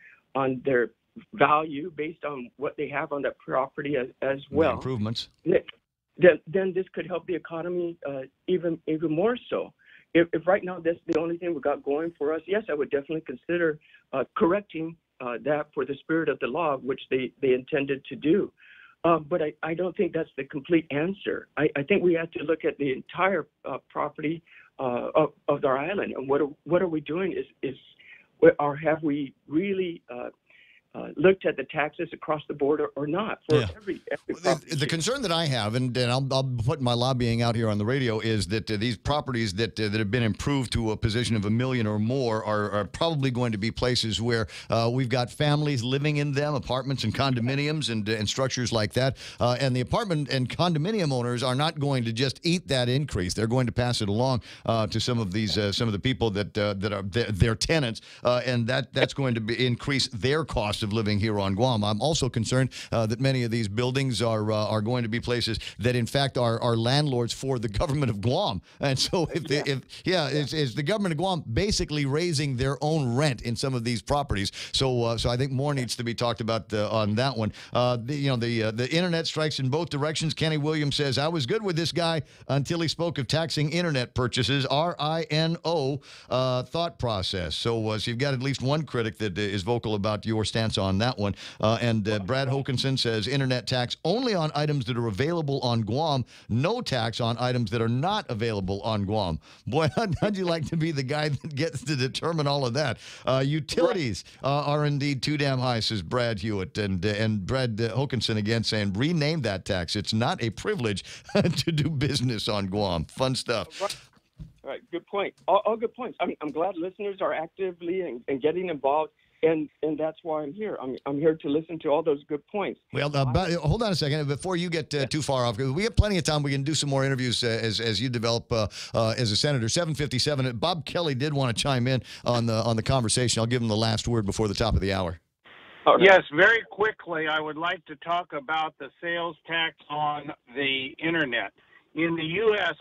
their value, based on what they have on that property as well. The improvements. Then this could help the economy even more so. If right now that's the only thing we got going for us, yes, I would definitely consider correcting that for the spirit of the law, which they intended to do. But I don't think that's the complete answer. I think we have to look at the entire property of our island, and what are we doing? Or have we really looked at the taxes across the board or not for every the concern that I have, and I'll put my lobbying out here on the radio, is that these properties that have been improved to a position of $1 million or more are probably going to be places where we've got families living in them, apartments and condominiums and structures like that. And the apartment and condominium owners are not going to just eat that increase. They're going to pass it along to some of the people that are their tenants, and that's going to increase their cost of living here on Guam. I'm also concerned that many of these buildings are going to be places that, in fact, are landlords for the government of Guam. And so, is the government of Guam basically raising their own rent in some of these properties? So I think more needs to be talked about on that one. The internet strikes in both directions. Kenny Williams says, I was good with this guy until he spoke of taxing internet purchases. RINO thought process. So you've got at least one critic that is vocal about your stance stance on that one. And Brad Hokinson says internet tax only on items that are available on Guam, no tax on items that are not available on Guam. Boy, how'd you like to be the guy that gets to determine all of that? Utilities are indeed too damn high, says Brad Hewitt. And Brad Hokinson again saying, rename that tax. It's not a privilege to do business on Guam. Fun stuff. All right, good point. All good points. I'm glad listeners are actively and getting involved, and that's why I'm here. I'm here to listen to all those good points. Well, hold on a second. Before you get too far off, we have plenty of time. We can do some more interviews as you develop as a senator. 7:57. Bob Kelly did want to chime in on the conversation. I'll give him the last word before the top of the hour. Yes, very quickly, I would like to talk about the sales tax on the internet. In the U.S.,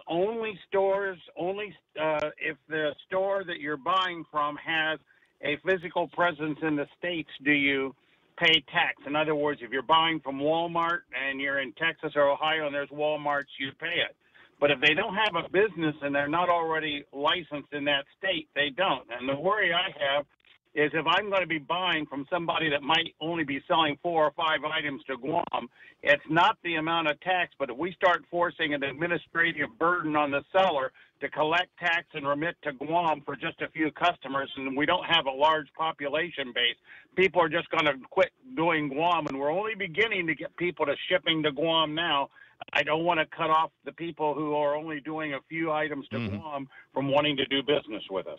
if the store that you're buying from has a physical presence in the states, do you pay tax? In other words, if you're buying from Walmart and you're in Texas or Ohio and there's Walmarts, you pay it. But if they don't have a business and they're not already licensed in that state, they don't. And the worry I have is if I'm going to be buying from somebody that might only be selling 4 or 5 items to Guam, it's not the amount of tax, but if we start forcing an administrative burden on the seller to collect tax and remit to Guam for just a few customers, and we don't have a large population base, people are just going to quit doing Guam, and we're only beginning to get people to shipping to Guam now. I don't want to cut off the people who are only doing a few items to Guam from wanting to do business with us.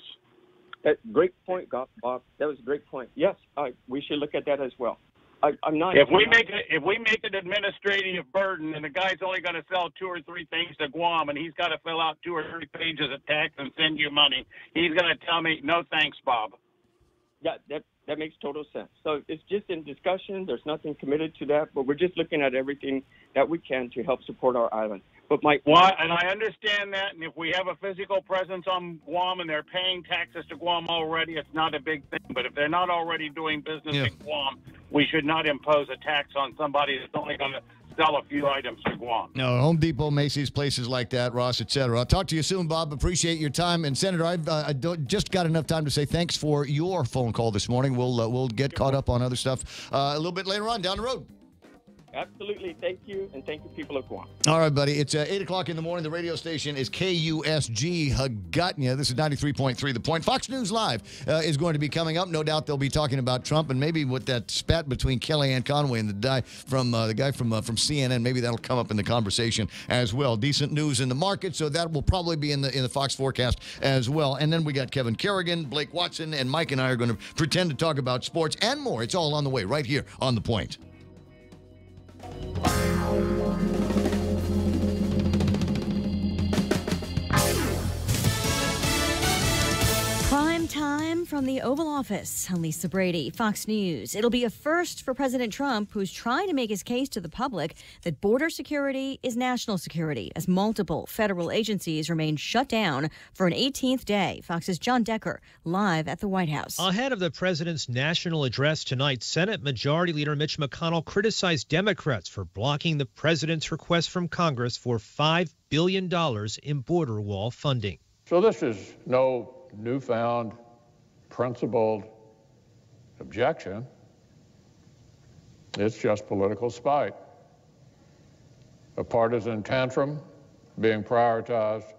Great point, Bob. That was a great point. Yes, we should look at that as well. I'm not. If we make an administrative burden, and the guy's only going to sell 2 or 3 things to Guam, and he's got to fill out 2 or 3 pages of tax and send you money, he's going to tell me, "No thanks, Bob." Yeah, that makes total sense. So it's just in discussion. There's nothing committed to that, but we're just looking at everything that we can to help support our island. But and I understand that, and if we have a physical presence on Guam and they're paying taxes to Guam already, it's not a big thing. But if they're not already doing business in Guam, we should not impose a tax on somebody that's only going to sell a few items to Guam. No, Home Depot, Macy's, places like that, Ross, etc. I'll talk to you soon, Bob. Appreciate your time. And Senator, I've just got enough time to say thanks for your phone call this morning. We'll get caught up on other stuff a little bit later on down the road. Absolutely. Thank you, and thank you, people of Guam. All right, buddy. It's 8 o'clock in the morning. The radio station is KUSG Hagutnya. This is 93.3 The Point. Fox News Live is going to be coming up. No doubt they'll be talking about Trump, and maybe with that spat between Kellyanne Conway and the guy from CNN, maybe that'll come up in the conversation as well. Decent news in the market, so that will probably be in the Fox forecast as well. And then we got Kevin Kerrigan, Blake Watson, and Mike and I are going to pretend to talk about sports and more. It's all on the way right here on The Point. Prime time from the Oval Office. I'm Lisa Brady, Fox News. It'll be a first for President Trump, who's trying to make his case to the public that border security is national security, as multiple federal agencies remain shut down for an 18th day. Fox's John Decker, live at the White House. Ahead of the president's national address tonight, Senate Majority Leader Mitch McConnell criticized Democrats for blocking the president's request from Congress for $5 billion in border wall funding. So this is no newfound principled objection. It's just political spite, a partisan tantrum being prioritized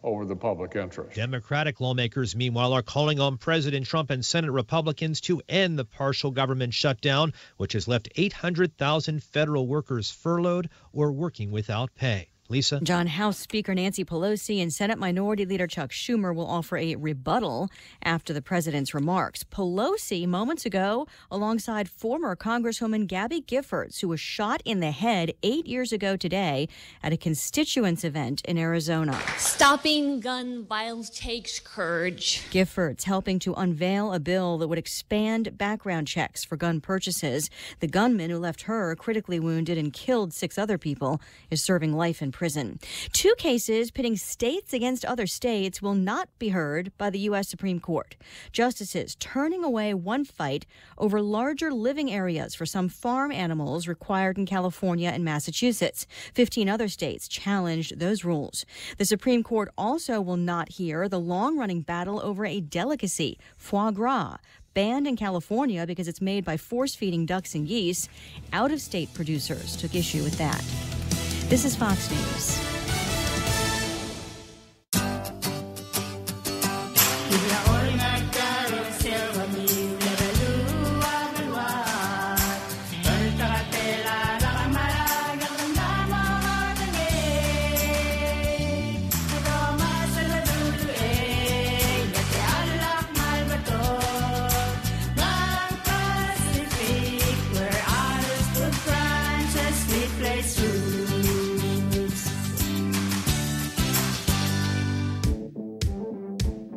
over the public interest. Democratic lawmakers, meanwhile, are calling on President Trump and Senate Republicans to end the partial government shutdown, which has left 800,000 federal workers furloughed or working without pay. Lisa? John, House Speaker Nancy Pelosi and Senate Minority Leader Chuck Schumer will offer a rebuttal after the president's remarks. Pelosi, moments ago, alongside former Congresswoman Gabby Giffords, who was shot in the head 8 years ago today at a constituents event in Arizona. Stopping gun violence takes courage. Giffords helping to unveil a bill that would expand background checks for gun purchases. The gunman who left her critically wounded and killed 6 other people is serving life in prison. 2 cases pitting states against other states will not be heard by the U.S. Supreme Court. Justices turning away one fight over larger living areas for some farm animals required in California and Massachusetts. 15 other states challenged those rules. The Supreme Court also will not hear the long-running battle over a delicacy, foie gras. banned in California because it's made by force-feeding ducks and geese. Out-of-state producers took issue with that. This is Fox News.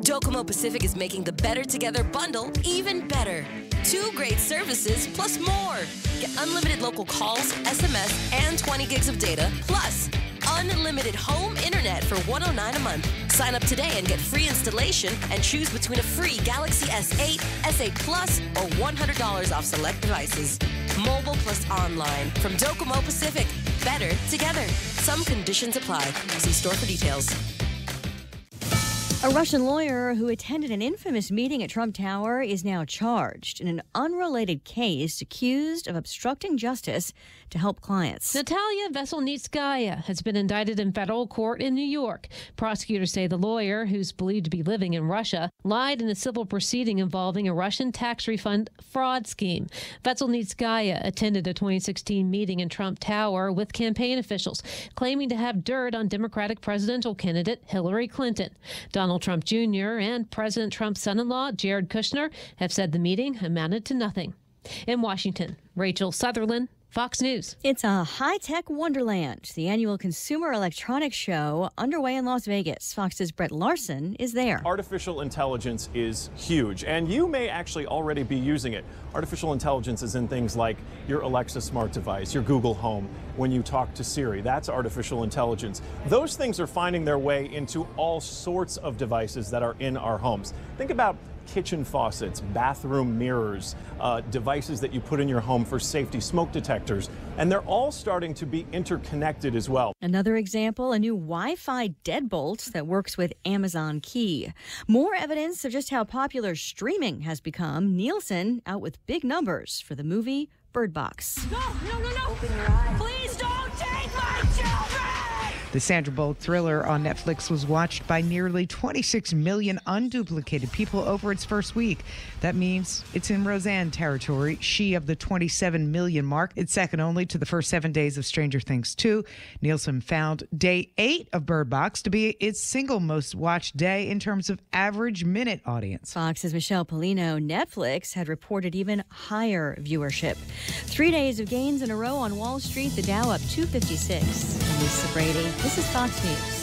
Docomo Pacific is making the Better Together bundle even better. 2 great services plus more. Get unlimited local calls, SMS, and 20 gigs of data, plus unlimited home internet for $109 a month. Sign up today and get free installation and choose between a free Galaxy S8, S8 Plus, or $100 off select devices. Mobile plus online from Docomo Pacific. Better together. Some conditions apply. See store for details. A Russian lawyer who attended an infamous meeting at Trump Tower is now charged in an unrelated case, accused of obstructing justice to help clients. Natalia Veselnitskaya has been indicted in federal court in New York. Prosecutors say the lawyer, who's believed to be living in Russia, lied in a civil proceeding involving a Russian tax refund fraud scheme. Veselnitskaya attended a 2016 meeting in Trump Tower with campaign officials, claiming to have dirt on Democratic presidential candidate Hillary Clinton. Donald Trump Jr. and President Trump's son-in-law, Jared Kushner, have said the meeting amounted to nothing. In Washington, Rachel Sutherland, Fox News. It's a high-tech wonderland, the annual Consumer Electronics Show underway in Las Vegas. Fox's Brett Larson is there. Artificial intelligence is huge, and you may actually already be using it. Artificial intelligence is in things like your Alexa smart device, your Google Home, when you talk to Siri. That's artificial intelligence. Those things are finding their way into all sorts of devices that are in our homes. Think about kitchen faucets, bathroom mirrors, devices that you put in your home for safety, smoke detectors, and they're all starting to be interconnected as well. Another example, a new Wi-Fi deadbolt that works with Amazon Key. More evidence of just how popular streaming has become. Nielsen out with big numbers for the movie Bird Box. No. Open your eyes. Please don't take my children! The Sandra Bullock thriller on Netflix was watched by nearly 26 million unduplicated people over its first week. That means it's in Roseanne territory, she of the 27 million mark. It's second only to the first 7 days of Stranger Things 2. Nielsen found day 8 of Bird Box to be its single most watched day in terms of average minute audience. Fox's Michelle Polino. Netflix had reported even higher viewership. 3 days of gains in a row on Wall Street, the Dow up 256. I'm Lisa Brady. This is Fox News.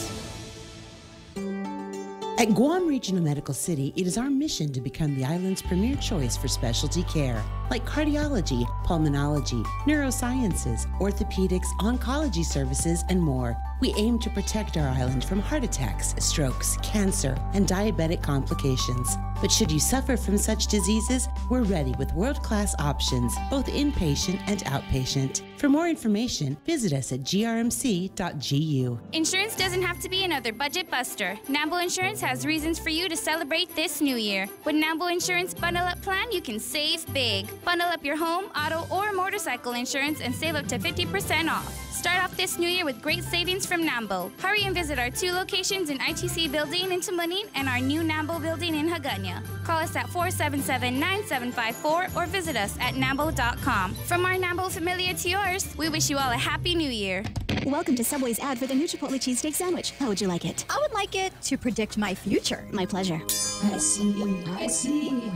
At Guam Regional Medical City, it is our mission to become the island's premier choice for specialty care, like cardiology, pulmonology, neurosciences, orthopedics, oncology services, and more. We aim to protect our island from heart attacks, strokes, cancer, and diabetic complications. But should you suffer from such diseases, we're ready with world-class options, both inpatient and outpatient. For more information, visit us at grmc.gu. Insurance doesn't have to be another budget buster. Nambo Insurance has reasons for you to celebrate this new year. With Nambo Insurance Bundle Up Plan, you can save big. Bundle up your home, auto, or motorcycle insurance and save up to 50% off. Start off this new year with great savings from Nambo. Hurry and visit our 2 locations in ITC Building in Tamunin and our new Nambo Building in Hagåtña. Call us at 477-9754 or visit us at nambo.com. From our Nambo familia to yours, we wish you all a happy new year. Welcome to Subway's ad for the new Chipotle cheesesteak sandwich. How would you like it? I would like it to predict my future. My pleasure. I see.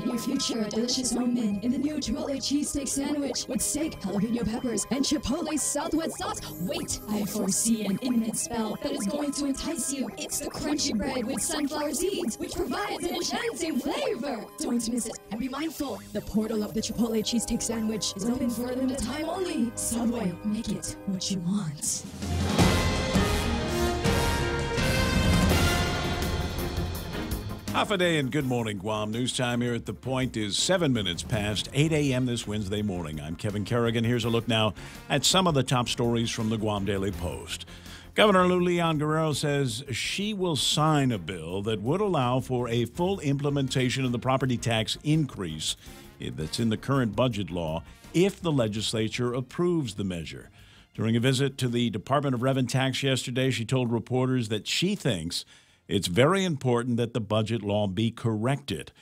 Your future, a delicious moment in the new Chipotle cheesesteak sandwich with steak, jalapeno peppers, and Chipotle Southwest sauce. Wait, I foresee an imminent spell that is going to entice you. It's the crunchy bread with sunflower seeds, which provides an enchanting flavor. Don't miss it, and be mindful. The portal of the Chipotle cheesesteak sandwich is open for a limited time only. Subway, make it what you want. Half a day and good morning, Guam. News time here at The Point is 7 minutes past 8 a.m. this Wednesday morning. I'm Kevin Kerrigan. Here's a look now at some of the top stories from the Guam Daily Post. Governor Leon Guerrero says she will sign a bill that would allow for a full implementation of the property tax increase that's in the current budget law if the legislature approves the measure. During a visit to the Department of Rev and Tax yesterday, she told reporters that she thinks it's very important that the budget law be corrected.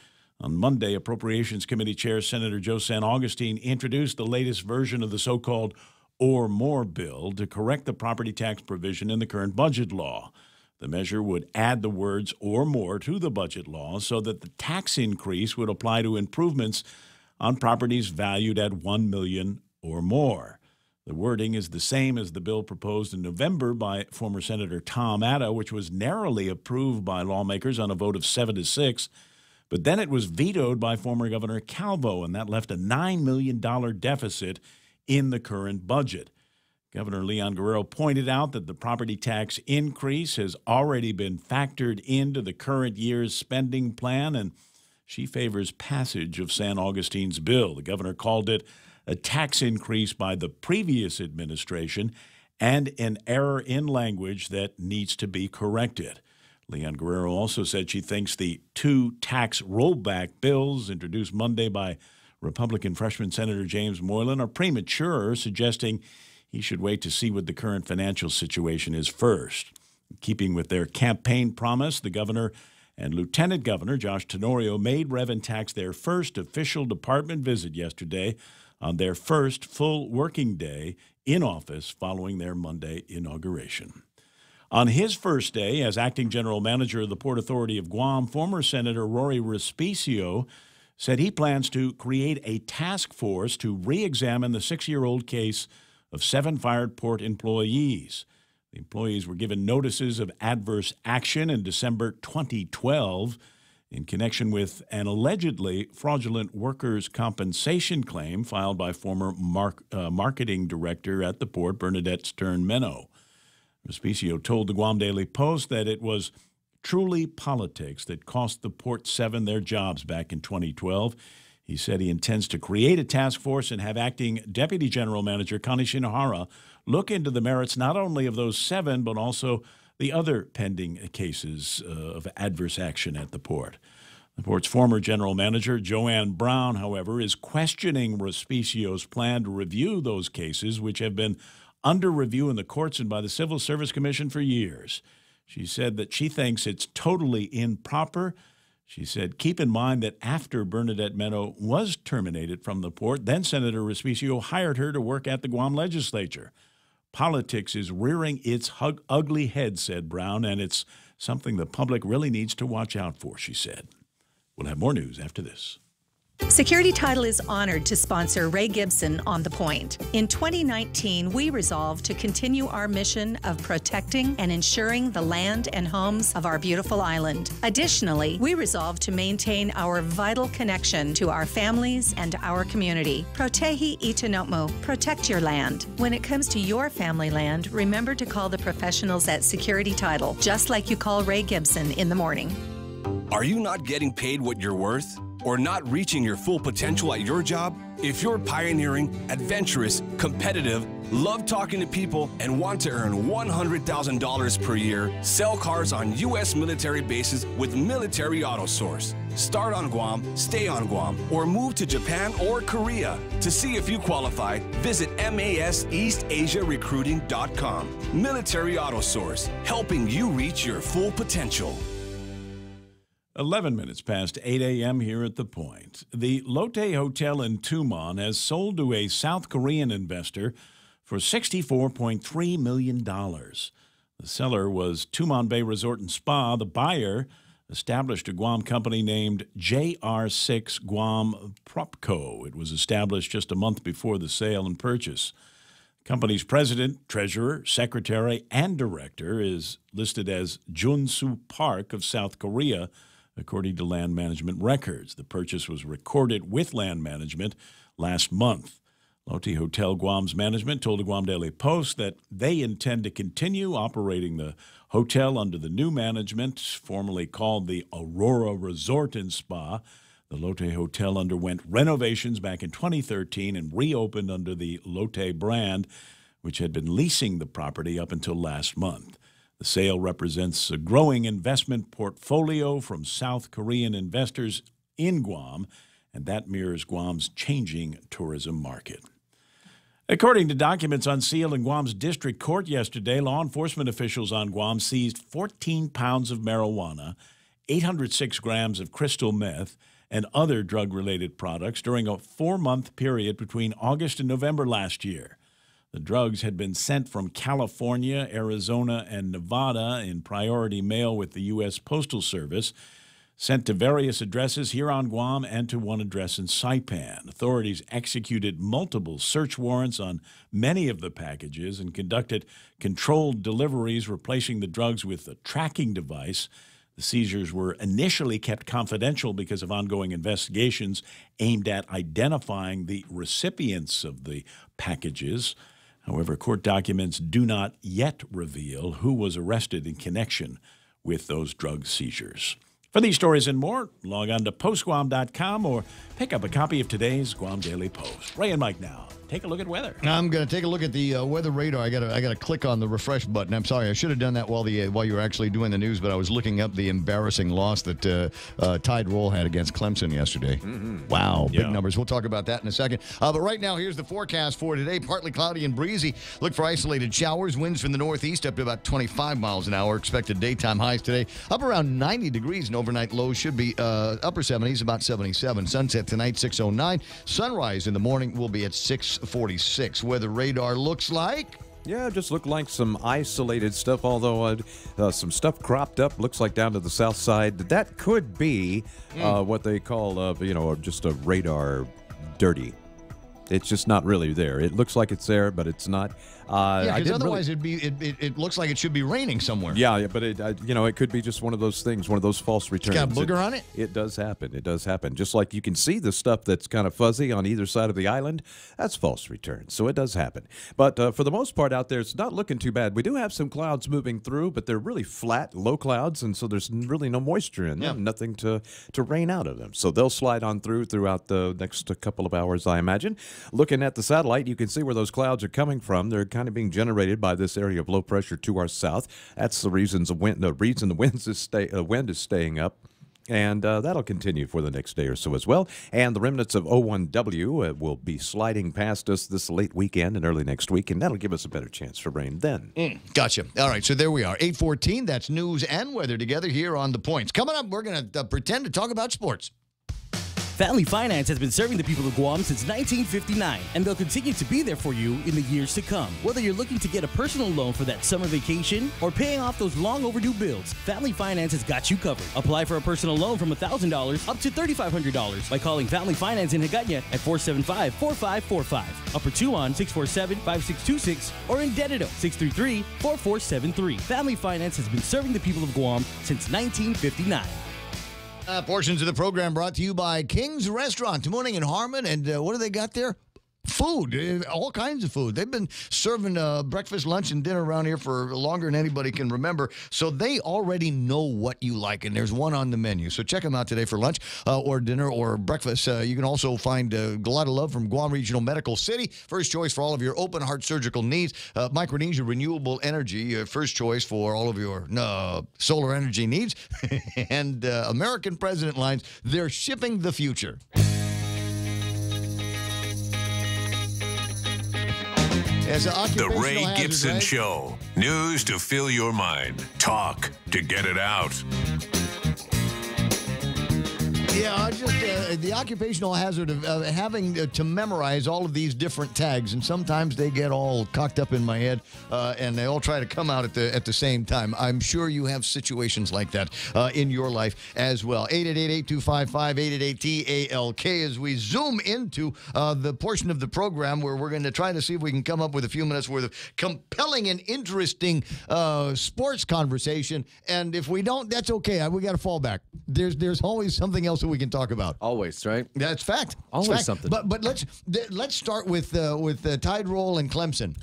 On Monday, Appropriations Committee Chair Senator Joe San Augustine introduced the latest version of the so-called or more bill to correct the property tax provision in the current budget law. The measure would add the words or more to the budget law so that the tax increase would apply to improvements on properties valued at $1 million or more. The wording is the same as the bill proposed in November by former Senator Tom Atta, which was narrowly approved by lawmakers on a vote of 7-6. But then it was vetoed by former Governor Calvo, and that left a $9 million deficit in the current budget. Governor Leon Guerrero pointed out that the property tax increase has already been factored into the current year's spending plan, and she favors passage of San Augustine's bill. The governor called it a tax increase by the previous administration and an error in language that needs to be corrected. Leon Guerrero also said she thinks the two tax rollback bills introduced Monday by Republican freshman Senator James Moylan are premature, suggesting he should wait to see what the current financial situation is first. In keeping with their campaign promise, the governor and Lieutenant Governor Josh Tenorio made Rev and Tax their first official department visit yesterday on their first full working day in office following their Monday inauguration. On his first day as acting general manager of the Port Authority of Guam, former Senator Rory Respicio said he plans to create a task force to re-examine the 6-year-old case of 7 fired port employees. The employees were given notices of adverse action in December 2012 in connection with an allegedly fraudulent workers' compensation claim filed by former marketing director at the port, Bernadette Stern-Meno. Respicio told the Guam Daily Post that it was truly politics that cost the Port 7 their jobs back in 2012. He said he intends to create a task force and have acting Deputy General Manager Connie Shinohara look into the merits not only of those 7, but also the other pending cases of adverse action at the port. The port's former general manager, Joanne Brown, however, is questioning Respicio's plan to review those cases, which have been under review in the courts and by the Civil Service Commission for years. She said that she thinks it's totally improper. She said, keep in mind that after Bernadette Meno was terminated from the port, then Senator Respicio hired her to work at the Guam legislature. Politics is rearing its ugly head, said Brown, and it's something the public really needs to watch out for, she said. We'll have more news after this. Security Title is honored to sponsor Ray Gibson on The Point. In 2019, we resolved to continue our mission of protecting and ensuring the land and homes of our beautiful island. Additionally, we resolved to maintain our vital connection to our families and our community. Protehi Itanomo, protect your land. When it comes to your family land, remember to call the professionals at Security Title, just like you call Ray Gibson in the morning. Are you not getting paid what you're worth? Or not reaching your full potential at your job? If you're pioneering, adventurous, competitive, love talking to people, and want to earn $100,000 per year, sell cars on U.S. military bases with Military Auto Source. Start on Guam, stay on Guam, or move to Japan or Korea. To see if you qualify, visit maseastasiarecruiting.com. Military Auto Source, helping you reach your full potential. 11 minutes past 8 a.m. here at The Point. The Lotte Hotel in Tumon has sold to a South Korean investor for $64.3 million. The seller was Tumon Bay Resort and Spa. The buyer established a Guam company named JR6 Guam Propco. It was established just a month before the sale and purchase. The company's president, treasurer, secretary, and director is listed as Junsu Park of South Korea, according to land management records. The purchase was recorded with land management last month. Lotte Hotel Guam's management told the Guam Daily Post that they intend to continue operating the hotel under the new management, formerly called the Aurora Resort and Spa. The Lotte Hotel underwent renovations back in 2013 and reopened under the Lotte brand, which had been leasing the property up until last month. The sale represents a growing investment portfolio from South Korean investors in Guam, and that mirrors Guam's changing tourism market. According to documents unsealed in Guam's district court yesterday, law enforcement officials on Guam seized 14 pounds of marijuana, 806 grams of crystal meth, and other drug-related products during a 4-month period between August and November last year. The drugs had been sent from California, Arizona, and Nevada in priority mail with the U.S. Postal Service, sent to various addresses here on Guam and to one address in Saipan. Authorities executed multiple search warrants on many of the packages and conducted controlled deliveries, replacing the drugs with a tracking device. The seizures were initially kept confidential because of ongoing investigations aimed at identifying the recipients of the packages. However, court documents do not yet reveal who was arrested in connection with those drug seizures. For these stories and more, log on to postguam.com or pick up a copy of today's Guam Daily Post. Ray and Mike now. Take a look at weather. I'm going to take a look at the weather radar. I got to click on the refresh button. I'm sorry, I should have done that while you were actually doing the news, but I was looking up the embarrassing loss that Tide Roll had against Clemson yesterday. Mm-hmm. Wow, big numbers. We'll talk about that in a second. But right now, here's the forecast for today. Partly cloudy and breezy. Look for isolated showers. Winds from the northeast up to about 25 miles an hour. Expected daytime highs today up around 90 degrees, and overnight lows should be upper 70s, about 77. Sunset tonight, 6:09. Sunrise in the morning will be at 6:46. Weather radar looks like... Yeah, just looked like some isolated stuff, although some stuff cropped up, looks like down to the south side. That could be what they call, just a radar dirty. It's just not really there. It looks like it's there, but it's not. Yeah, because otherwise it looks like it should be raining somewhere. Yeah, but it could be just one of those things, one of those false returns. It's got a booger on it? It does happen. It does happen. Just like you can see the stuff that's kind of fuzzy on either side of the island, that's false returns. So it does happen. But for the most part out there, it's not looking too bad. We do have some clouds moving through, but they're really flat, low clouds, and so there's really no moisture in them, nothing to rain out of them. So they'll slide on throughout the next couple of hours, I imagine. Looking at the satellite, you can see where those clouds are coming from. They're kind of being generated by this area of low pressure to our south. That's the reason the wind is staying up. And that'll continue for the next day or so as well. And the remnants of O1W will be sliding past us this late weekend and early next week, and that'll give us a better chance for rain then. Gotcha. All right, so there we are. 8:14, that's news and weather together here on The Points. Coming up, we're going to pretend to talk about sports. Family Finance has been serving the people of Guam since 1959, and they'll continue to be there for you in the years to come. Whether you're looking to get a personal loan for that summer vacation or paying off those long overdue bills, Family Finance has got you covered. Apply for a personal loan from $1,000 up to $3,500 by calling Family Finance in Hagåtña at 475-4545, Upper Tuon 647-5626, or in Dededo 633-4473. Family Finance has been serving the people of Guam since 1959. Portions of the program brought to you by King's Restaurant. Morning in Harmon. And what do they got there? Food, all kinds of food. They've been serving breakfast, lunch, and dinner around here for longer than anybody can remember. So they already know what you like, and there's one on the menu. So check them out today for lunch or dinner or breakfast. You can also find a lot of love from Guam Regional Medical City. First choice for all of your open heart surgical needs. Micronesia Renewable Energy, first choice for all of your solar energy needs. And American President Lines, they're shipping the future. The Ray Gibson Show. News to fill your mind. Talk to get it out. Yeah, just the occupational hazard of having to memorize all of these different tags, and sometimes they get all cocked up in my head, and they all try to come out at the same time. I'm sure you have situations like that in your life as well. 888-825-888-TALK as we zoom into the portion of the program where we're going to try to see if we can come up with a few minutes worth of compelling and interesting sports conversation. And if we don't, that's okay. We got to fall back. There's always something else that we can talk about. Always, right? That's fact. Always fact. something. But let's start with Tide Roll and Clemson.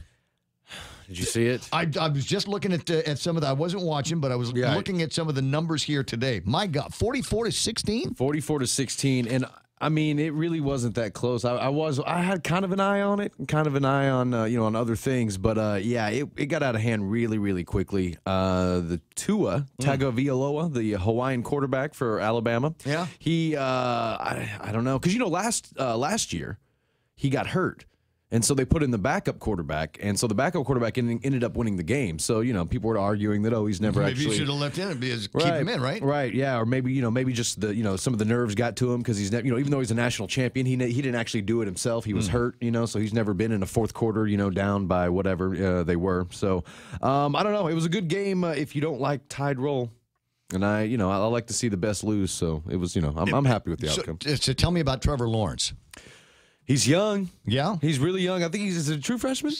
Did you see it? I was just looking at some of the. I wasn't watching, but I was looking at some of the numbers here today. My God, 44-16. 44-16, and I mean, it really wasn't that close. I had kind of an eye on it, kind of an eye on on other things, but yeah, it got out of hand really, really quickly. The Tua Tagovailoa, the Hawaiian quarterback for Alabama, he I don't know, because last year he got hurt. And so they put in the backup quarterback, and so the backup quarterback ended up winning the game. So, people were arguing that, he's never maybe actually... Maybe you should have left in and keep him in, right? Right, yeah. Or maybe, maybe just some of the nerves got to him because he's, even though he's a national champion, he didn't actually do it himself. He was hurt, so he's never been in a fourth quarter, down by whatever they were. So, I don't know. It was a good game if you don't like tied roll. And I like to see the best lose. So it was, I'm happy with the outcome. So tell me about Trevor Lawrence. He's young. Yeah? He's really young. I think he's a true freshman?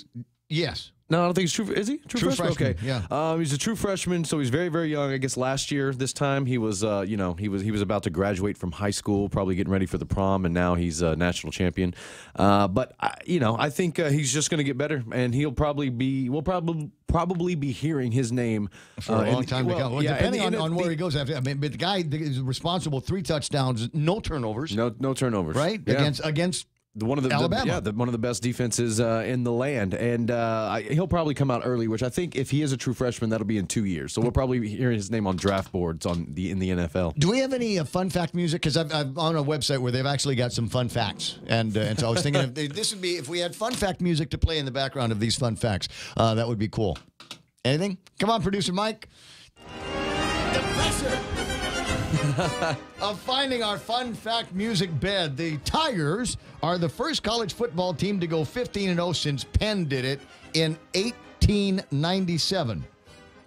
Yes. No, I don't think he's true. Is he? True freshman? Okay. Yeah. He's a true freshman, so he's very, very young. I guess last year, this time, he was, he was about to graduate from high school, probably getting ready for the prom, and now he's a national champion. But, I think he's just going to get better, and we'll probably be hearing his name for a long time to come. Well, depending on where he goes after. I mean, but the guy is responsible 3 touchdowns, no turnovers. No turnovers. Right? Yeah. Against one of the Alabama. one of the best defenses in the land, and he'll probably come out early. Which I think, if he is a true freshman, that'll be in 2 years. So we'll probably be hearing his name on draft boards in the NFL. Do we have any fun fact music? Because I'm on a website where they've actually got some fun facts, and so I was thinking this would be if we had fun fact music to play in the background of these fun facts. That would be cool. Anything? Come on, producer Mike. The pressure of finding our fun fact music bed. The Tigers are the first college football team to go 15-0 since Penn did it in 1897.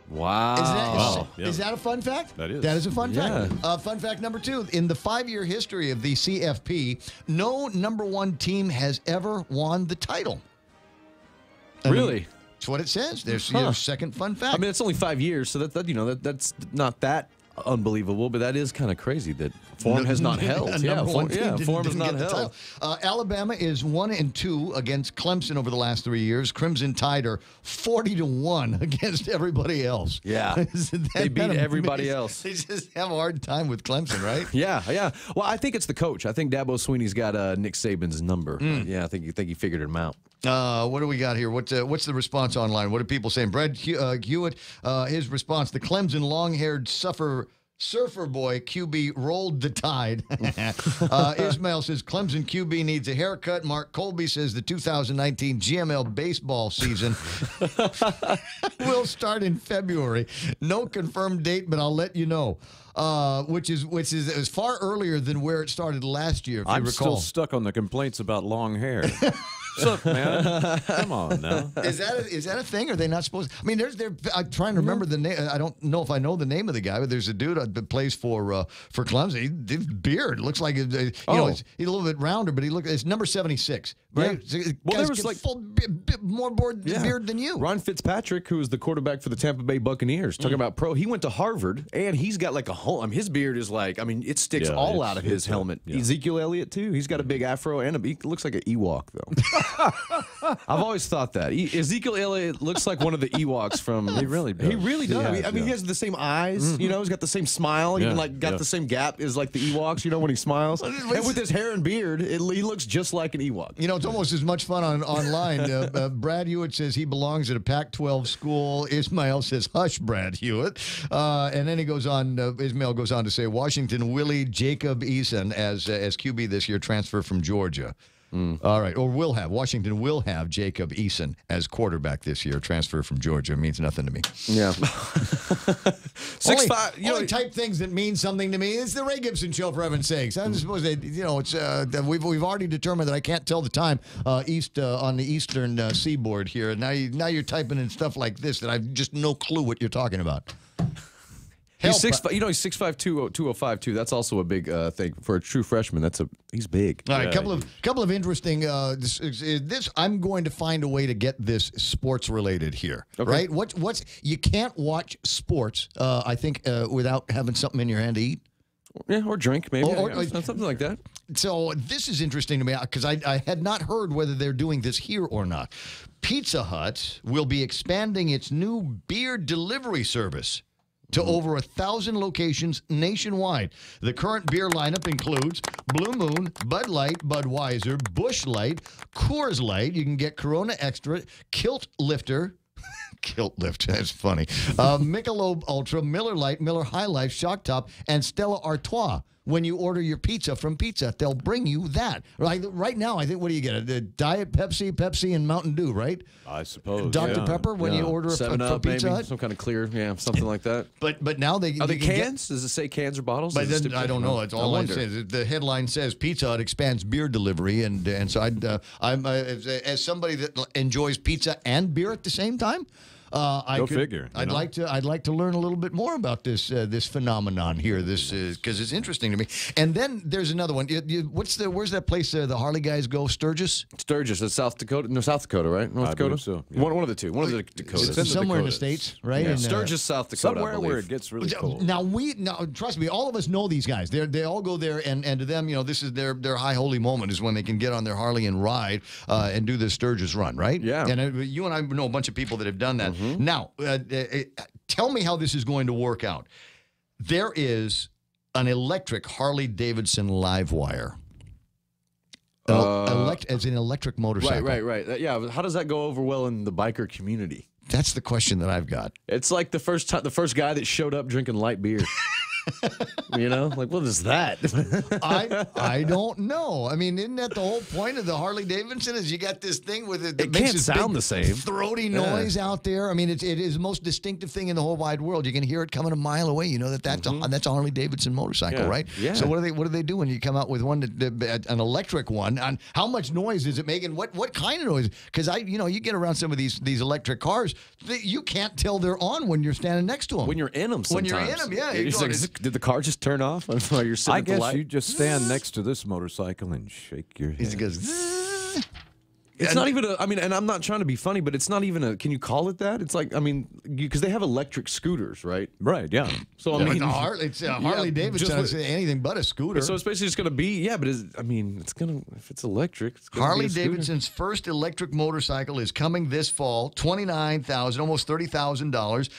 Wow. Is that a fun fact? That is. That is a fun fact. Fun fact number 2. In the 5-year history of the CFP, no number 1 team has ever won the title. Really? That's what it says. There's your second fun fact. I mean, it's only 5 years, so that's not that unbelievable, but that is kind of crazy that form has not held. Form has not held. Alabama is 1-2 against Clemson over the last 3 years. Crimson Tide are 40-1 against everybody else. Yeah, they beat everybody else. They just have a hard time with Clemson, right? Yeah. Well, I think it's the coach. I think Dabo Swinney's got Nick Saban's number. Yeah, I think he figured him out. What do we got here? What's the response online? What are people saying? Brad Hewitt, his response: the Clemson long-haired surfer boy QB rolled the tide. Ismail says Clemson QB needs a haircut. Mark Colby says the 2019 GML baseball season will start in February. No confirmed date, but I'll let you know. Which is it was far earlier than where it started last year. If you recall. Still stuck on the complaints about long hair. What's up, man? Come on now. Is that a thing? Are they not supposed? I mean, I'm trying to remember the name. I don't know if I know the name of the guy, but there's a dude that plays for Clemson. His beard looks like he's a little bit rounder, but it's number 76. Right? Yeah. Well, there was like full bit more beard than you. Ron Fitzpatrick, who was the quarterback for the Tampa Bay Buccaneers, talking about pro. He went to Harvard, and he's got like a whole. I mean, his beard is like. I mean, it sticks all out of his helmet. Ezekiel Elliott too. He's got a big afro, and he looks like an Ewok though. I've always thought that Ezekiel Elliott looks like one of the Ewoks from. He really does. He really does. I mean, he has the same eyes. He's got the same smile. Even got the same gap as like the Ewoks. When he smiles, and with his hair and beard, he looks just like an Ewok. It's almost as much fun online. Brad Hewitt says he belongs at a Pac-12 school. Ismail says, "Hush, Brad Hewitt," and then he goes on. Ismail goes on to say, "Washington Willie Jacob Eason as QB this year, transfer from Georgia." All right, or Washington will have Jacob Eason as quarterback this year, transfer from Georgia. It means nothing to me. Yeah. 6'5". Only type things that mean something to me. It's the Ray Gibson Show, for heaven's sakes. I suppose it's we've already determined that I can't tell the time on the eastern seaboard here. Now you're typing in stuff like this that I've just no clue what you're talking about. He's 6'5", he's 6'5", 205 too. That's also a big thing for a true freshman. He's big. All right, couple of interesting. This I'm going to find a way to get this sports related here. Okay. Right? What's you can't watch sports. I think without having something in your hand to eat. Yeah, or drink maybe, something like that. So this is interesting to me because I had not heard whether they're doing this here or not. Pizza Hut will be expanding its new beer delivery service to over 1,000 locations nationwide. The current beer lineup includes Blue Moon, Bud Light, Budweiser, Busch Light, Coors Light. You can get Corona Extra, Kilt Lifter. Kilt Lift, that's funny. Michelob Ultra, Miller Lite, Miller High Life, Shock Top, and Stella Artois. When you order your pizza from Pizza Hut, they'll bring you that. Right now, I think, what do you get? A Diet Pepsi, and Mountain Dew, right? I suppose. Dr. Pepper when you order from Pizza Hut? Some kind of clear, something like that. But now they... Are they cans? Does it say cans or bottles? But then, I don't know. It's all it says. The headline says Pizza Hut expands beer delivery, and so I'm as somebody that enjoys pizza and beer at the same time, Go figure. I'd like to learn a little bit more about this phenomenon here. This is because it's interesting to me. And then there's another one. Where's that place the Harley guys go? Sturgis. That's South Dakota. No, South Dakota, right? North Dakota. So, yeah. One of the two. One of the Dakotas. It's somewhere in the States, right? Yeah. Sturgis, South Dakota. Somewhere where it gets really cold. Now trust me, all of us know these guys. They all go there, and to them, this is their high holy moment is when they can get on their Harley and ride and do the Sturgis run, right? Yeah. And you and I know a bunch of people that have done that. Now, tell me how this is going to work out. There is an electric Harley Davidson live wire. As an electric motorcycle. Right. Yeah, how does that go over well in the biker community? That's the question that I've got. It's like the first guy that showed up drinking light beer. Like, what is that? I don't know. I mean, isn't that the whole point of the Harley Davidson? Is you got this thing with it that makes can't sound the same throaty noise out there. I mean, it is the most distinctive thing in the whole wide world. You can hear it coming a mile away. You know that's a Harley Davidson motorcycle, right? Yeah. So what do they do when you come out with one an electric one? And how much noise is it making? What kind of noise? Because you get around some of these electric cars, you can't tell they're on when you're standing next to them. When you're in them, sometimes. When you're in them, yeah. Did the car just turn off while you're sitting I at the guess light? you just stand next to this motorcycle and shake your head. He goes, zzz. It's not even and I'm not trying to be funny, but it's not even can you call it that? It's like, because they have electric scooters, right? Right, yeah. So, it's Harley Davidson. It's anything but a scooter. So it's basically just going to be, but if it's electric, it's gonna Harley be a scooter. Davidson's first electric motorcycle is coming this fall, $29,000, almost $30,000.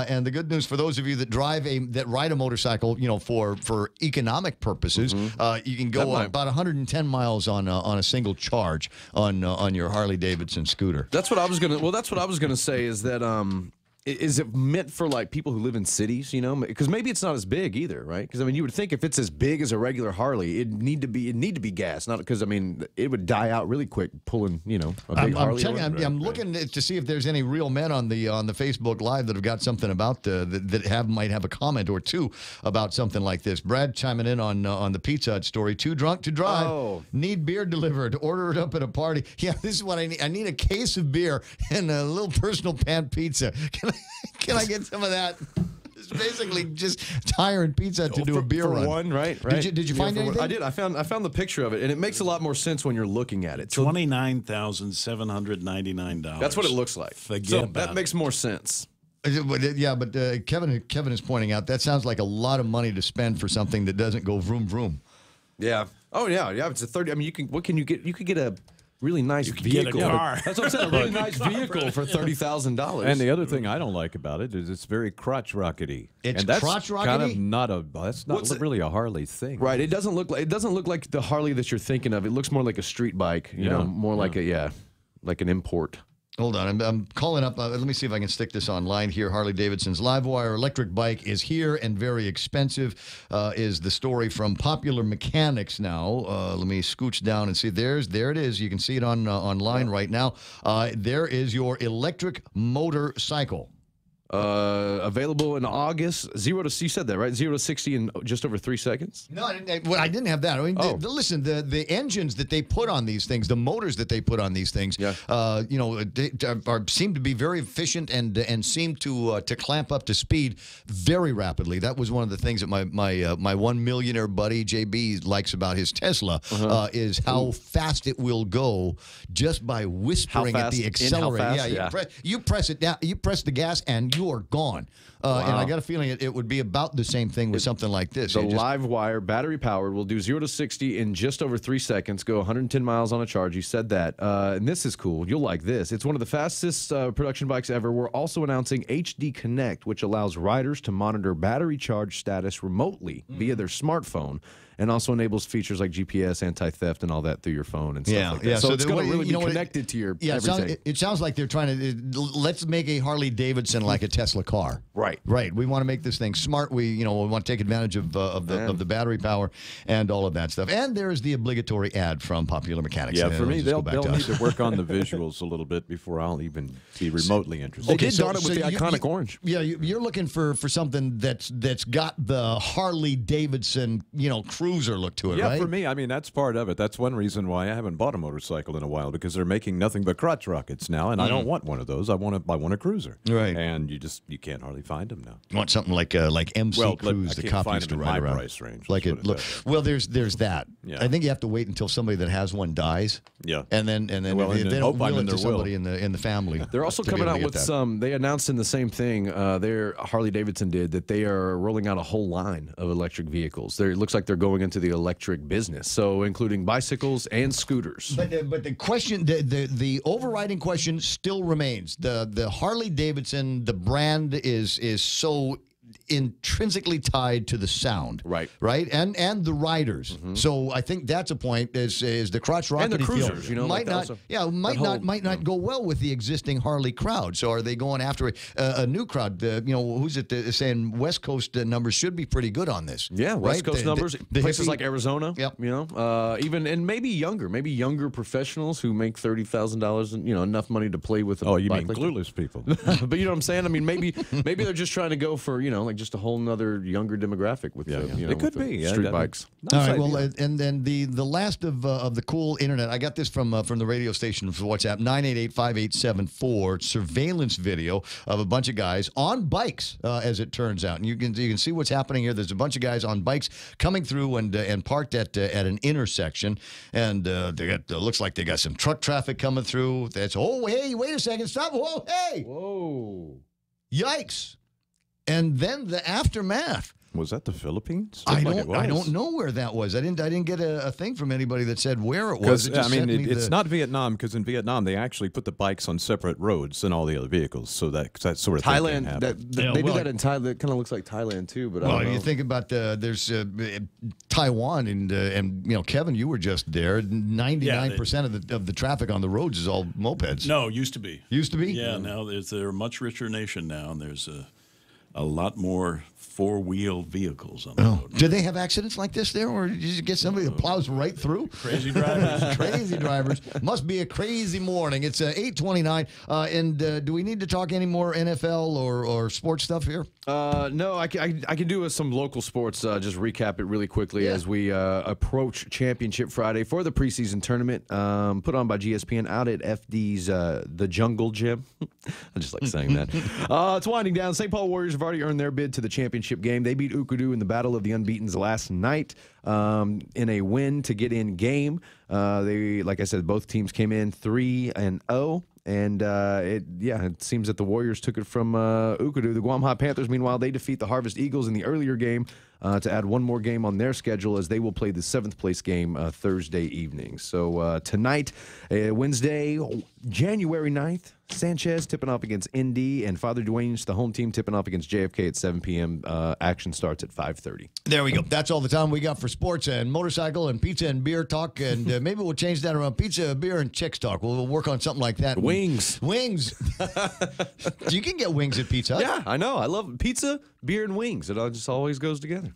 And the good news for those of you that ride a motorcycle, for economic purposes, you can go about 110 miles on a single charge on your Harley Davidson scooter. That's what I was gonna say is that is it meant for like people who live in cities, because maybe it's not as big either, right? Because you would think if it's as big as a regular Harley, it'd need to be gas, not because it would die out really quick pulling a big Harley. I'm looking to see if there's any real men on the Facebook Live that have got something about might have a comment or two about something like this. Brad chiming in on the Pizza Hut story. Too drunk to drive. Oh. Need beer delivered. Order it up at a party. Yeah, this is what I need. I need a case of beer and a little personal pan pizza. Can I get some of that? It's basically just hiring Pizza Hut to do a beer run. One, right? Did you find anything? I did. I found the picture of it, and it makes a lot more sense when you're looking at it. So $29,799. That's what it looks like. That makes more sense. Yeah, but Kevin is pointing out that sounds like a lot of money to spend for something that doesn't go vroom vroom. Yeah. Oh yeah. It's a 30. What can you get? You could get a really nice vehicle. Get a car. That's what I'm saying. A really nice vehicle for $30,000. And the other thing I don't like about it is it's very crotch rockety. It's and that's crotch rockety? Kind of that's not really a Harley thing. Right. It doesn't look like the Harley that you're thinking of. It looks more like a street bike. More like like an import. Hold on, I'm calling up. Let me see if I can stick this online here. Harley Davidson's Livewire electric bike is here and very expensive, is the story from Popular Mechanics now. Let me scooch down and see. There it is. You can see it online right now. There is your electric motorcycle. Available in August. You said that, right? 0 to 60 in just over 3 seconds? No, I didn't have that. I mean, listen, the engines that they put on these things, the motors that they put on these things, they seem to be very efficient and seem to clamp up to speed very rapidly. That was one of the things that my $1 millionaire buddy JB likes about his Tesla is how fast it will go just by whispering at the accelerator. You press it down, you press the gas, and you are gone. And I got a feeling it would be about the same thing with something like this. The live wire, battery powered, will do 0 to 60 in just over 3 seconds, go 110 miles on a charge. He said that. And this is cool. You'll like this. It's one of the fastest production bikes ever. We're also announcing HD Connect, which allows riders to monitor battery charge status remotely via their smartphone, and also enables features like GPS, anti-theft, and all that through your phone and stuff like that. So it's going to really be connected to your everything. It sounds like they're trying to let's make a Harley Davidson like a Tesla car. Right. Right. We want to make this thing smart. We want to take advantage of the battery power and all of that stuff. And there's the obligatory ad from Popular Mechanics. Yeah, for me, they'll need to work on the visuals a little bit before I'll even be remotely interested. They did dawn it with the iconic orange. Yeah, you're looking for something that's got the Harley Davidson, cruiser look to it, yeah, right? For me, I mean, that's part of it. That's one reason why I haven't bought a motorcycle in a while, because they're making nothing but crotch rockets now, and I don't want one of those. I want a cruiser. Right. And you can't hardly find them now. You want something like MC Cruise, the cop used to ride around. Price range. Well, there's that. Yeah. I think you have to wait until somebody that has one dies. Yeah. And then they don't will it to somebody in the family. They're also coming out with some. They announced in the same thing. Harley Davidson did that. They are rolling out a whole line of electric vehicles. It looks like they're going into the electric business, so including bicycles and scooters. But the question, the overriding question still remains: the Harley Davidson, the brand is so intrinsically tied to the sound, right, and the riders. So I think that's a point. Is the crotch rocket and the cruisers, might not go well with the existing Harley crowd. So are they going after a new crowd? Who's it saying West Coast numbers should be pretty good on this? Yeah, West Coast numbers. Places like Arizona. Yep. Even and maybe younger professionals who make $30,000 and enough money to play with. You mean clueless people? But you know what I'm saying? I mean, maybe they're just trying to go for like just a whole nother younger demographic with it could be street bikes. All right. Well, and then the last of the cool internet. I got this from the radio station for WhatsApp 988-5874 surveillance video of a bunch of guys on bikes, as it turns out, and you can see what's happening here. There's a bunch of guys on bikes coming through and parked at an intersection, and looks like they got some truck traffic coming through. Hey, wait a second, stop! Whoa, hey, whoa, yikes! And then the aftermath. Was that the Philippines? I don't know where that was. I didn't get a thing from anybody that said where it was. It's not Vietnam, because in Vietnam they actually put the bikes on separate roads than all the other vehicles, so that sort of Thing can happen. They do that in Thailand. It kind of looks like Thailand too. But I don't know. You think about there's Taiwan and Kevin, you were just there. 99% of the traffic on the roads is all mopeds. No, used to be. Used to be. Yeah, now they're a much richer nation now, and there's a lot more four-wheel vehicles on the road. Do they have accidents like this there, or did you get somebody that plows right through? Crazy drivers. Crazy drivers. Must be a crazy morning. It's 8:29, and do we need to talk any more NFL or sports stuff here? No, I can do some local sports. Just recap it really quickly as we approach Championship Friday for the preseason tournament, put on by GSPN out at FD's The Jungle Gym. I just like saying that. It's winding down. St. Paul Warriors have already earned their bid to the championship game. They beat Ukudu in the Battle of the Unbeatens last night in a win to get in game. Like I said, both teams came in 3-0. And it seems that the Warriors took it from Ukudu. The Guam Hot Panthers, meanwhile, they defeat the Harvest Eagles in the earlier game to add one more game on their schedule, as they will play the 7th place game Thursday evening. So tonight, Wednesday, January 9th, Sanchez tipping off against Indy, and Father Duane's, the home team, tipping off against JFK at 7 p.m. Action starts at 5:30. There we go. That's all the time we got for sports and motorcycle and pizza and beer talk, and maybe we'll change that around pizza, beer, and chicks talk. We'll work on something like that. Wings. You can get wings at Pizza Hut. Yeah, I know. I love pizza, beer, and wings. It all just always goes together.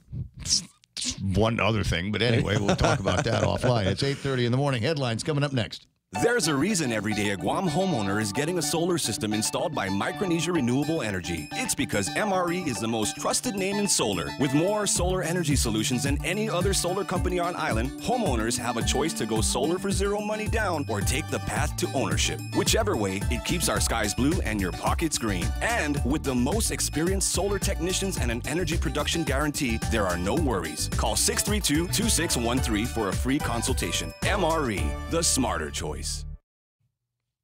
One other thing, but anyway, we'll talk about that offline. It's 8:30 in the morning. Headlines coming up next. There's a reason every day a Guam homeowner is getting a solar system installed by Micronesia Renewable Energy. It's because MRE is the most trusted name in solar. With more solar energy solutions than any other solar company on island, homeowners have a choice to go solar for zero money down or take the path to ownership. Whichever way, it keeps our skies blue and your pockets green. And with the most experienced solar technicians and an energy production guarantee, there are no worries. Call 632-2613 for a free consultation. MRE, the smarter choice.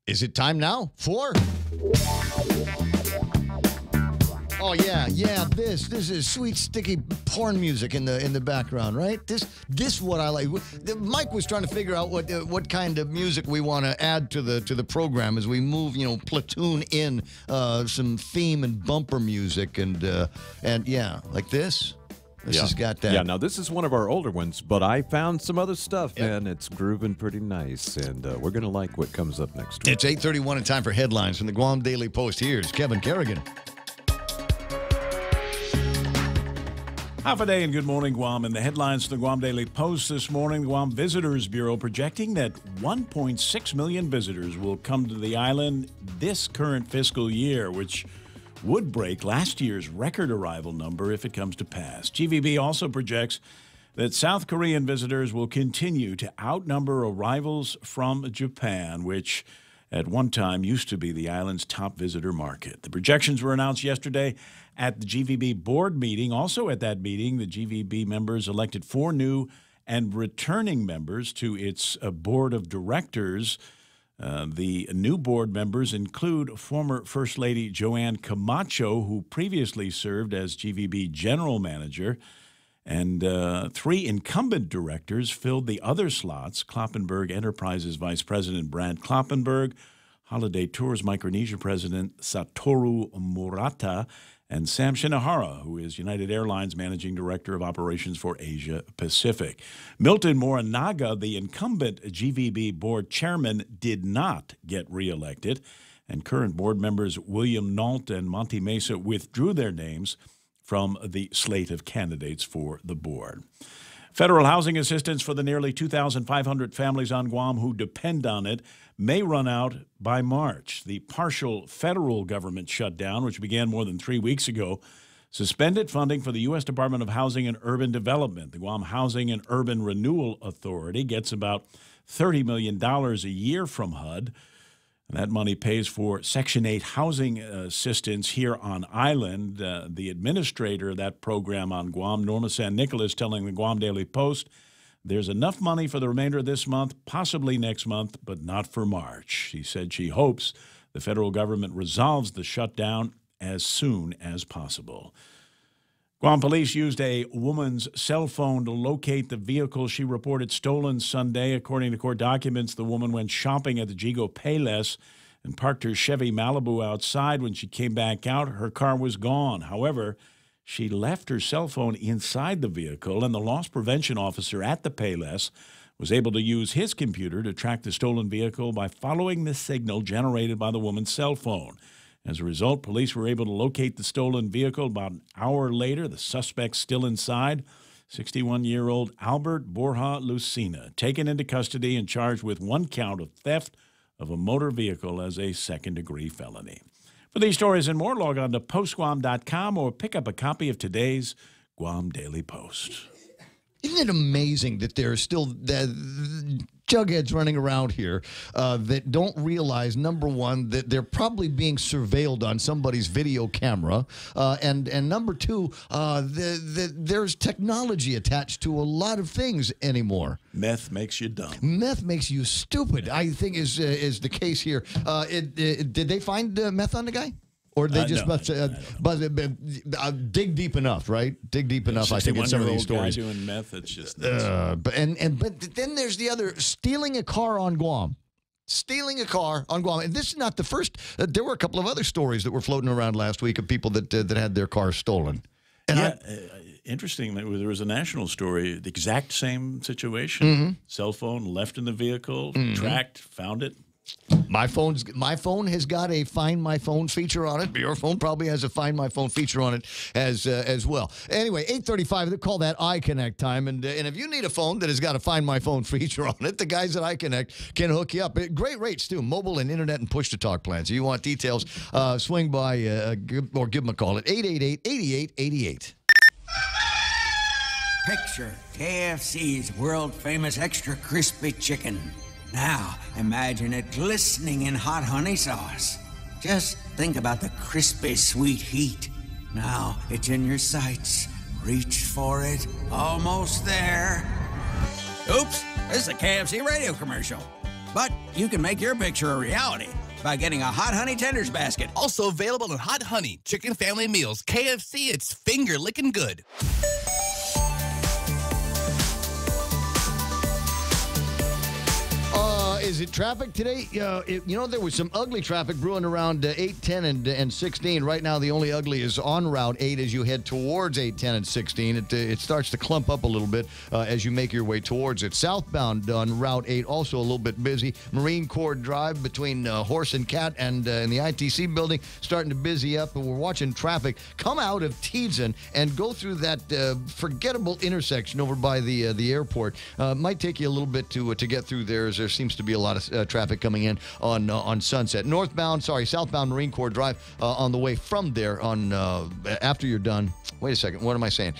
Is it time now for Oh yeah. This is sweet, sticky porn music in the background, right? This what I like. Mike was trying to figure out what kind of music we want to add to the program as we move, platoon in some theme and bumper music and yeah, like this. This has got that. Yeah, now this is one of our older ones, but I found some other stuff, man. It's grooving pretty nice, and we're going to like what comes up next week. It's 8:31 and time for headlines from the Guam Daily Post. Here's Kevin Kerrigan. Half a day and good morning, Guam. In the headlines from the Guam Daily Post this morning, the Guam Visitors Bureau projecting that 1.6 million visitors will come to the island this current fiscal year, which would break last year's record arrival number if it comes to pass. GVB also projects that South Korean visitors will continue to outnumber arrivals from Japan, which at one time used to be the island's top visitor market. The projections were announced yesterday at the GVB board meeting. Also at that meeting, the GVB members elected 4 new and returning members to its board of directors. The new board members include former First Lady Joanne Camacho, who previously served as GVB general manager, and 3 incumbent directors filled the other slots: Kloppenberg Enterprises Vice President Brad Kloppenberg, Holiday Tours Micronesia President Satoru Murata, and Sam Shinohara, who is United Airlines Managing Director of Operations for Asia Pacific. Milton Morinaga, the incumbent GVB board chairman, did not get reelected, and current board members William Nault and Monty Mesa withdrew their names from the slate of candidates for the board. Federal housing assistance for the nearly 2,500 families on Guam who depend on it may run out by March. The partial federal government shutdown, which began more than 3 weeks ago, suspended funding for the U.S. Department of Housing and Urban Development. The Guam Housing and Urban Renewal Authority gets about $30 million a year from HUD. And that money pays for Section 8 housing assistance here on island. The administrator of that program on Guam, Norma San Nicolas, telling the Guam Daily Post, there's enough money for the remainder of this month, possibly next month, but not for March. She said she hopes the federal government resolves the shutdown as soon as possible. Guam police used a woman's cell phone to locate the vehicle she reported stolen Sunday. According to court documents, the woman went shopping at the Jigo Payless and parked her Chevy Malibu outside. When she came back out, her car was gone. However, she left her cell phone inside the vehicle, and the loss prevention officer at the Payless was able to use his computer to track the stolen vehicle by following the signal generated by the woman's cell phone. As a result, police were able to locate the stolen vehicle. About an hour later, the suspect still inside, 61-year-old Albert Borja Lucina, taken into custody and charged with 1 count of theft of a motor vehicle as a second-degree felony. For these stories and more, log on to postguam.com or pick up a copy of today's Guam Daily Post. Isn't it amazing that there are still jugheads running around here that don't realize, number one, that they're probably being surveilled on somebody's video camera, and number two, there's technology attached to a lot of things anymore. Meth makes you dumb. Meth makes you stupid, I think is the case here. Did they find meth on the guy? Or they just dig deep enough, right? Dig deep enough, I think, in some of these stories. Guy doing meth, it's just but then there's the other, stealing a car on Guam. Stealing a car on Guam. And this is not the first. There were a couple of other stories that were floating around last week of people that had their cars stolen. And interesting. There was a national story, the exact same situation. Cell phone left in the vehicle, tracked, found it. My phone has got a Find My Phone feature on it. Your phone probably has a Find My Phone feature on it as well. Anyway, 8:35. They call that iConnect time. And if you need a phone that has got a Find My Phone feature on it, the guys at iConnect can hook you up. Great rates too, mobile and internet and push-to-talk plans. If you want details, swing by or give them a call at 888-8888. Picture KFC's world-famous extra crispy chicken. Now, imagine it glistening in hot honey sauce. Just think about the crispy, sweet heat. Now, it's in your sights. Reach for it. Almost there. Oops, this is a KFC radio commercial. But you can make your picture a reality. by getting a Hot Honey Tenders basket. Also available in Hot Honey, Chicken Family Meals. KFC, it's finger-licking good. Is it traffic today? There was some ugly traffic brewing around 8, 10, and 16. Right now, the only ugly is on Route 8 as you head towards 8, 10, and 16. It starts to clump up a little bit as you make your way towards it. Southbound on Route 8, also a little bit busy. Marine Corps Drive between Horse and Cat and in the ITC building, starting to busy up. And we're watching traffic come out of Teason and go through that forgettable intersection over by the airport. Might take you a little bit to get through there, as there seems to be a lot of traffic coming in on Sunset. Southbound Marine Corps Drive on the way from there on after you're done. Wait a second. What am I saying?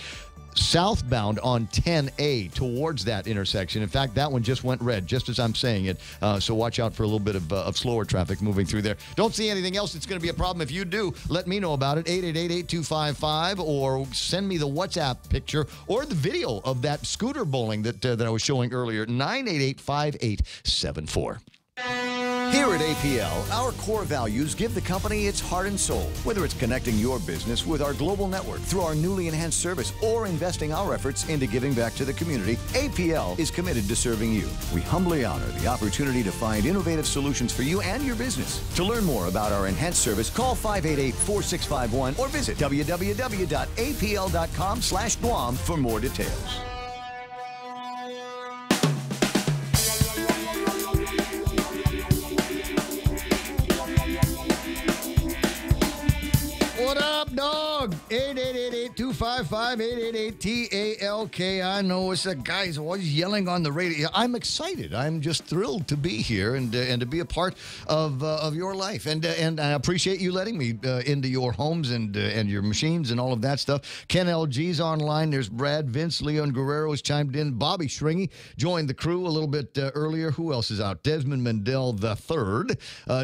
Southbound on 10A towards that intersection. In fact, that one just went red just as I'm saying it. So watch out for a little bit of slower traffic moving through there. Don't see anything else that's going to be a problem. If you do, let me know about it. 888-8255, or send me the WhatsApp picture or the video of that scooter bowling that I was showing earlier. 988-5874. Here at APL, our core values give the company its heart and soul. Whether it's connecting your business with our global network through our newly enhanced service or investing our efforts into giving back to the community, APL is committed to serving you. We humbly honor the opportunity to find innovative solutions for you and your business. To learn more about our enhanced service, call 588-4651 or visit www.apl.com/Guam for more details. What up, dog? 888-825-5888-TALK. I know it's the guys always yelling on the radio. I'm excited. I'm just thrilled to be here and to be a part of your life. And I appreciate you letting me into your homes and your machines and all of that stuff. Ken LG's online. There's Brad, Vince, Leon Guerrero's chimed in. Bobby Stringy joined the crew a little bit earlier. Who else is out? Desmond Mendel III.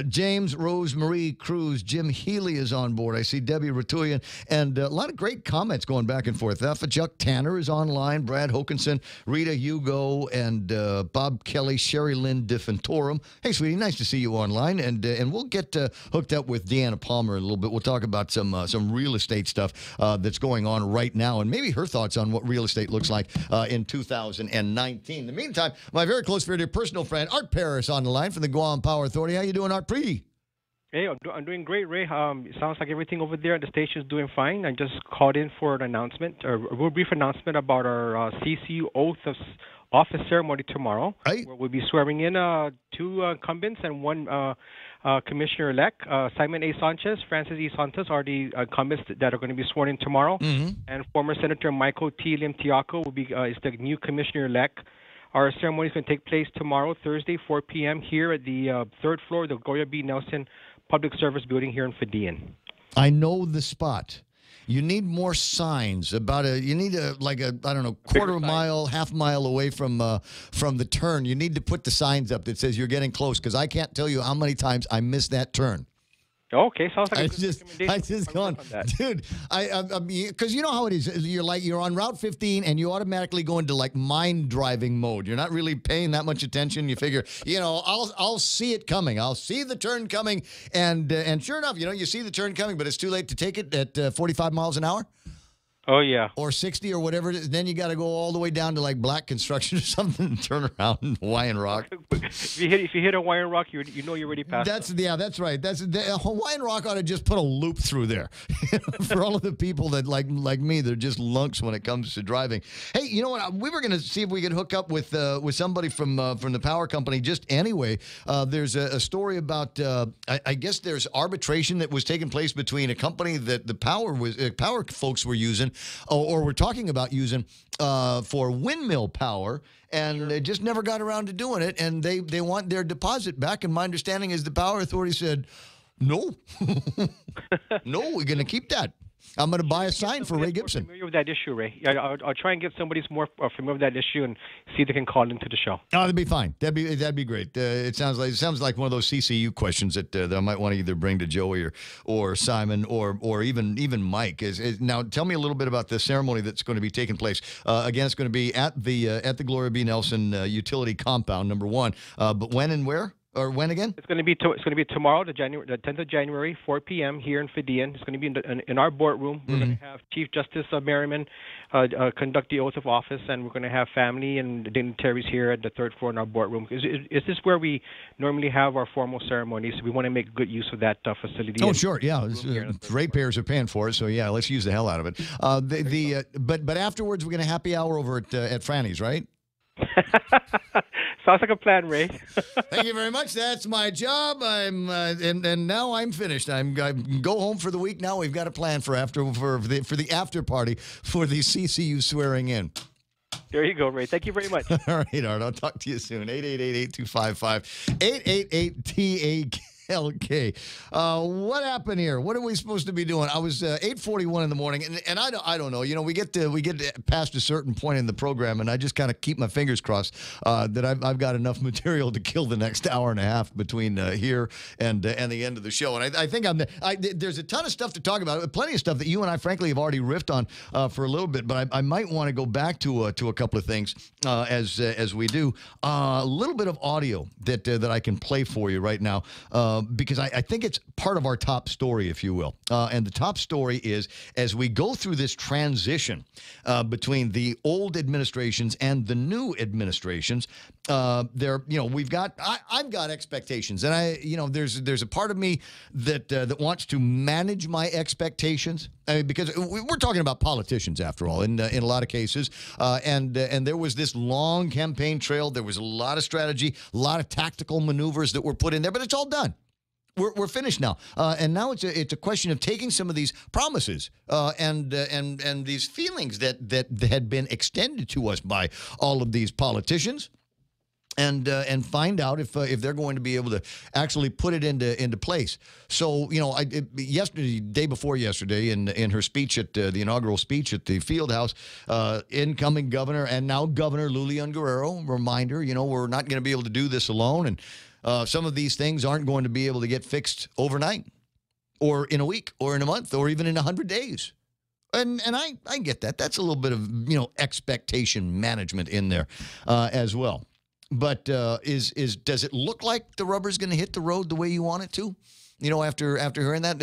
James Rosemarie Cruz. Jim Healy is on board. I see Debbie Ratuyan, and a lot of great comments going back and forth. Chuck Tanner is online, Brad Hokinson, Rita Hugo, and Bob Kelly, Sherry Lynn DeFentorum. Hey, sweetie, nice to see you online, and we'll get hooked up with Deanna Palmer in a little bit. We'll talk about some real estate stuff that's going on right now, and maybe her thoughts on what real estate looks like in 2019. In the meantime, my very close, very dear personal friend, Art Paris, on the line from the Guam Power Authority. How you doing, Art Pre? Hey, I'm doing great, Ray. It sounds like everything over there at the station is doing fine. I just called in for an announcement, a real brief announcement about our CCU oath of office ceremony tomorrow, where we'll be swearing in 2 incumbents and 1 commissioner-elect. Simon A. Sanchez, Francis E. Santos are the incumbents that are going to be sworn in tomorrow, and former Senator Michael T. Lim Tiaco will be is the new commissioner-elect. Our ceremony is going to take place tomorrow, Thursday, 4 p.m. here at the 3rd floor of the Gloria B. Nelson Public Service Building here in Fadian. I know the spot. You need more signs about you need I don't know, quarter mile, half mile away from the turn. You need to put the signs up that says you're getting close, because I can't tell you how many times I missed that turn. Okay, sounds like I just gone, dude. Because you know how it is. You're on Route 15 and you automatically go into mind driving mode. You're not really paying that much attention. You figure, I'll see it coming. I'll see the turn coming, and sure enough, you see the turn coming, but it's too late to take it at 45 miles an hour. Oh, yeah. Or 60 or whatever it is. Then you got to go all the way down to Black Construction or something and turn around in Hawaiian Rock. If you hit Hawaiian Rock, you're already past. That's right. Hawaiian Rock ought to just put a loop through there for all of the people that like me. They're just lunks when it comes to driving. Hey, you know what? We were going to see if we could hook up with somebody from the power company. Just anyway, there's a story about I guess there's arbitration that was taking place between a company that the power folks were using. Or we're talking about using for windmill power, and they just never got around to doing it, and they want their deposit back. And my understanding is the Power Authority said, no, no, we're going to keep that. I'm going to buy a sign for Ray Gibson. Familiar with that issue, Ray? I'll try and get somebody who's more familiar with that issue and see if they can call into the show. Oh, that'd be fine. That'd be great. It sounds like one of those CCU questions that I might want to either bring to Joey or Simon or even Mike. Now, tell me a little bit about the ceremony that's going to be taking place. Again, it's going to be at the Gloria B. Nelson utility compound, number 1. But when and where? Or when again? It's going to be tomorrow, the 10th of January, 4 p.m. here in Fidian. It's going to be in our boardroom. We're going to have Chief Justice Merriman conduct the oath of office, and we're going to have family and dignitaries here at the third floor in our boardroom. Is this where we normally have our formal ceremonies? We want to make good use of that facility. Oh, sure, yeah. Ratepayers are paying for it, so yeah, let's use the hell out of it. But afterwards, we're going to happy hour over at Franny's, right? Sounds like a plan, Ray. Thank you very much. That's my job. And now I'm finished. I go home for the week. Now we've got a plan for the after party for the CCU swearing in. There you go, Ray. Thank you very much. All right, Art. I'll talk to you soon. 888-8255. 888-TAK. LK. What happened here? What are we supposed to be doing? I was 8:41 in the morning, and I don't know. You know, we get past a certain point in the program, and I just kind of keep my fingers crossed that I've got enough material to kill the next hour and a half between here and the end of the show. And I think there's a ton of stuff to talk about. Plenty of stuff that you and I, frankly, have already riffed on for a little bit. But I might want to go back to a couple of things as we do. A little bit of audio that I can play for you right now. Because I think it's part of our top story, if you will. And the top story is, as we go through this transition between the old administrations and the new administrations, I've got expectations, and there's a part of me that wants to manage my expectations. I mean, because we're talking about politicians after all, in a lot of cases, and there was this long campaign trail. There was a lot of strategy, a lot of tactical maneuvers that were put in there, but it's all done. We're finished now, and now it's a question of taking some of these promises and these feelings that had been extended to us by all of these politicians, and find out if they're going to be able to actually put it into place. So day before yesterday, in her speech at the inaugural speech at the field house, incoming governor and now Governor Lulian Guerrero, reminder, we're not going to be able to do this alone, and some of these things aren't going to be able to get fixed overnight or in a week or in a month or even in 100 days. And I get that. That's a little bit of, expectation management in there as well. But does it look like the rubber's going to hit the road the way you want it to? After hearing that,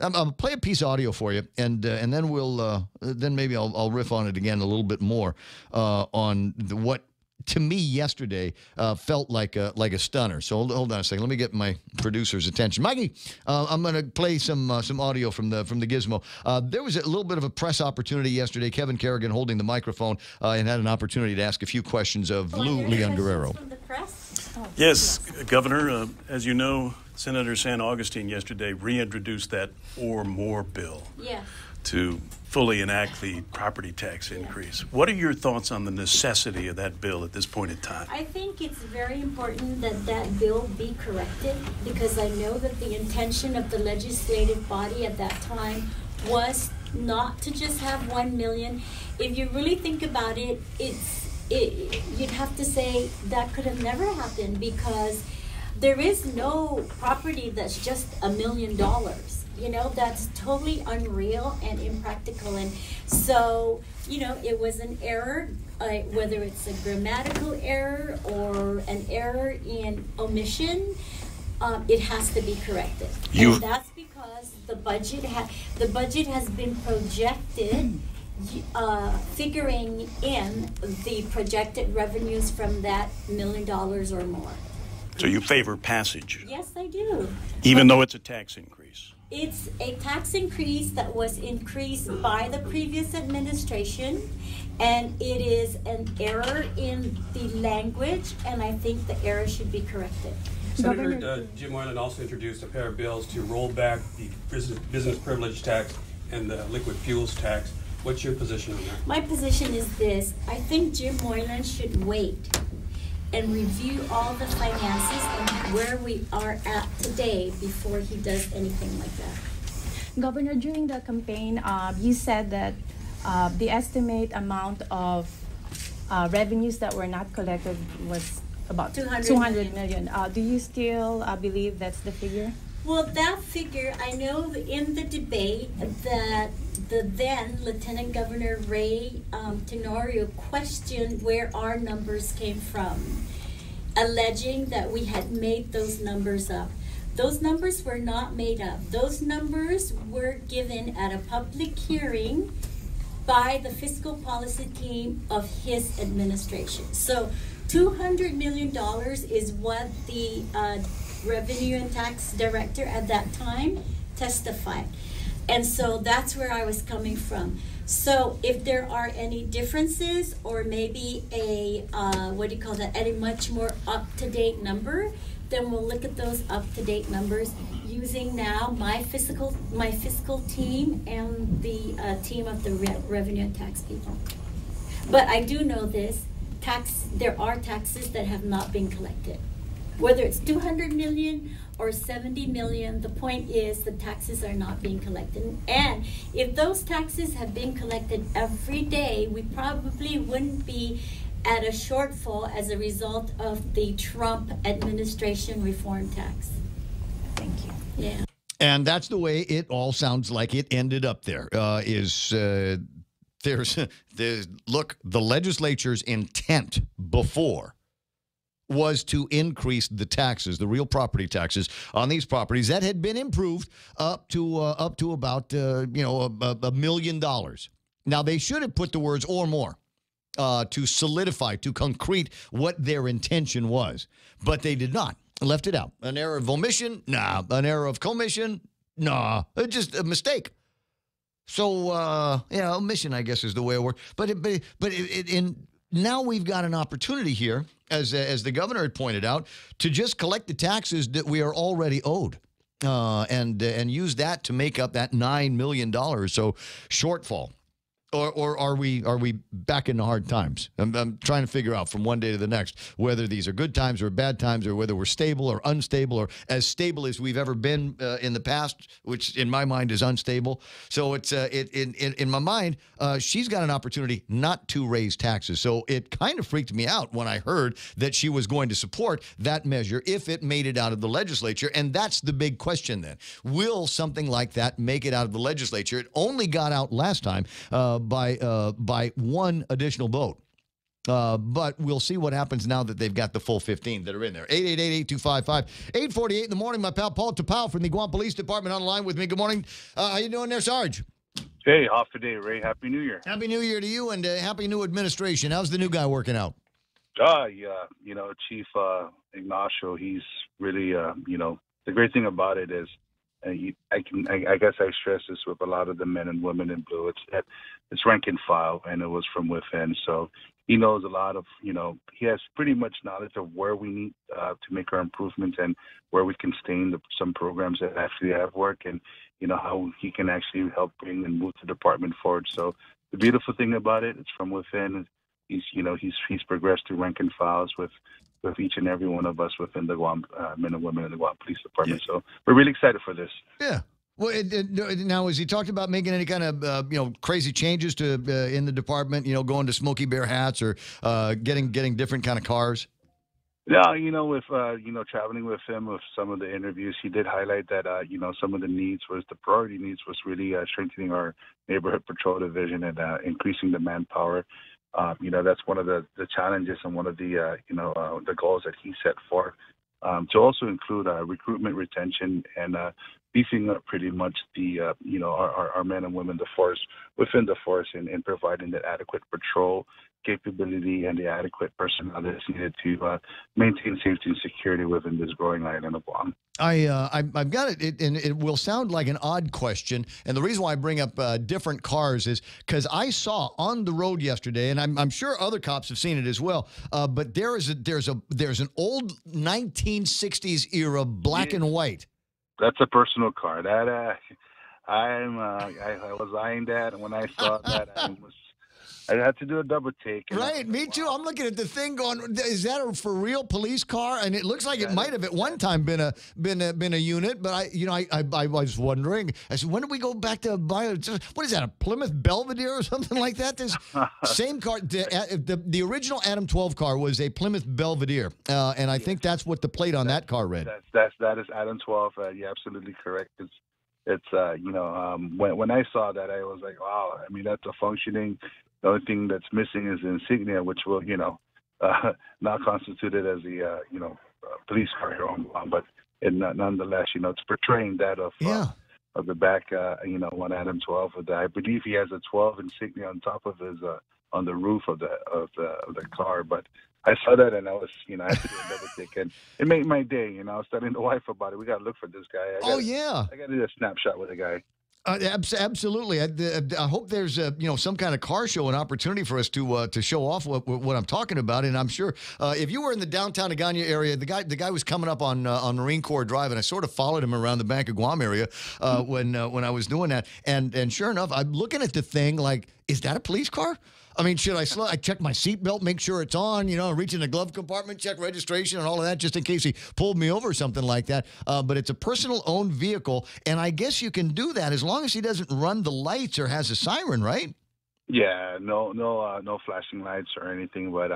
I'll play a piece of audio for you, and then we'll then maybe I'll riff on it again a little bit more on what to me yesterday felt like a stunner. So hold on a second. Let me get my producer's attention. Mikey, I'm going to play some audio from the Gizmo. There was a little bit of a press opportunity yesterday. Kevin Kerrigan holding the microphone and had an opportunity to ask a few questions of Leon Guerrero. From the press? Yes, Governor. As you know, Senator San Augustine yesterday reintroduced that or more bill. Yeah. To fully enact the property tax increase. What are your thoughts on the necessity of that bill at this point in time? I think it's very important that bill be corrected, because I know that the intention of the legislative body at that time was not to just have 1 million. If you really think about it, you'd have to say that could have never happened, because there is no property that's just $1 million. That's totally unreal and impractical. And so, it was an error, whether it's a grammatical error or an error in omission, it has to be corrected. And that's because the budget has been projected, figuring in the projected revenues from that $1 million or more. So you favor passage? Yes, I do. Even though it's a tax increase? It's a tax increase that was increased by the previous administration, and it is an error in the language, and I think the error should be corrected. Senator Jim Moylan also introduced a pair of bills to roll back the business privilege tax and the liquid fuels tax. What's your position on that? My position is this. I think Jim Moylan should wait and review all the finances and where we are at today before he does anything like that. Governor, during the campaign, you said that the estimate amount of revenues that were not collected was about 200 million. Do you still believe that's the figure? Well, that figure, I know in the debate that the then Lieutenant Governor Ray Tenorio questioned where our numbers came from. alleging that we had made those numbers up. Those numbers were not made up. Those numbers were given at a public hearing by the fiscal policy team of his administration. So $200 million is what the revenue and tax director at that time testified. And so that's where I was coming from. So if there are any differences or maybe a, a much more up-to-date number, then we'll look at those up-to-date numbers using now my fiscal team and the team of the revenue and tax people. But I do know this, there are taxes that have not been collected. Whether it's 200 million or 70 million, the point is the taxes are not being collected. And if those taxes have been collected every day, we probably wouldn't be at a shortfall as a result of the Trump administration reform tax. Thank you. Yeah. And that's the way it all sounds like it ended up there. Look, the legislature's intent before was to increase the taxes, the real property taxes on these properties that had been improved up to about $1 million. Now they should have put the words or more to solidify, to concrete what their intention was, but they did not. Left it out. An error of omission? Nah. An error of commission? Nah. Just a mistake. So omission, I guess, is the way it works. But now we've got an opportunity here, as the governor had pointed out, to just collect the taxes that we are already owed, and use that to make up that $9 million or so shortfall. Or are we back in the hard times? I'm trying to figure out from one day to the next whether these are good times or bad times, or whether we're stable or unstable, or as stable as we've ever been in the past, which in my mind is unstable. So it's in my mind, she's got an opportunity not to raise taxes. So it kind of freaked me out when I heard that she was going to support that measure if it made it out of the legislature. And that's the big question then. Will something like that make it out of the legislature? It only got out last time by one additional vote. But we'll see what happens now that they've got the full 15 that are in there. 888-8255-848 in the morning. My pal Paul Tapau from the Guam Police Department on the line with me. Good morning. How you doing there, Sarge? Hey, off the day, Ray. Happy New Year. Happy New Year to you, and happy new administration. How's the new guy working out? Yeah, Chief Ignacio, he's really, the great thing about it is, I guess I stress this with a lot of the men and women in blue. It's rank and file, and it was from within. So he knows a lot of, he has pretty much knowledge of where we need to make our improvements and where we can sustain some programs that actually have worked, and how he can actually help bring and move the department forward. So the beautiful thing about it, it's from within. He's progressed through rank and files with each and every one of us within the Guam men and women in the Guam Police Department. So we're really excited for this. Yeah. Well, now, has he talked about making any kind of crazy changes to in the department? Going to Smokey Bear hats or getting different kind of cars? Yeah, with traveling with him with some of the interviews, he did highlight that some of the priority needs was really strengthening our neighborhood patrol division and increasing the manpower. That's one of the challenges and one of the the goals that he set forth. To also include recruitment, retention, and beefing up pretty much the our men and women, the force within the force, and providing that adequate patrol capability and the adequate personnel that is needed to maintain safety and security within this growing island of Guam. I've got it, and it will sound like an odd question. And the reason why I bring up different cars is because I saw on the road yesterday, and I'm sure other cops have seen it as well. But there's an old 1960s era black and white. That's a personal car. That I was eyeing that, and when I saw that, I had to do a double take. Right, me too. I'm looking at the thing going, is that a for real police car? And it looks like it might have at one time been a unit, but I was wondering. I said, when did we go back to buy what is that, a Plymouth Belvedere or something like that? This same car, the original Adam 12 car was a Plymouth Belvedere, and I think that's what the plate on that car read. That is Adam 12. You're absolutely correct. It's when I saw that, I was like, wow. I mean, that's a functioning. The only thing that's missing is the insignia, which will, not constituted as a police car here on Guam, but nonetheless, it's portraying that of the back, one Adam 12 with I believe he has a 12 insignia on top of his on the roof of the car. But I saw that and I was, I had to do a double take, and it made my day. I was telling the wife about it. We got to look for this guy. I got to do a snapshot with the guy. Absolutely. I hope there's some kind of car show, an opportunity for us to show off what I'm talking about. And I'm sure if you were in the downtown Agana area, the guy was coming up on Marine Corps Drive, and I sort of followed him around the Bank of Guam area when I was doing that. And sure enough, I'm looking at the thing like, is that a police car? I mean, should I check my seatbelt, make sure it's on, reach in the glove compartment, check registration and all of that just in case he pulled me over or something like that. But it's a personal owned vehicle, and I guess you can do that as long as he doesn't run the lights or has a siren, right? Yeah, no flashing lights or anything, but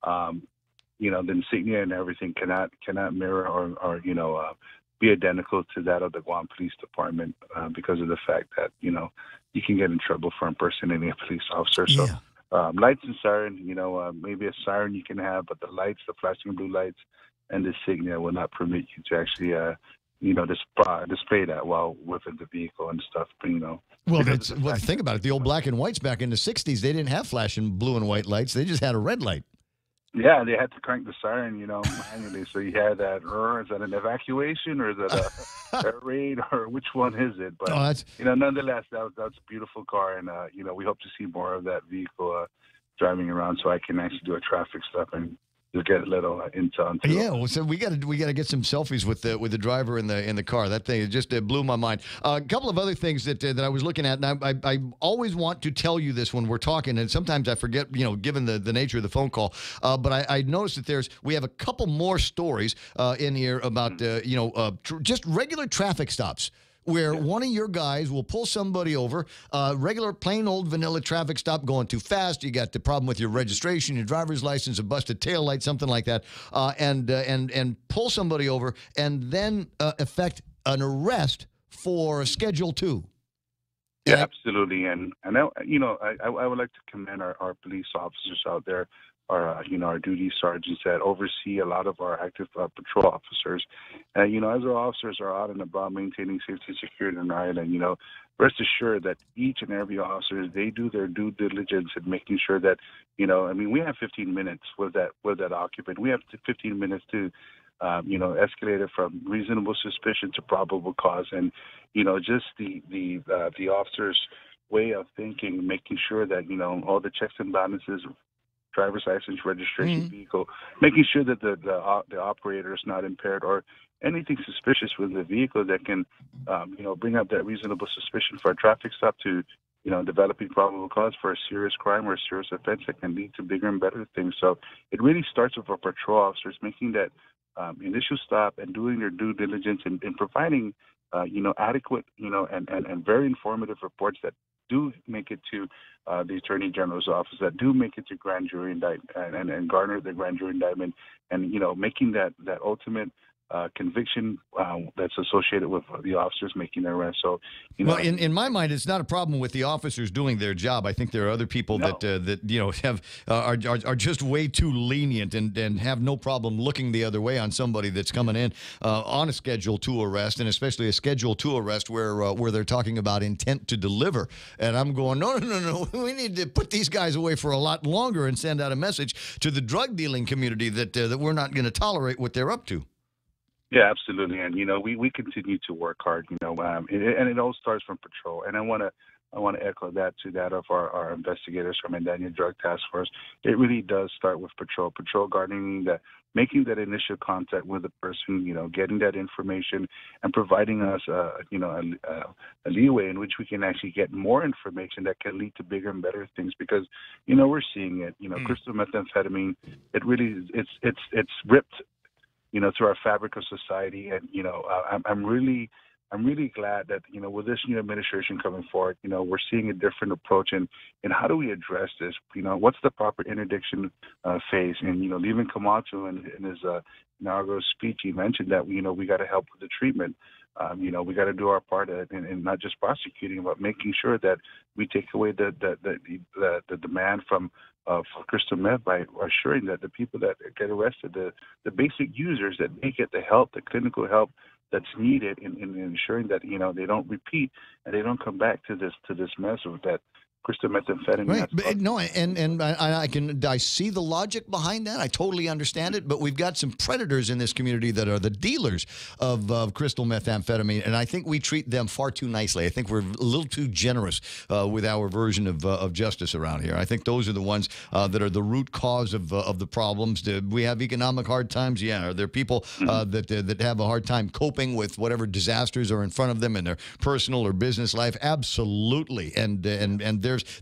the insignia and everything cannot mirror or be identical to that of the Guam Police Department because of the fact that you can get in trouble for impersonating a police officer. So. Yeah. Lights and siren, maybe a siren you can have, but the lights, the flashing blue lights, and the insignia will not permit you to actually, display that while within the vehicle and stuff. Well, think about it. The old black and whites back in the 60s, they didn't have flashing blue and white lights. They just had a red light. Yeah, they had to crank the siren, manually. So you had that, is that an evacuation or is that a raid or which one is it? But, nonetheless, that's a beautiful car. And, we hope to see more of that vehicle driving around so I can actually do a traffic stop and just get a little intel. Yeah, well, so we got to get some selfies with the driver in the car. That thing just blew my mind. A couple of other things that I was looking at, and I always want to tell you this when we're talking, and sometimes I forget, given the nature of the phone call. But I noticed that we have a couple more stories in here about just regular traffic stops, where one of your guys will pull somebody over, regular plain old vanilla traffic stop, going too fast. You got the problem with your registration, your driver's license, a busted taillight, something like that, and pull somebody over, and then effect an arrest for Schedule 2. Yeah, absolutely. And I would like to commend our police officers out there, our duty sergeants that oversee a lot of our active patrol officers. And, as our officers are out and about maintaining safety and security on our island, rest assured that each and every officer, they do their due diligence in making sure that, we have 15 minutes with that occupant. We have 15 minutes to, escalate it from reasonable suspicion to probable cause. And, just the officer's way of thinking, making sure that, all the checks and balances, driver's license, registration, vehicle, making sure that the operator is not impaired or anything suspicious with the vehicle that can, bring up that reasonable suspicion for a traffic stop to, developing probable cause for a serious crime or a serious offense that can lead to bigger and better things. So it really starts with our patrol officers making that initial stop and doing their due diligence and providing, adequate, and very informative reports that do make it to the Attorney General's office, that do make it to grand jury and garner the grand jury indictment, and making that ultimate conviction that's associated with the officers making their arrest. So, well, in my mind, it's not a problem with the officers doing their job. I think there are other people that have are just way too lenient and have no problem looking the other way on somebody that's coming in on a Schedule 2 arrest, and especially a Schedule 2 arrest where they're talking about intent to deliver. And I'm going, no, we need to put these guys away for a lot longer and send out a message to the drug dealing community that we're not going to tolerate what they're up to. Yeah, absolutely. And, we continue to work hard, and it all starts from patrol. And I want to echo that to that of our investigators from Mandania Drug Task Force. It really does start with patrol gardening, making that initial contact with the person, getting that information and providing us, a leeway in which we can actually get more information that can lead to bigger and better things. Because, we're seeing it, crystal methamphetamine, it really, it's ripped through our fabric of society. And, I'm really glad that, with this new administration coming forward, we're seeing a different approach in how do we address this? What's the proper interdiction phase? And, Leaving Camacho in his inaugural speech, he mentioned that, we got to help with the treatment. We got to do our part in not just prosecuting, but making sure that we take away the demand from for crystal meth by assuring that the people that get arrested, the basic users, that they get the help, the clinical help that's needed in ensuring that they don't repeat and they don't come back to this mess of that crystal methamphetamine. Right, but no, and I see the logic behind that. I totally understand it. But we've got some predators in this community that are the dealers of crystal methamphetamine, and I think we treat them far too nicely. I think we're a little too generous with our version of justice around here. I think those are the ones that are the root cause of the problems. We have economic hard times. Yeah, are there people that have a hard time coping with whatever disasters are in front of them in their personal or business life? Absolutely, and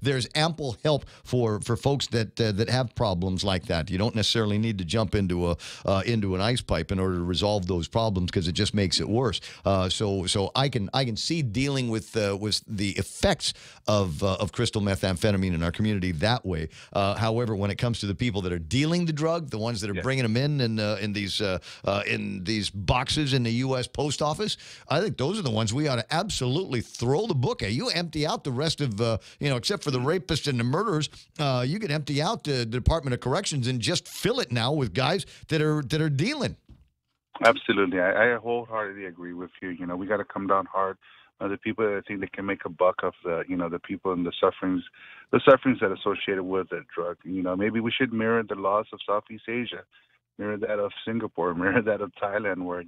there's ample help for folks that have problems like that. You don't necessarily need to jump into an ice pipe in order to resolve those problems, because it just makes it worse. So I can see dealing with the effects of crystal methamphetamine in our community that way. However, when it comes to the people that are dealing the drug, the ones that are bringing them in these boxes in the U.S. Post Office, I think those are the ones we ought to absolutely throw the book at. You empty out the rest of except for the rapists and the murderers, you can empty out the Department of Corrections and just fill it now with guys that are dealing. Absolutely, I wholeheartedly agree with you. We got to come down hard. The people that think they can make a buck of the people and the sufferings that are associated with that drug. Maybe we should mirror the laws of Southeast Asia, mirror that of Singapore, mirror that of Thailand, where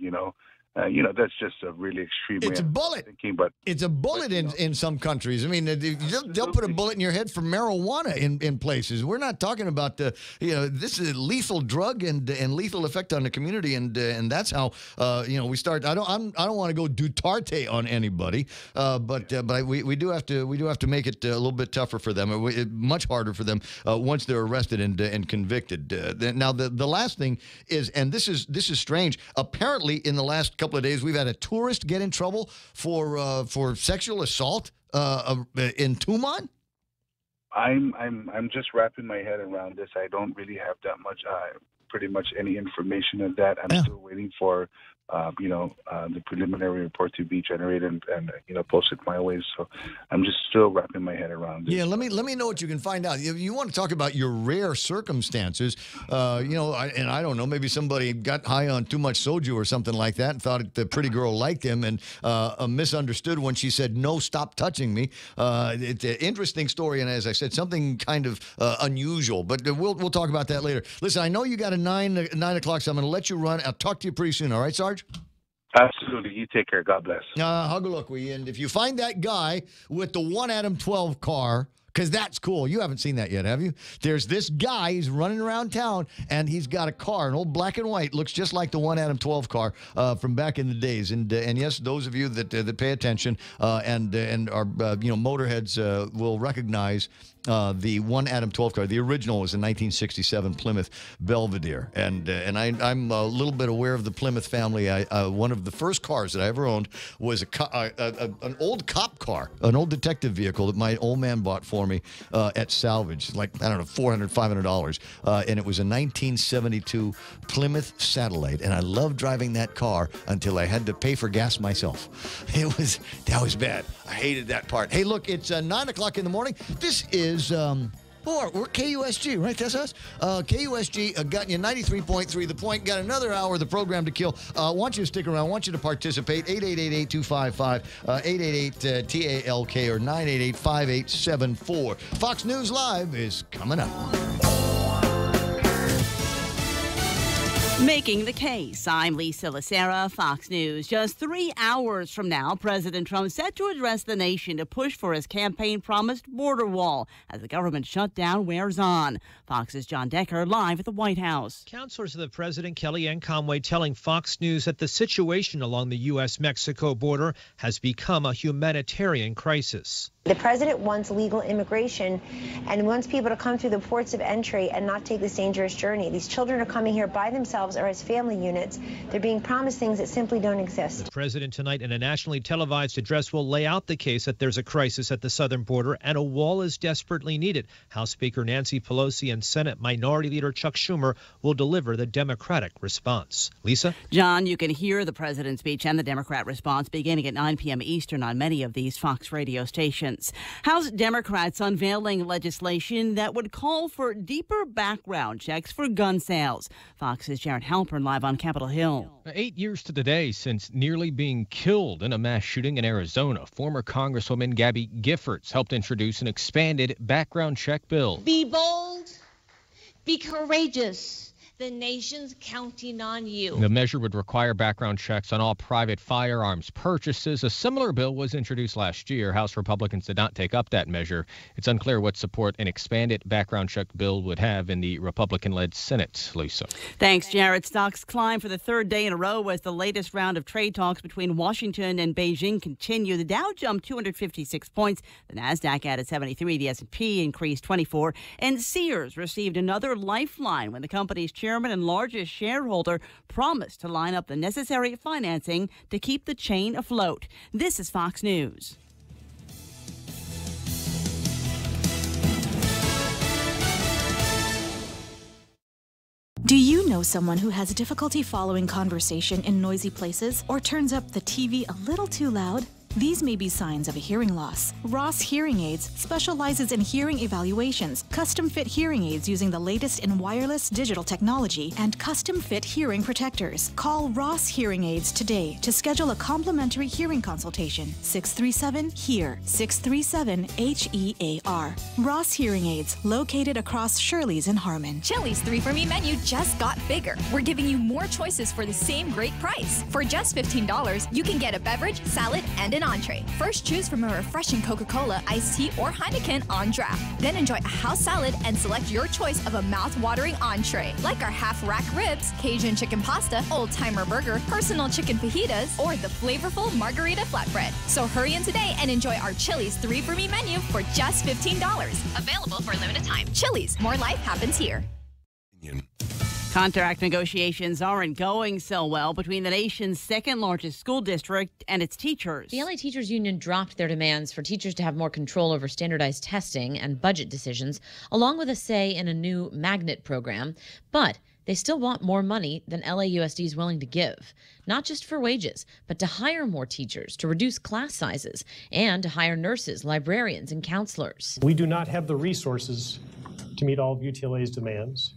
that's just a really extreme way It's a bullet. Thinking, but it's a bullet in some countries. I mean, they'll put a bullet in your head for marijuana in places. We're not talking about this is a lethal drug and lethal effect on the community, and that's how we start. I don't want to go Duterte on anybody, but we do have to make it a little bit tougher for them, much harder for them once they're arrested and convicted. Now the last thing is, and this is strange. Apparently, in the last couple of days, we've had a tourist get in trouble for sexual assault in Tumon. I'm just wrapping my head around this. I don't really have that much, pretty much any information of that. I'm still waiting for the preliminary report to be generated and posted my way. So I'm just still wrapping my head around this. Yeah, let me know what you can find out. You want to talk about your rare circumstances, and I don't know, maybe somebody got high on too much soju or something like that and thought the pretty girl liked him and misunderstood when she said, "No, stop touching me." It's an interesting story, and as I said, something kind of unusual, but we'll talk about that later. Listen, I know you got a 9 o'clock, so I'm going to let you run. I'll talk to you pretty soon, all right, Sarge? Absolutely. You take care. God bless. Hug a look, and if you find that guy with the 1 Adam 12 car, because that's cool. You haven't seen that yet, have you? There's this guy. He's running around town, and he's got a car, an old black and white. Looks just like the 1 Adam 12 car from back in the days. And yes, those of you that pay attention and are motorheads will recognize the 1 Adam 12 car. The original was a 1967 Plymouth Belvedere, and I'm a little bit aware of the Plymouth family. One of the first cars that I ever owned was an old cop car, an old detective vehicle that my old man bought for me at salvage, like, I don't know, $400, $500, and it was a 1972 Plymouth Satellite, and I loved driving that car until I had to pay for gas myself. That was bad. I hated that part. Hey, look, it's 9 o'clock in the morning. This is we're KUSG, right? That's us. KUSG got you 93.3 The Point. Got another hour of the program to kill. Want you to stick around. Want you to participate. 888-8255, 888-TALK, or 988-5874. Fox News Live is coming up. Making the case. I'm Lisa Lacera, Fox News. Just 3 hours from now, President Trump set to address the nation to push for his campaign-promised border wall as the government shutdown wears on. Fox's John Decker live at the White House. Counselors of the president, Kellyanne Conway, telling Fox News that the situation along the U.S.-Mexico border has become a humanitarian crisis. The president wants legal immigration and wants people to come through the ports of entry and not take this dangerous journey. These children are coming here by themselves or as family units. They're being promised things that simply don't exist. The president tonight in a nationally televised address will lay out the case that there's a crisis at the southern border and a wall is desperately needed. House Speaker Nancy Pelosi and Senate Minority Leader Chuck Schumer will deliver the Democratic response. Lisa? John, you can hear the president's speech and the Democrat response beginning at 9 p.m. Eastern on many of these Fox radio stations. guns. House Democrats unveiling legislation that would call for deeper background checks for gun sales. Fox's Jared Halpern live on Capitol Hill. 8 years to the day since nearly being killed in a mass shooting in Arizona, former Congresswoman Gabby Giffords helped introduce an expanded background check bill. Be bold, be courageous. The nation's counting on you. The measure would require background checks on all private firearms purchases. A similar bill was introduced last year. House Republicans did not take up that measure. It's unclear what support an expanded background check bill would have in the Republican-led Senate. Lisa. Thanks, Jared. Stocks climb for the third day in a row as the latest round of trade talks between Washington and Beijing continue. The Dow jumped 256 points. The Nasdaq added 73. The S&P increased 24. And Sears received another lifeline when the company's chairman and largest shareholder promised to line up the necessary financing to keep the chain afloat. This is Fox News. Do you know someone who has difficulty following conversation in noisy places or turns up the TV a little too loud? These may be signs of a hearing loss. Ross Hearing Aids specializes in hearing evaluations, custom-fit hearing aids using the latest in wireless digital technology, and custom-fit hearing protectors. Call Ross Hearing Aids today to schedule a complimentary hearing consultation. 637-HEAR, 637-HEAR. Ross Hearing Aids, located across Shirley's in Harmon. Chili's 3 for Me menu just got bigger. We're giving you more choices for the same great price. For just $15, you can get a beverage, salad, and an entree. First, choose from a refreshing Coca-Cola, iced tea, or Heineken on draft. Then enjoy a house salad and select your choice of a mouth-watering entree, like our half-rack ribs, Cajun chicken pasta, old-timer burger, personal chicken fajitas, or the flavorful margarita flatbread. So hurry in today and enjoy our Chili's 3 for Me menu for just $15. Available for a limited time. Chili's, more life happens here. Contract negotiations aren't going so well between the nation's second-largest school district and its teachers. The LA Teachers Union dropped their demands for teachers to have more control over standardized testing and budget decisions, along with a say in a new magnet program. But they still want more money than LAUSD is willing to give, not just for wages, but to hire more teachers, to reduce class sizes, and to hire nurses, librarians, and counselors. We do not have the resources to meet all of UTLA's demands,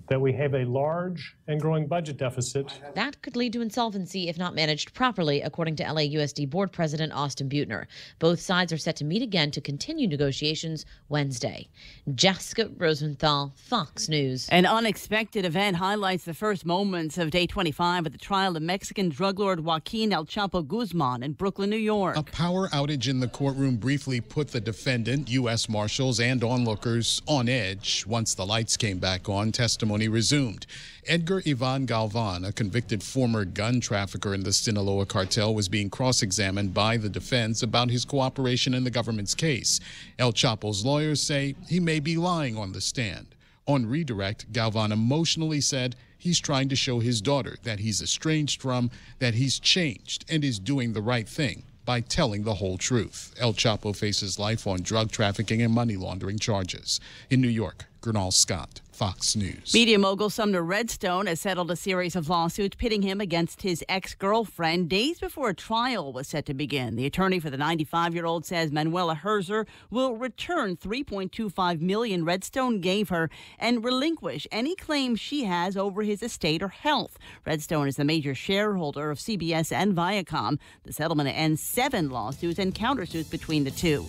that we have a large and growing budget deficit. That could lead to insolvency if not managed properly, according to LAUSD Board President Austin Butner. Both sides are set to meet again to continue negotiations Wednesday. Jessica Rosenthal, Fox News. An unexpected event highlights the first moments of Day 25 at the trial of Mexican drug lord Joaquin El Chapo Guzman in Brooklyn, New York. A power outage in the courtroom briefly put the defendant, U.S. Marshals, and onlookers on edge. Once the lights came back on, testimony resumed. Edgar Ivan Galvan, a convicted former gun trafficker in the Sinaloa cartel, was being cross-examined by the defense about his cooperation in the government's case. El Chapo's lawyers say he may be lying on the stand. On redirect, Galvan emotionally said he's trying to show his daughter that he's estranged from, that he's changed and is doing the right thing by telling the whole truth. El Chapo faces life on drug trafficking and money laundering charges. In New York, Gernal Scott, Fox News. Media mogul Sumner Redstone has settled a series of lawsuits pitting him against his ex-girlfriend days before a trial was set to begin. The attorney for the 95-year-old says Manuela Herzer will return $3.25 million Redstone gave her and relinquish any claims she has over his estate or health. Redstone is the major shareholder of CBS and Viacom. The settlement ends 7 lawsuits and countersuits between the two.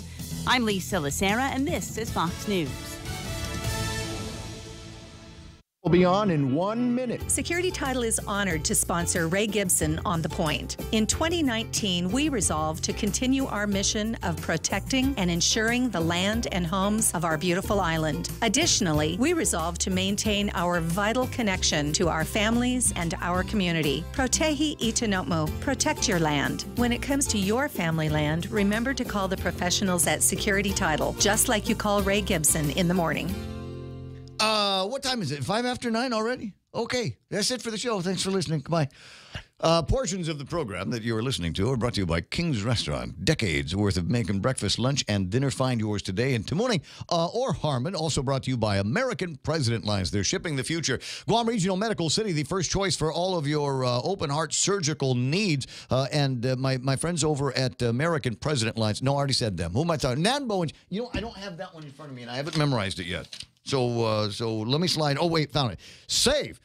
I'm Lisa Lacera, and this is Fox News. Will be on in 1 minute. Security Title is honored to sponsor Ray Gibson on The Point. In 2019, we resolved to continue our mission of protecting and ensuring the land and homes of our beautiful island. Additionally, we resolved to maintain our vital connection to our families and our community. Protehi Itanotmo, protect your land. When it comes to your family land, remember to call the professionals at Security Title, just like you call Ray Gibson in the morning. What time is it? 9:05 already? Okay, that's it for the show. Thanks for listening. Goodbye. Portions of the program that you are listening to are brought to you by King's Restaurant. Decades worth of making breakfast, lunch, and dinner. Find yours today in Tamuning or Harmon. Also brought to you by American President Lines. They're shipping the future. Guam Regional Medical City, the first choice for all of your open heart surgical needs. My friends over at American President Lines. No, I already said them. Who am I talking? Nanbo. And, I don't have that one in front of me, and I haven't memorized it yet. So let me slide. Oh, wait, found it. Save.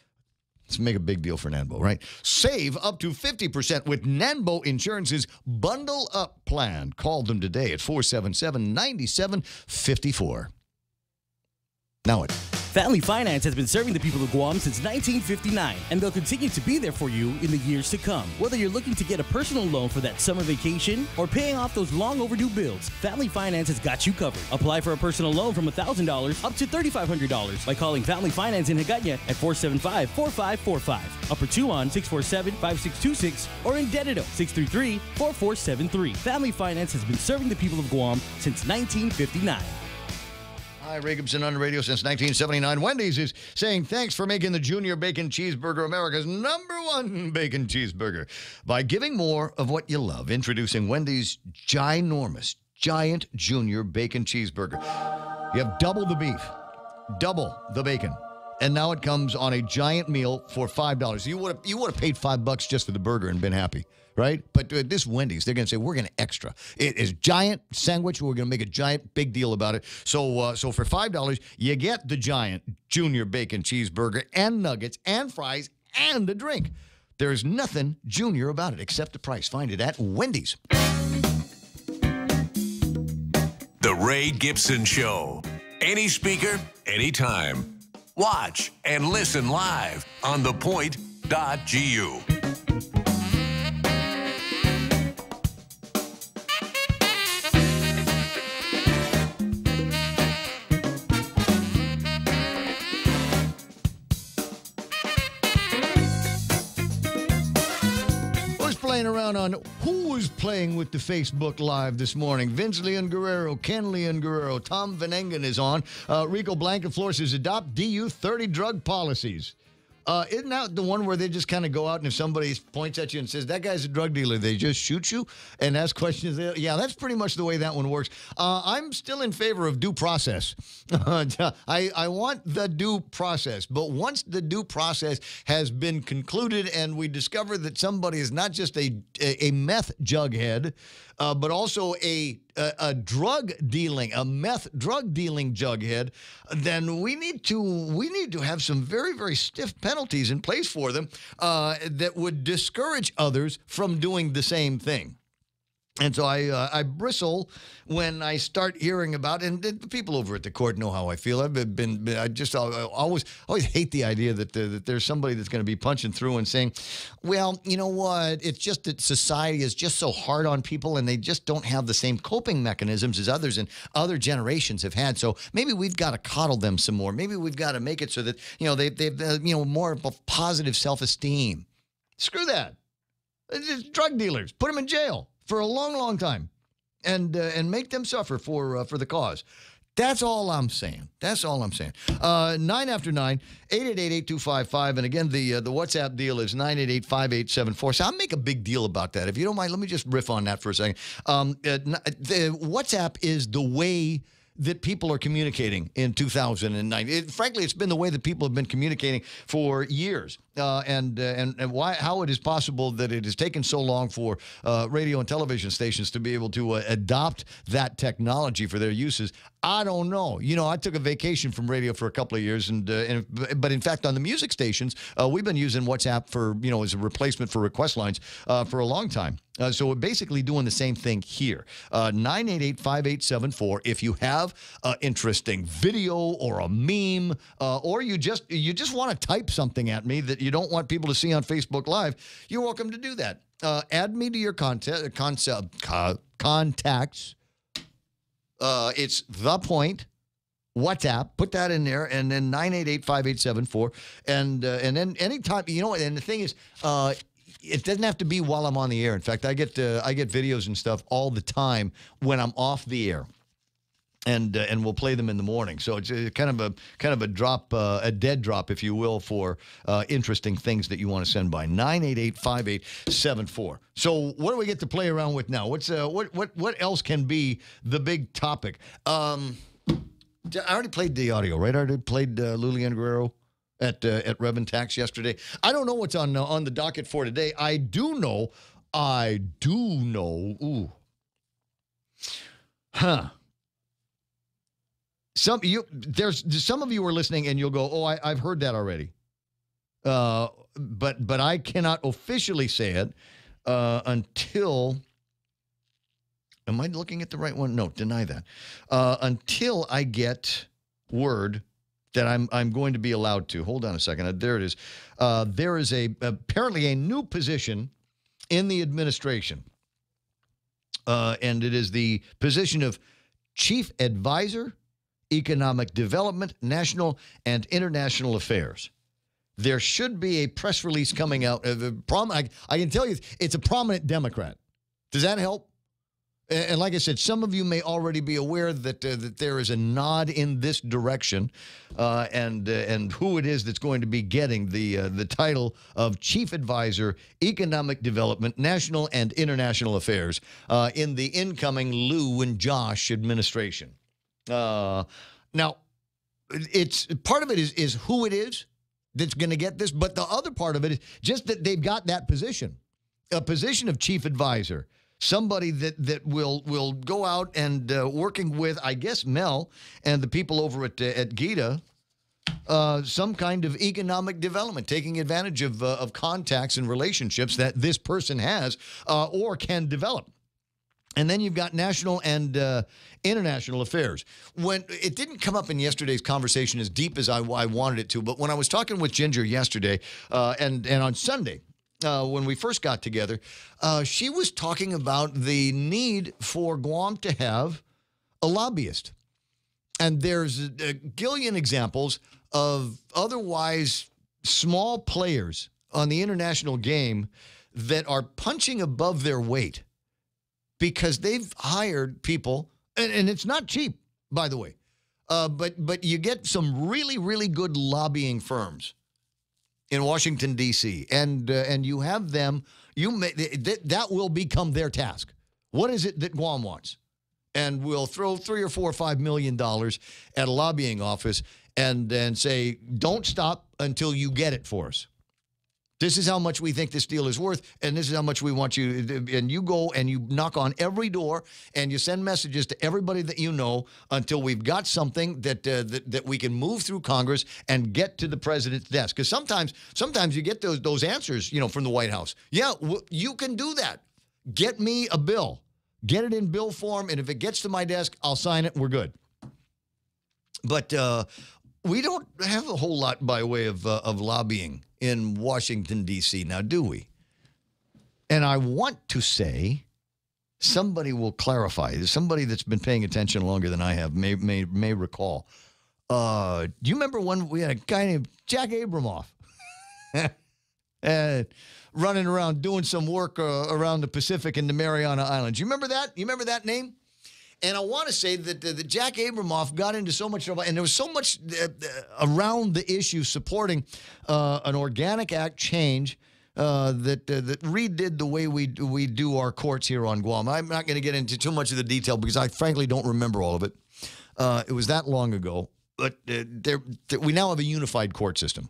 Let's make a big deal for Nanbo, right? Save up to 50% with Nanbo Insurance's Bundle Up plan. Call them today at 477-9754. Now it. Family Finance has been serving the people of Guam since 1959, and they'll continue to be there for you in the years to come. Whether you're looking to get a personal loan for that summer vacation or paying off those long overdue bills, Family Finance has got you covered. Apply for a personal loan from $1,000 up to $3,500 by calling Family Finance in Hagåtña at 475-4545, Upper Tuon 647-5626, or in Dededo 633-4473. Family Finance has been serving the people of Guam since 1959. Hi, Ray Gibson on the radio since 1979. Wendy's is saying thanks for making the Junior Bacon Cheeseburger America's #1 bacon cheeseburger by giving more of what you love. Introducing Wendy's ginormous, giant Junior Bacon Cheeseburger. You have double the beef, double the bacon, and now it comes on a giant meal for $5. You would have paid $5 just for the burger and been happy. Right? But this Wendy's, they're going to say, we're going to extra. It is giant sandwich. We're going to make a giant big deal about it. So for $5, you get the giant Junior Bacon Cheeseburger and nuggets and fries and a drink. There's nothing junior about it except the price. Find it at Wendy's. The Ray Gibson Show. Any speaker, anytime. Watch and listen live on thepoint.gu. Around on who was playing with the Facebook Live this morning. Vince Leon Guerrero, Ken Leon Guerrero, Tom Van Engen is on. Rico Blankenflor says adopt DU 30 drug policies. Isn't that the one where they just kind of go out and if somebody points at you and says, that guy's a drug dealer, they just shoot you and ask questions? Yeah, that's pretty much the way that one works. I'm still in favor of due process. I want the due process. But once the due process has been concluded and we discover that somebody is not just a meth jughead, but also a meth drug dealing jughead, then we need to have some very, very stiff penalties in place for them that would discourage others from doing the same thing. And so I bristle when I start hearing about, and the people over at the court know how I feel. I always hate the idea that there's somebody that's going to be punching through and saying, well, you know what, it's just that society is just so hard on people and they just don't have the same coping mechanisms as others and other generations have had. So maybe we've got to coddle them some more. Maybe we've got to make it so that, they've more of positive self-esteem. Screw that. It's just drug dealers. Put them in jail for a long, long time, and make them suffer for the cause. That's all I'm saying. 9 after 9, 888-8255, and again, the WhatsApp deal is 988-5874. So I'll make a big deal about that. If you don't mind, let me just riff on that for a second. The WhatsApp is the way that people are communicating in 2009. Frankly, it's been the way that people have been communicating for years. And how it is possible that it has taken so long for radio and television stations to be able to adopt that technology for their uses, I don't know. I took a vacation from radio for a couple of years, but in fact, on the music stations, we've been using WhatsApp for as a replacement for request lines for a long time. So we're basically doing the same thing here. 988-5874. If you have interesting video or a meme, or you just want to type something at me that you don't want people to see on Facebook Live, you're welcome to do that. Add me to your contacts. It's The Point WhatsApp. Put that in there, and then 988-5874. And then anytime, and the thing is, it doesn't have to be while I'm on the air. In fact, I get videos and stuff all the time when I'm off the air. and we'll play them in the morning. So it's kind of a drop, a dead drop, if you will, for interesting things that you want to send by 988-5874. So what do we get to play around with now? What else can be the big topic? I already played the audio, right? I already played Lulian Guerrero at Rev and Tax yesterday. I don't know what's on the docket for today. I do know. Ooh. Huh. Some of you are listening and you'll go, oh, I've heard that already. But I cannot officially say it until. Am I looking at the right one? No, deny that. Until I get word that I'm going to be allowed to. Hold on a second. There it is. There is apparently a new position in the administration, and it is the position of Chief Advisor, Economic Development, National and International Affairs. There should be a press release coming out. I can tell you, it's a prominent Democrat. Does that help? And like I said, some of you may already be aware that there is a nod in this direction, and who it is that's going to be getting the title of Chief Advisor, Economic Development, National and International Affairs in the incoming Lou and Josh administration. Now, it's part of it is who it is that's going to get this, but the other part of it is just that they've got that position, a position of Chief Advisor. Somebody that will go out and working with, I guess, Mel and the people over at GITA, some kind of economic development, taking advantage of contacts and relationships that this person has or can develop. And then you've got national and international affairs. When it didn't come up in yesterday's conversation as deep as I wanted it to, but when I was talking with Ginger yesterday and on Sunday, when we first got together, she was talking about the need for Guam to have a lobbyist. And there's a gillion examples of otherwise small players on the international game that are punching above their weight because they've hired people, and it's not cheap, by the way, but you get some really, really good lobbying firms in Washington, D.C., and you have them, that will become their task. What is it that Guam wants? And we'll throw $3 or $4 or $5 million at a lobbying office and say, don't stop until you get it for us. This is how much we think this deal is worth, and this is how much we want you to, and you go and you knock on every door and you send messages to everybody that you know until we've got something that we can move through Congress and get to the president's desk. Because sometimes you get those answers, from the White House. Yeah, you can do that. Get me a bill. Get it in bill form, and if it gets to my desk, I'll sign it. We're good. But we don't have a whole lot by way of lobbying in Washington, D.C. now, do we? And I want to say, somebody will clarify. Somebody that's been paying attention longer than I have may recall. Do you remember when we had a guy named Jack Abramoff running around doing some work around the Pacific and the Mariana Islands? You remember that? You remember that name? And I want to say that Jack Abramoff got into so much trouble, and there was so much around the issue supporting an Organic Act change that redid the way we do our courts here on Guam. I'm not going to get into too much of the detail because I frankly don't remember all of it. It was that long ago. But we now have a unified court system.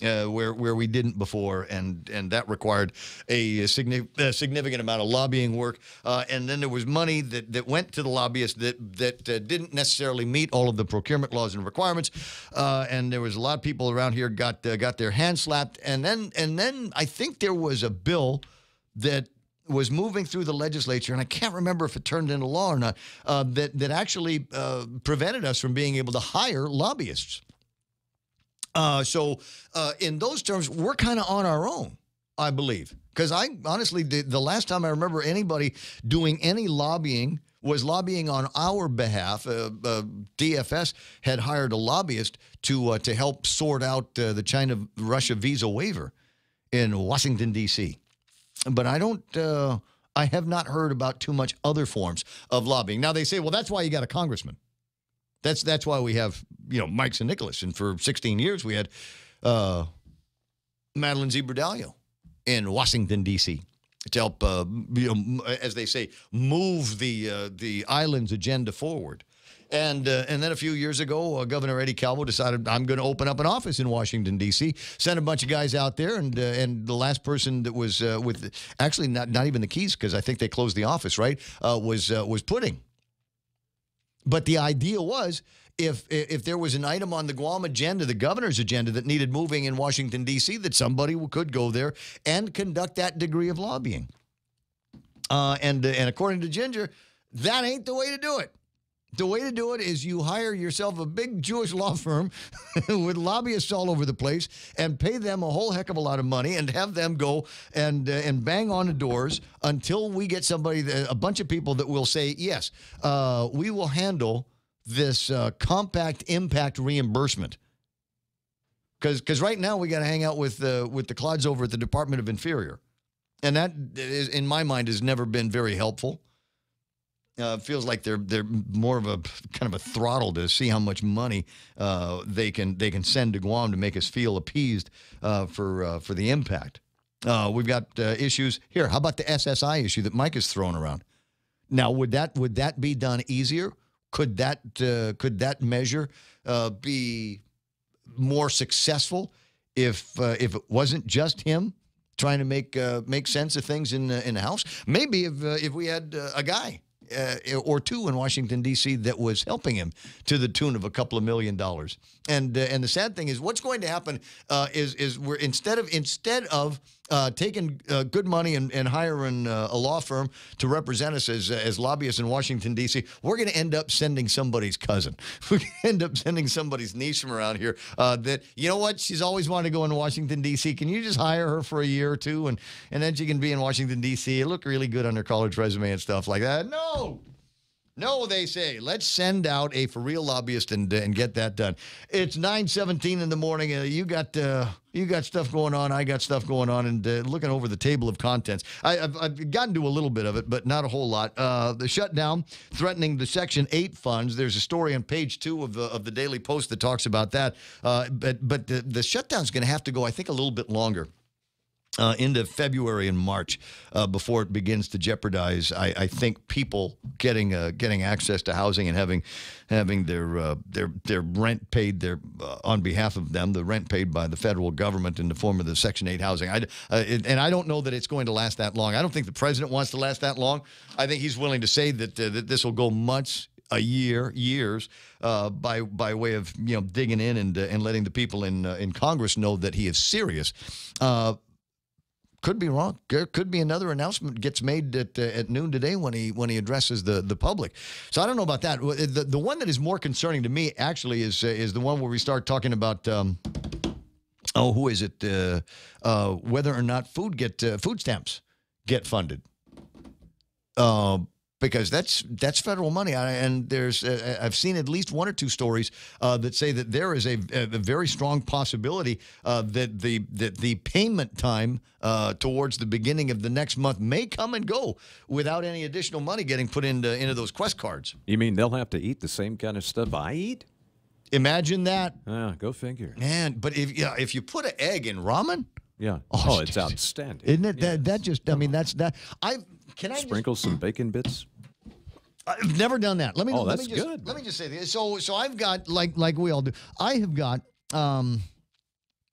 Where we didn't before, and that required a significant amount of lobbying work. And then there was money that went to the lobbyists that didn't necessarily meet all of the procurement laws and requirements. And there was a lot of people around here got their hands slapped. And then I think there was a bill that was moving through the legislature, and I can't remember if it turned into law or not, that actually prevented us from being able to hire lobbyists. So in those terms, we're kind of on our own, I believe. Because I honestly, the last time I remember anybody doing any lobbying was lobbying on our behalf. DFS had hired a lobbyist to help sort out the China-Russia visa waiver in Washington, D.C. But I don't I have not heard about too much other forms of lobbying. Now, they say, well, that's why you got a congressman. That's why we have, Mike St. Nicholas. And for 16 years, we had Madeline Zebradalio in Washington, D.C. to help, as they say, move the island's agenda forward. And then a few years ago, Governor Eddie Calvo decided, I'm going to open up an office in Washington, D.C., sent a bunch of guys out there, and the last person that was with, actually not even the keys, because I think they closed the office, right, was Pudding. But the idea was, if there was an item on the Guam agenda, the governor's agenda, that needed moving in Washington, D.C., that somebody could go there and conduct that degree of lobbying. And according to Ginger, that ain't the way to do it. The way to do it is you hire yourself a big Jewish law firm with lobbyists all over the place and pay them a whole heck of a lot of money and have them go and bang on the doors until we get somebody, a bunch of people that will say, yes, we will handle this compact impact reimbursement. Because right now we got to hang out with the clods over at the Department of Interior. And that, is, in my mind, has never been very helpful. Feels like they're more of a kind of a throttle to see how much money they can send to Guam to make us feel appeased for the impact. We've got issues here. How about the SSI issue that Mike is throwing around? Now, would that be done easier? Could that measure be more successful if it wasn't just him trying to make sense of things in the House? Maybe if we had a guy or two in Washington, D.C. that was helping him to the tune of a couple of $1 million. And the sad thing is, what's going to happen is we're instead of taking good money and hiring a law firm to represent us as lobbyists in Washington, D.C., we're going to end up sending somebody's cousin. We're going to end up sending somebody's niece from around here that, you know what, she's always wanted to go into Washington, D.C. Can you just hire her for a year or two and then she can be in Washington, D.C. It look really good on her college resume and stuff like that? No, they say. Let's send out a for real lobbyist and get that done. It's 9:17 in the morning. You got stuff going on. I got stuff going on. And looking over the table of contents, I've gotten to a little bit of it, but not a whole lot. The shutdown threatening the Section 8 funds. There's a story on page 2 of the Daily Post that talks about that. But the shutdown's going to have to go, I think, a little bit longer. Into February and March before it begins to jeopardize, I think, people getting access to housing and having their rent paid on behalf of them, the rent paid by the federal government in the form of the Section 8 housing. And I don't know that it's going to last that long. I don't think the president wants to last that long. I think he's willing to say that this will go months, a year, years, by way of digging in and letting the people in Congress know that he is serious. Could be wrong. Could be another announcement gets made at noon today when he addresses the public. So I don't know about that. The one that is more concerning to me actually is the one where we start talking about who is it? Whether or not food stamps get funded. Because that's federal money, and there's I've seen at least one or two stories that say that there is a very strong possibility that the payment time towards the beginning of the next month may come and go without any additional money getting put into those Quest cards. You mean they'll have to eat the same kind of stuff I eat? Imagine that. Go figure. Man, but if you put an egg in ramen, yeah, it's outstanding, isn't it? Yes. That just, I mean, that's that. Can I sprinkle some bacon bits? I've never done that. Let me good. Let me just say this. So I've got like we all do. I have got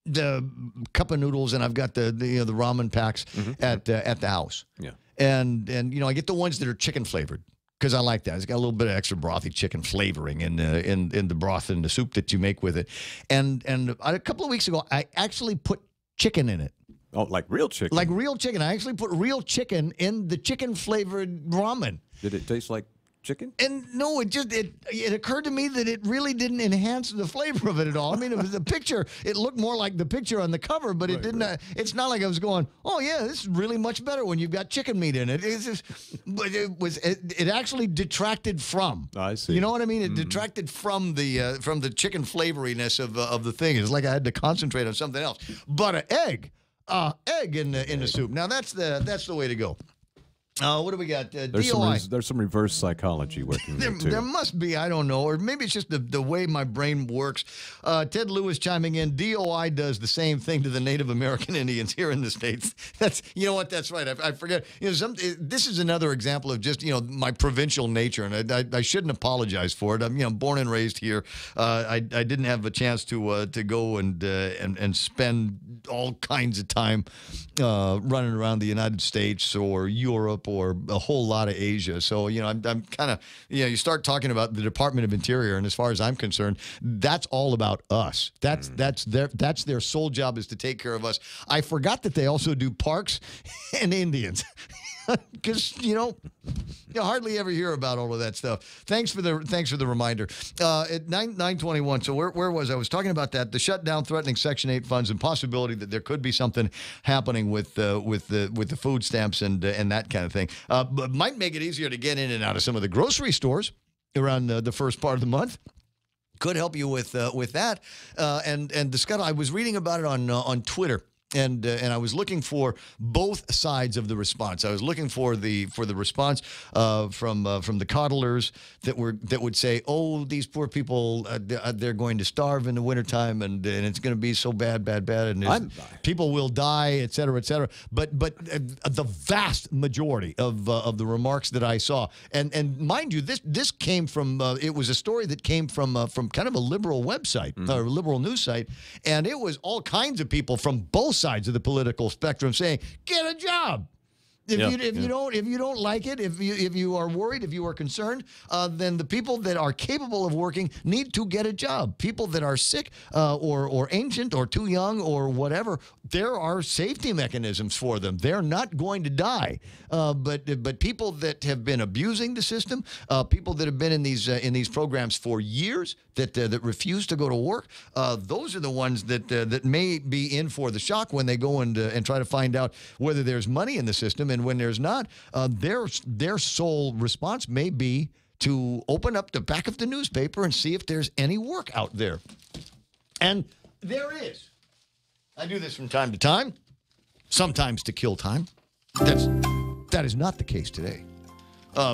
the cup of noodles and I've got the ramen packs at the house. Yeah. And I get the ones that are chicken flavored because I like that. It's got a little bit of extra brothy chicken flavoring in the broth and the soup that you make with it. And a couple of weeks ago I actually put chicken in it. Oh, like real chicken? Like real chicken. I actually put real chicken in the chicken flavored ramen. Did it taste like chicken? And no, it occurred to me that it really didn't enhance the flavor of it at all. I mean, it was the picture. It looked more like the picture on the cover, but it didn't. It's not like I was going, oh yeah, this is really much better when you've got chicken meat in it. But it actually detracted from. I see. You know what I mean? It detracted from the chicken flavoriness of the thing. It's like I had to concentrate on something else. But an egg in the soup. Now that's the way to go. What do we got? There's DOI. there's some reverse psychology working there, too. There must be. I don't know. Or maybe it's just the way my brain works. Ted Lewis chiming in. DOI does the same thing to the Native American Indians here in the States. You know what? That's right. I forget. This is another example of just, my provincial nature, and I shouldn't apologize for it. I'm, born and raised here. I didn't have a chance to go and spend all kinds of time running around the United States or Europe or a whole lot of Asia. So, I'm kind of, you start talking about the Department of Interior, and as far as I'm concerned, that's all about us. That's their sole job, is to take care of us. I forgot that they also do parks and Indians. Because you hardly ever hear about all of that stuff. Thanks for the reminder. At 9:21. So where was I? I was talking about that, the shutdown threatening Section 8 funds and possibility that there could be something happening with the food stamps and that kind of thing. But might make it easier to get in and out of some of the grocery stores around the first part of the month. Could help you with that. And the scuttle. I was reading about it on Twitter. And I was looking for both sides of the response. I was looking for the response from the coddlers that would say, "Oh, these poor people, they're going to starve in the wintertime, and it's going to be so bad, and people will die, et cetera, et cetera." But the vast majority of the remarks that I saw, and mind you, this came from it was a story that came from kind of a liberal website, or a liberal news site, and it was all kinds of people from both sides of the political spectrum saying, "Get a job." If you don't like it, if you are worried, if you are concerned, then the people that are capable of working need to get a job. People that are sick or ancient or too young or whatever, there are safety mechanisms for them. They're not going to die. But people that have been abusing the system, people that have been in these programs for years that refuse to go to work, those are the ones that may be in for the shock when they go and try to find out whether there's money in the system. And when there's not, their sole response may be to open up the back of the newspaper and see if there's any work out there. And there is. I do this from time to time, sometimes to kill time. That is not the case today.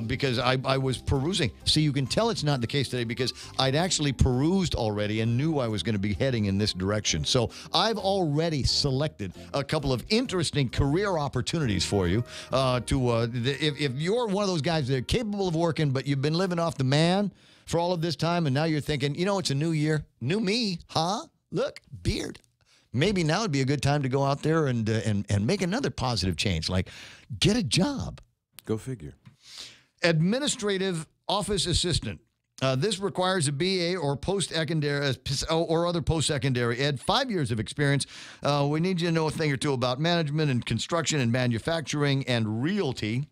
Because I was perusing. See, you can tell it's not the case today because I'd actually perused already and knew I was going to be heading in this direction. So I've already selected a couple of interesting career opportunities for you. If you're one of those guys that are capable of working, but you've been living off the man for all of this time, and now you're thinking, it's a new year, new me, huh? Look, beard. Maybe now would be a good time to go out there and make another positive change, like get a job. Go figure. Administrative office assistant. This requires a BA or post-secondary or other post-secondary ed, 5 years of experience. We need you to know a thing or two about management and construction and manufacturing and realty.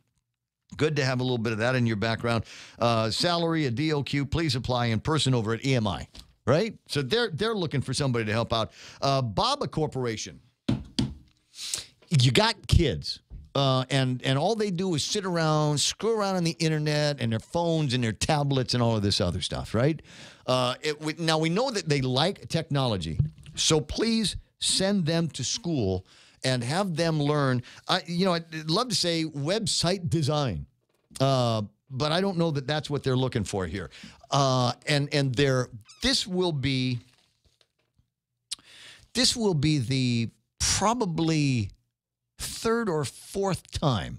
Good to have a little bit of that in your background. Salary, a DOQ. Please apply in person over at EMI. Right? So they're looking for somebody to help out. Baba Corporation. You got kids. And all they do is sit around, screw around on the internet and their phones and their tablets and all of this other stuff, right? Now, we know that they like technology, so please send them to school and have them learn. I'd love to say website design, but I don't know that that's what they're looking for here. This will be the probably third or fourth time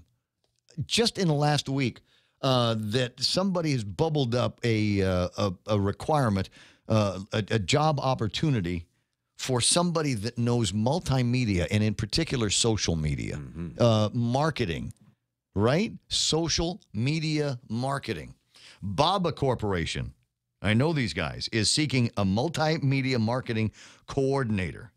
just in the last week that somebody has bubbled up a requirement, a job opportunity for somebody that knows multimedia and in particular social media, marketing, right? Social media marketing. Baba Corporation, I know these guys, is seeking a multimedia marketing coordinator.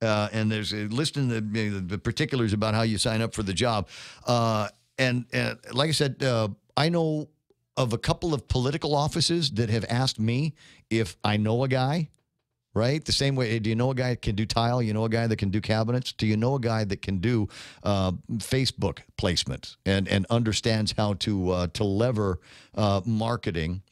And there's a list in the particulars about how you sign up for the job. And like I said, I know of a couple of political offices that have asked me if I know a guy, right? The same way, do you know a guy that can do tile? You know a guy that can do cabinets? Do you know a guy that can do Facebook placement and understands how to lever marketing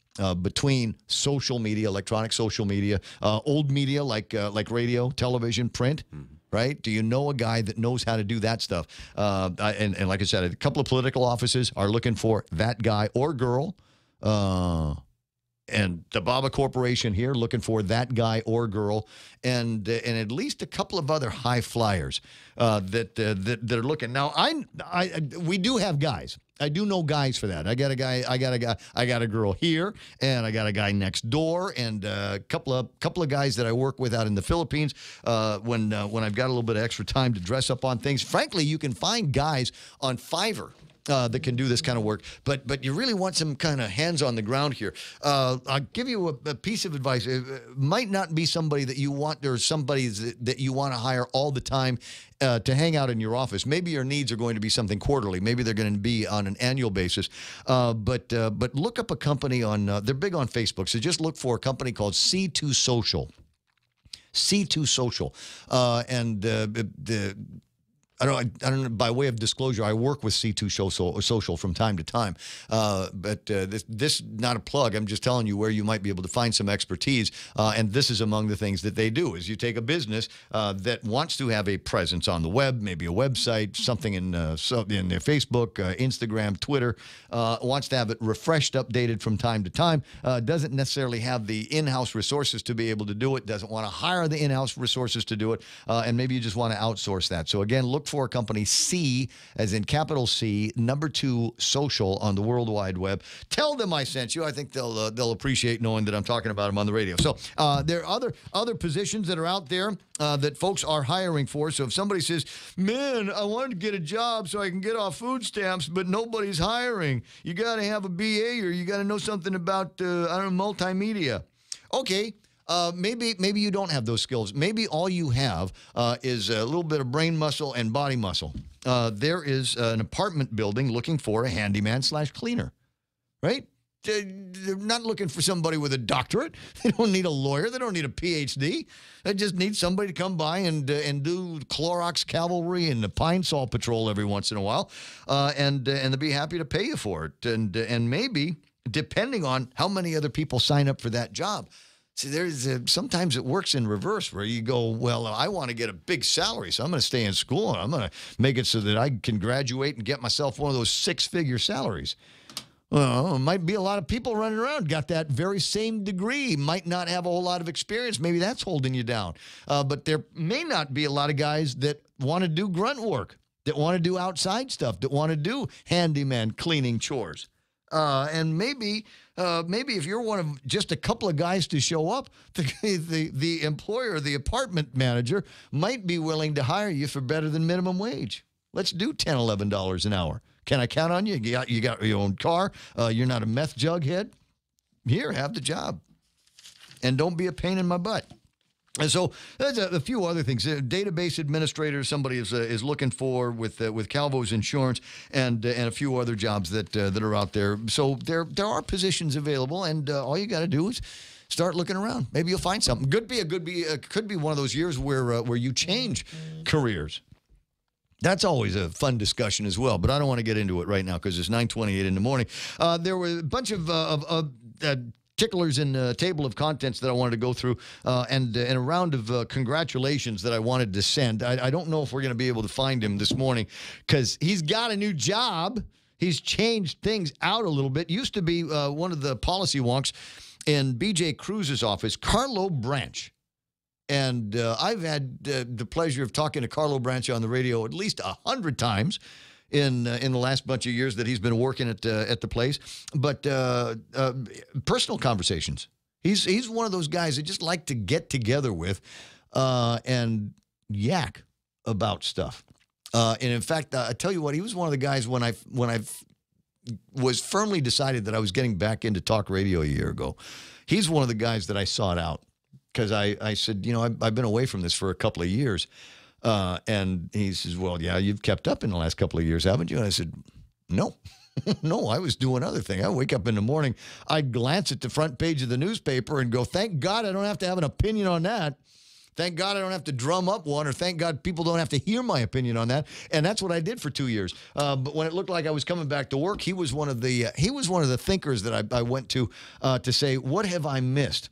between social media, electronic social media, old media like radio, television, print, right? Do you know a guy that knows how to do that stuff? And like I said, a couple of political offices are looking for that guy or girl. And the Baba Corporation here looking for that guy or girl, and at least a couple of other high flyers that are looking. Now, we do have guys. I do know guys for that. I got a guy. I got a girl here, and I got a guy next door, and a couple of guys that I work with out in the Philippines. When I've got a little bit of extra time to dress up on things, frankly, you can find guys on Fiverr that can do this kind of work, but you really want some kind of hands on the ground here. I'll give you a piece of advice. It might not be somebody that you want, or somebody that you want to hire all the time to hang out in your office. Maybe your needs are going to be something quarterly. Maybe they're going to be on an annual basis. But look up a company on. They're big on Facebook, so just look for a company called C2 Social. C2 Social, I don't know, by way of disclosure, I work with C2 Social from time to time. But this not a plug. I'm just telling you where you might be able to find some expertise. And this is among the things that they do, is you take a business that wants to have a presence on the web, maybe a website, something in their Facebook, Instagram, Twitter, wants to have it refreshed, updated from time to time, doesn't necessarily have the in-house resources to be able to do it, doesn't want to hire the in-house resources to do it, and maybe you just want to outsource that. So again, look for a company C, as in capital C, number 2 Social on the World Wide Web. Tell them I sent you. I think they'll appreciate knowing that I'm talking about them on the radio. So there are other positions that are out there that folks are hiring for. So if somebody says, man, I wanted to get a job so I can get off food stamps, but nobody's hiring, you got to have a BA, or you got to know something about, I don't know, multimedia. Okay. Maybe you don't have those skills. Maybe all you have is a little bit of brain muscle and body muscle. There is an apartment building looking for a handyman/cleaner, right? They're not looking for somebody with a doctorate. They don't need a lawyer. They don't need a PhD. They just need somebody to come by and do Clorox cavalry and the Pine Sol Patrol every once in a while, and they'll be happy to pay you for it. And maybe, depending on how many other people sign up for that job. See, sometimes it works in reverse, where you go, well, I want to get a big salary, so I'm going to stay in school, and I'm going to make it so that I can graduate and get myself one of those 6-figure salaries. Well, it might be a lot of people running around, got that very same degree, might not have a whole lot of experience. Maybe that's holding you down. But there may not be a lot of guys that want to do grunt work, that want to do outside stuff, that want to do handyman cleaning chores. And maybe if you're one of just a couple of guys to show up, the employer, the apartment manager, might be willing to hire you for better than minimum wage. Let's do $10, $11 an hour. Can I count on you? You got your own car. You're not a meth jughead. Here, have the job. And don't be a pain in my butt. And so there's a few other things. Database administrator, somebody is looking for with Calvo's Insurance, and a few other jobs that are out there. So there are positions available, and all you got to do is start looking around. Maybe you'll find something. Could be one of those years where you change careers. That's always a fun discussion as well, but I don't want to get into it right now because it's 9:28 in the morning. There were a bunch of ticklers in the table of contents that I wanted to go through, and a round of congratulations that I wanted to send. I don't know if we're going to be able to find him this morning because he's got a new job. He's changed things out a little bit. Used to be one of the policy wonks in B.J. Cruz's office, Carlo Branch. And I've had the pleasure of talking to Carlo Branch on the radio at least 100 times in the last bunch of years that he's been working at the place. But personal conversations. He's one of those guys that just like to get together with and yak about stuff. And in fact, I tell you what, he was one of the guys when I was firmly decided that I was getting back into talk radio a year ago. He's one of the guys that I sought out. Because I said, I've been away from this for a couple of years. And he says, well, yeah, you've kept up in the last couple of years, haven't you? And I said, no. No, I was doing other things. I wake up in the morning, I'd glance at the front page of the newspaper and go, thank God I don't have to have an opinion on that. Thank God I don't have to drum up one, or thank God people don't have to hear my opinion on that. And that's what I did for 2 years. But when it looked like I was coming back to work, he was one of the thinkers that I went to say, what have I missed?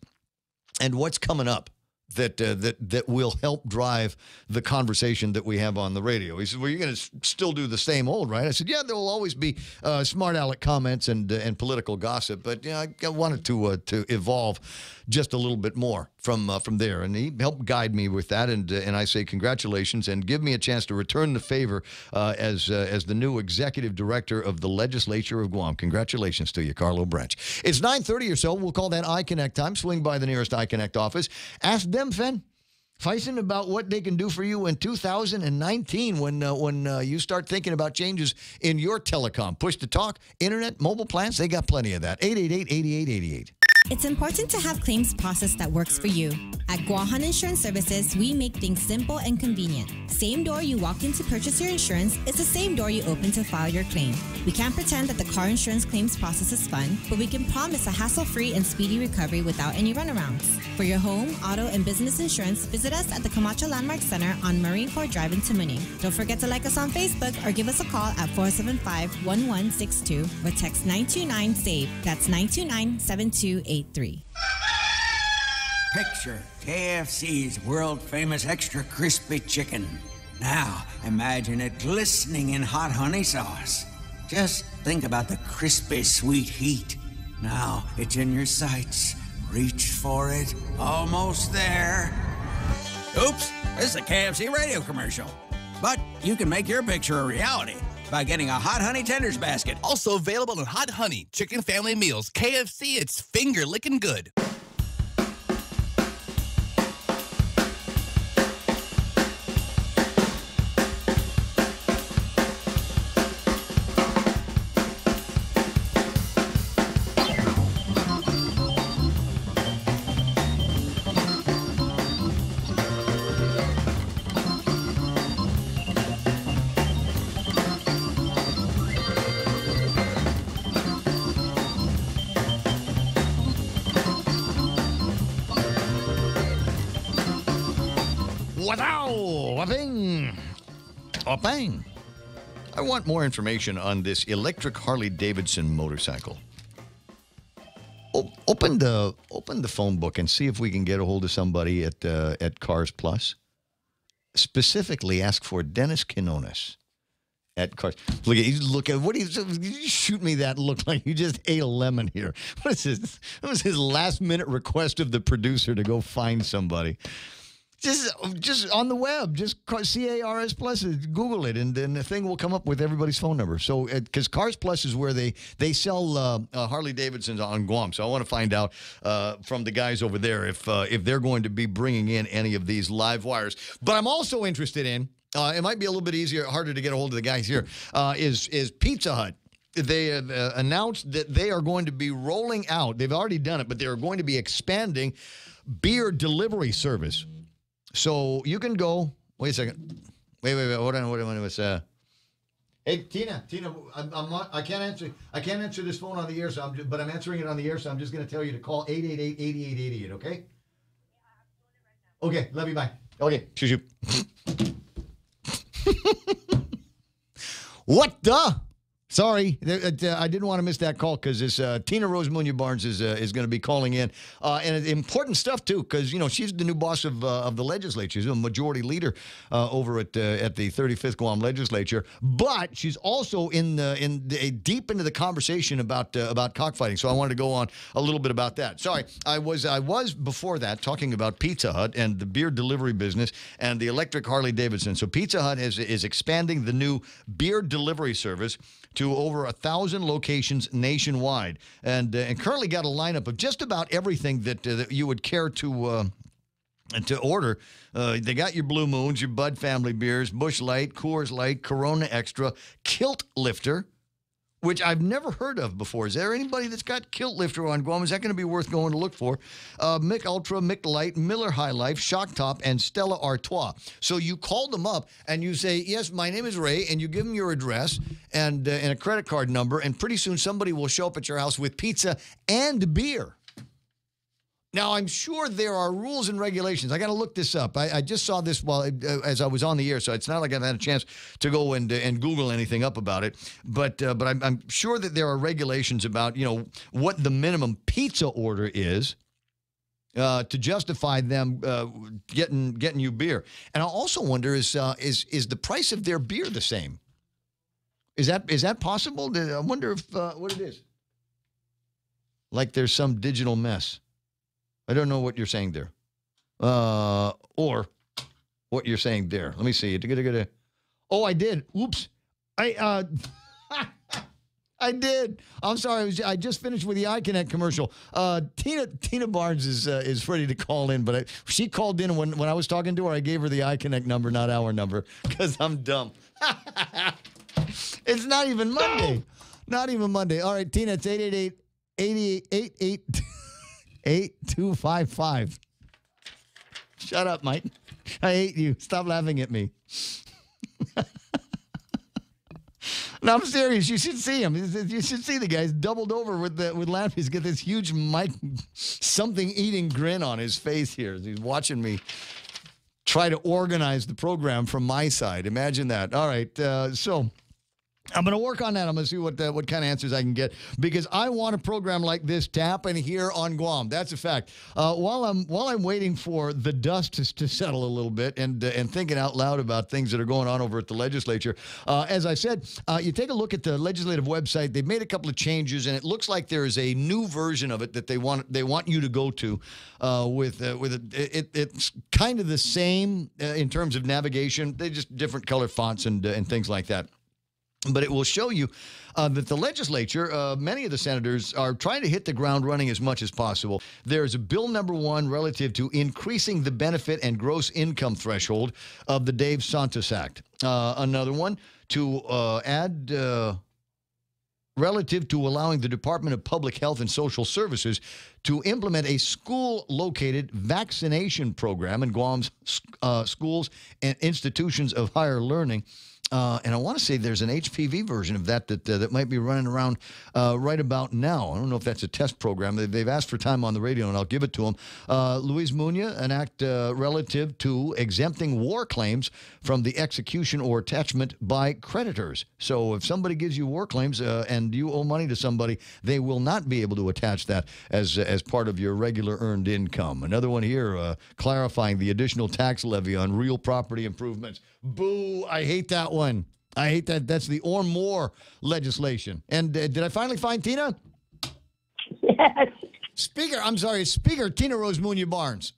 And what's coming up that will help drive the conversation that we have on the radio. He said, well, you're going to still do the same old, right? I said, yeah, there will always be smart aleck comments and political gossip, but I wanted to evolve just a little bit more from there. And he helped guide me with that, and I say congratulations and give me a chance to return the favor as the new executive director of the legislature of Guam. Congratulations to you, Carlo Branch. It's 9:30 or so. We'll call that iConnect time. Swing by the nearest iConnect office. Ask them, Feisen, about what they can do for you in 2019 when you start thinking about changes in your telecom. Push to talk, internet, mobile plans, they got plenty of that. 888-8888. It's important to have claims process that works for you. At Guahan Insurance Services, we make things simple and convenient. Same door you walk in to purchase your insurance is the same door you open to file your claim. We can't pretend that the car insurance claims process is fun, but we can promise a hassle-free and speedy recovery without any runarounds. For your home, auto, and business insurance, visit us at the Camacho Landmark Center on Marine Corps Drive in Tamuning. Don't forget to like us on Facebook or give us a call at 475-1162 or text 929-SAVE. That's 929-7283. Picture KFC's world-famous extra crispy chicken. Now, imagine it glistening in hot honey sauce. Just think about the crispy, sweet heat. Now, it's in your sights. Reach for it. Almost there. Oops, this is a KFC radio commercial. But you can make your picture a reality by getting a Hot Honey Tenders basket. Also available in Hot Honey, Chicken Family Meals. KFC, it's finger-licking good. Bang! I want more information on this electric Harley-Davidson motorcycle. Open the phone book and see if we can get a hold of somebody at Cars Plus. Specifically, ask for Dennis Quinones at Cars. Look at what you shoot me that look like you just ate a lemon here. What is this? That was his last-minute request of the producer to go find somebody. Just on the web, just CARS Plus, Google it, and then the thing will come up with everybody's phone number. So, because Cars Plus is where they sell Harley Davidsons on Guam. So I want to find out from the guys over there if they're going to be bringing in any of these live wires. But I'm also interested in, it might be a little bit harder to get a hold of the guys here, is Pizza Hut. They have announced that they are going to be rolling out, they've already done it, but they're going to be expanding beer delivery service. So you can go. Wait a second. Wait. Hold on. Hey, Tina, I can't answer this phone on the air. But I'm answering it on the air. So I'm just going to tell you to call 888-8888. Okay. Okay. Love you. Bye. Okay. Shoot. What the? Sorry, I didn't want to miss that call because this Tina Rose Munoz Barnes is going to be calling in, and important stuff too because she's the new boss of the legislature. She's a majority leader over at the 35th Guam Legislature, but she's also deep into the conversation about cockfighting. So I wanted to go on a little bit about that. Sorry, I was before that talking about Pizza Hut and the beer delivery business and the electric Harley Davidson. So Pizza Hut is expanding the new beer delivery service to over 1,000 locations nationwide, and currently got a lineup of just about everything that you would care to order. They got your Blue Moons, your Bud family beers, Busch Light, Coors Light, Corona Extra, Kilt Lifter, which I've never heard of before. Is there anybody that's got Kilt Lifter on Guam? Is that going to be worth going to look for? Mick Ultra, Mick Light, Miller High Life, Shock Top, and Stella Artois. So you call them up and you say, yes, my name is Ray, and you give them your address and a credit card number, and pretty soon somebody will show up at your house with pizza and beer. Now, I'm sure there are rules and regulations. I got to look this up. I just saw this as I was on the air, so it's not like I've had a chance to go and Google anything up about it. But I'm sure that there are regulations about what the minimum pizza order is. to justify them getting you beer. And I also wonder is the price of their beer the same? Is that possible? I wonder if what it is. Like there's some digital mess. I don't know what you're saying there, or what you're saying there. Let me see. Oh, I did. Oops. I did. I'm sorry. I just finished with the iConnect commercial. Tina Barnes is ready to call in, but she called in when I was talking to her. I gave her the iConnect number, not our number, because I'm dumb. It's not even Monday. Not even Monday. All right, Tina, it's 888-8255. Shut up, Mike. I hate you. Stop laughing at me. No, I'm serious. You should see him. You should see the guy's doubled over with laughing. He's got this huge Mike something eating grin on his face here. He's watching me try to organize the program from my side. Imagine that. All right. So I'm going to work on that. I'm going to see what kind of answers I can get, because I want a program like this to happen here on Guam. That's a fact. While I'm waiting for the dust to settle a little bit and thinking out loud about things that are going on over at the legislature, as I said, you take a look at the legislative website. They've made a couple of changes, and it looks like there is a new version of it that they want you to go to. It's kind of the same in terms of navigation. They just different color fonts and things like that. But it will show you that the legislature, many of the senators are trying to hit the ground running as much as possible. There's a bill number 1 relative to increasing the benefit and gross income threshold of the Dave Santos Act. Another one to add relative to allowing the Department of Public Health and Social Services to implement a school-located vaccination program in Guam's schools and institutions of higher learning. And I want to say there's an HPV version of that might be running around right about now. I don't know if that's a test program. They've asked for time on the radio, and I'll give it to them. Luis Muñoz, an act relative to exempting war claims from the execution or attachment by creditors. So if somebody gives you war claims and you owe money to somebody, they will not be able to attach that as part of your regular earned income. Another one here, clarifying the additional tax levy on real property improvements. Boo, I hate that one. I hate that. That's the or more legislation. And did I finally find Tina? Yes. Speaker Tina Rose Muñoz Barnes.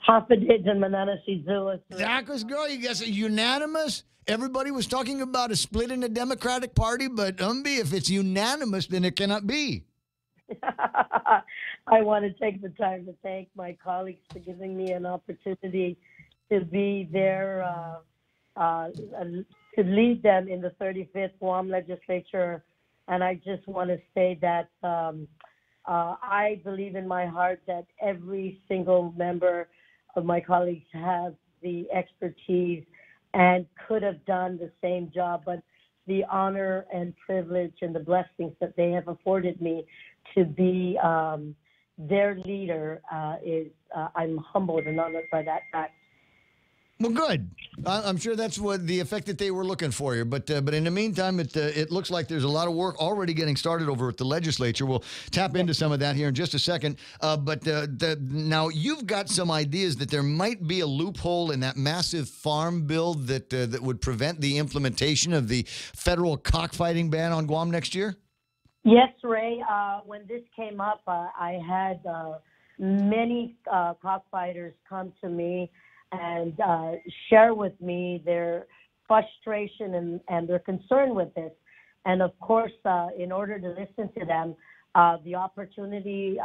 Hafidid and Manana Shizua. That was girl, you guys unanimous? Everybody was talking about a split in the Democratic Party, but if it's unanimous, then it cannot be. I want to take the time to thank my colleagues for giving me an opportunity to be there, to lead them in the 35th Guam legislature. And I just want to say that I believe in my heart that every single member of my colleagues have the expertise and could have done the same job, but the honor and privilege and the blessings that they have afforded me to be their leader I'm humbled and honored by that fact. Well, good. I'm sure that's what the effect that they were looking for here. But in the meantime, it looks like there's a lot of work already getting started over at the legislature. We'll tap into some of that here in just a second. But now you've got some ideas that there might be a loophole in that massive farm bill that would prevent the implementation of the federal cockfighting ban on Guam next year? Yes, Ray. When this came up, I had many cockfighters come to me and share with me their frustration and their concern with this. And of course, in order to listen to them, the opportunity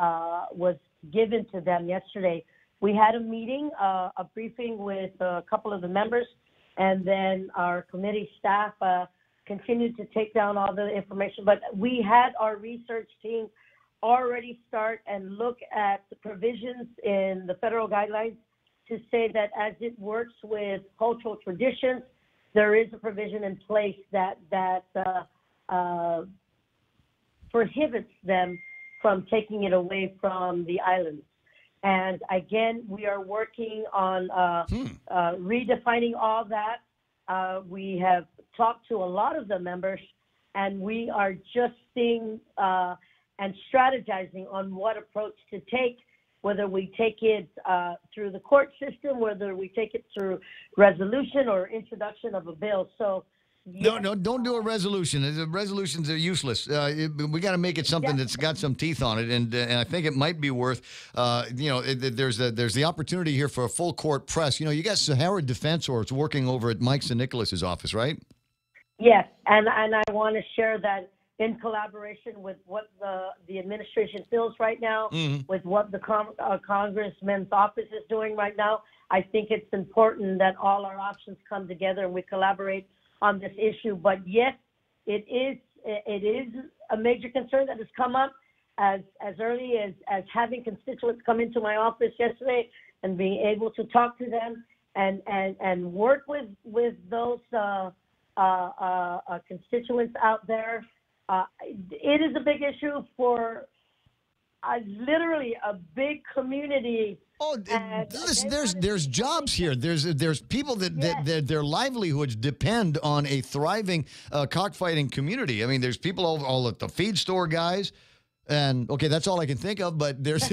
was given to them yesterday. We had a meeting, a briefing with a couple of the members, and then our committee staff continued to take down all the information. But we had our research team already start and look at the provisions in the federal guidelines to say that as it works with cultural traditions, there is a provision in place that prohibits them from taking it away from the islands. And again, we are working on redefining all that. We have talked to a lot of the members, and we are just seeing and strategizing on what approach to take whether we take it through the court system, whether we take it through resolution or introduction of a bill. So. No, don't do a resolution. Resolutions are useless. We got to make it something that's got some teeth on it, and I think it might be worth. There's the opportunity here for a full court press. You got Sahara Defensor working over at Mike St. Nicholas's office, right? Yes, and I want to share that in collaboration with what the administration feels right now, with what the congressman's office is doing right now. I think it's important that all our options come together and we collaborate on this issue. But yes, it is a major concern that has come up as early as having constituents come into my office yesterday and being able to talk to them and work with those constituents out there. It is a big issue for literally a big community. Oh, listen, there's jobs here. There's people that their livelihoods depend on a thriving cockfighting community. I mean, there's people all at the feed store guys, and okay, that's all I can think of. But there's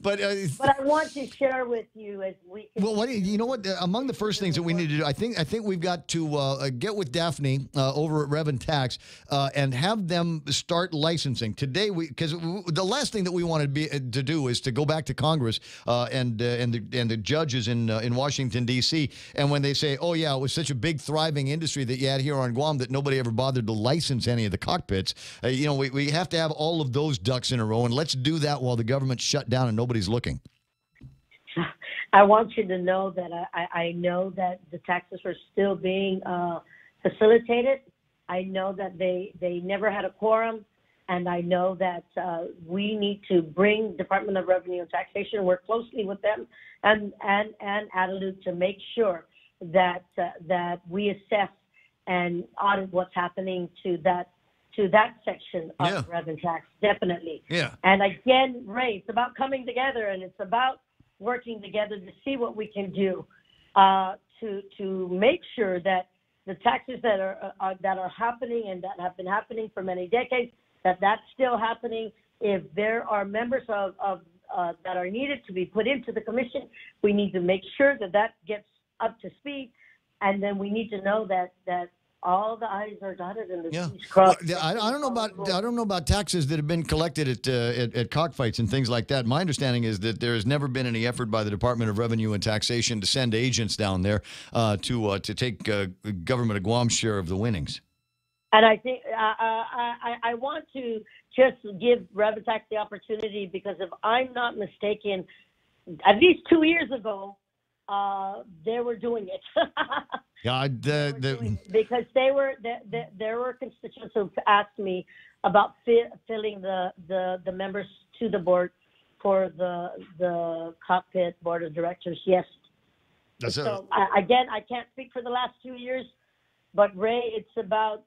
But I want to share with you as we can. Well, you know what? Among the first things that we need to do, I think we've got to get with Daphne over at Rev and Tax and have them start licensing today. Because the last thing that we want to do is to go back to Congress and the judges in Washington D.C. and when they say, "Oh yeah, it was such a big thriving industry that you had here on Guam that nobody ever bothered to license any of the cockpits." We have to have all of those ducks in a row, and let's do that while the government's shut down and nobody's looking. I want you to know that I know that the taxes are still being facilitated. I know that they never had a quorum, and I know that we need to bring Department of Revenue and Taxation, work closely with them and ADALUC to make sure that we assess and audit what's happening to that section of Rev and Tax, definitely. Yeah. And again, Ray, it's about coming together, and it's about working together to see what we can do to make sure that the taxes that are happening and that have been happening for many decades, that's still happening. If there are members of that are needed to be put into the commission, we need to make sure that gets up to speed, and then we need to know that all the I's are dotted and the T's crossed. Well, I don't know about taxes that have been collected at cockfights and things like that. My understanding is that there has never been any effort by the Department of Revenue and Taxation to send agents down there to take government of Guam's share of the winnings. And I think I want to just give Rev and Tax the opportunity, because if I'm not mistaken, at least 2 years ago, they were doing it. Because there were constituents who asked me about filling the members to the board for the cockpit board of directors. Yes. Again, I can't speak for the last 2 years, but Ray, it's about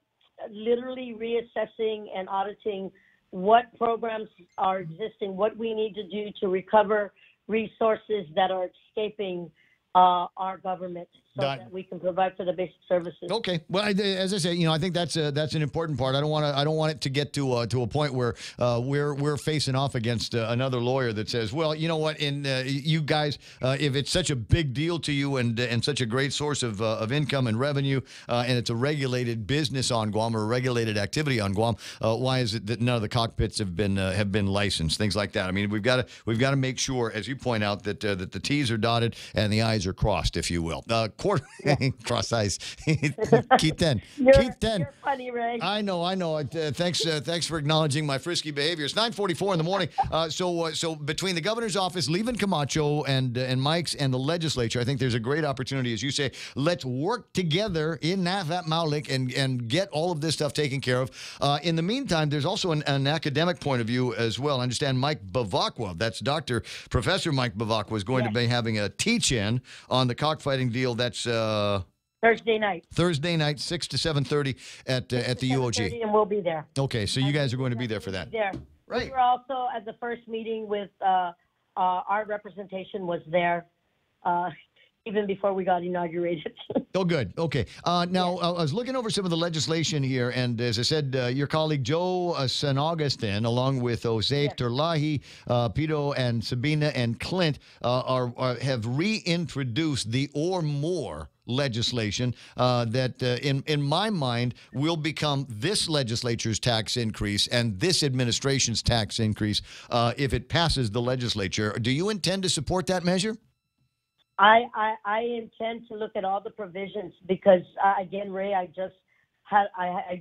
literally reassessing and auditing what programs are existing, what we need to do to recover resources that are escaping our government, so that we can provide for the basic services. Okay. Well, as I say, I think that's an important part. I don't want it to get to a point where we're facing off against another lawyer that says, well, you know what, you guys, if it's such a big deal to you and such a great source of income and revenue, and it's a regulated business on Guam or a regulated activity on Guam, why is it that none of the cockpits have been licensed? Things like that. I mean, we've got to make sure, as you point out, that the T's are dotted and the I's are crossed, if you will. Cross eyes. Keith 10. You're funny, Ray. I know. Thanks for acknowledging my frisky behavior. It's 9:44 in the morning. So between the governor's office, Levan Camacho, and Mike's and the legislature, I think there's a great opportunity, as you say. Let's work together in Nafat Maulik and get all of this stuff taken care of. In the meantime, there's also an academic point of view as well. I understand Mike Bavakwa, that's Professor Mike Bavakwa, is going to be having a teach-in on the cockfighting deal. That's Thursday night, 6 to 7:30 at the UOG. And we'll be there. Okay, so you guys are going to be there for that. There. Right. We were also at the first meeting with our representation was there. even before we got inaugurated. Oh, good. Okay. Now, I was looking over some of the legislation here, and as I said, your colleague Joe San Augustin, along with Jose Terlahi, Pito, and Sabina and Clint, have reintroduced the or more legislation that, in my mind, will become this legislature's tax increase and this administration's tax increase if it passes the legislature. Do you intend to support that measure? I intend to look at all the provisions because, again, Ray, I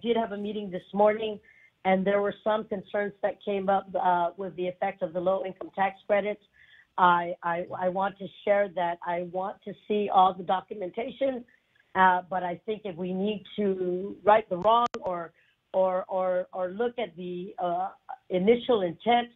did have a meeting this morning, and there were some concerns that came up with the effect of the low-income tax credits. I want to share that. I want to see all the documentation, but I think if we need to right the wrong or look at the initial intent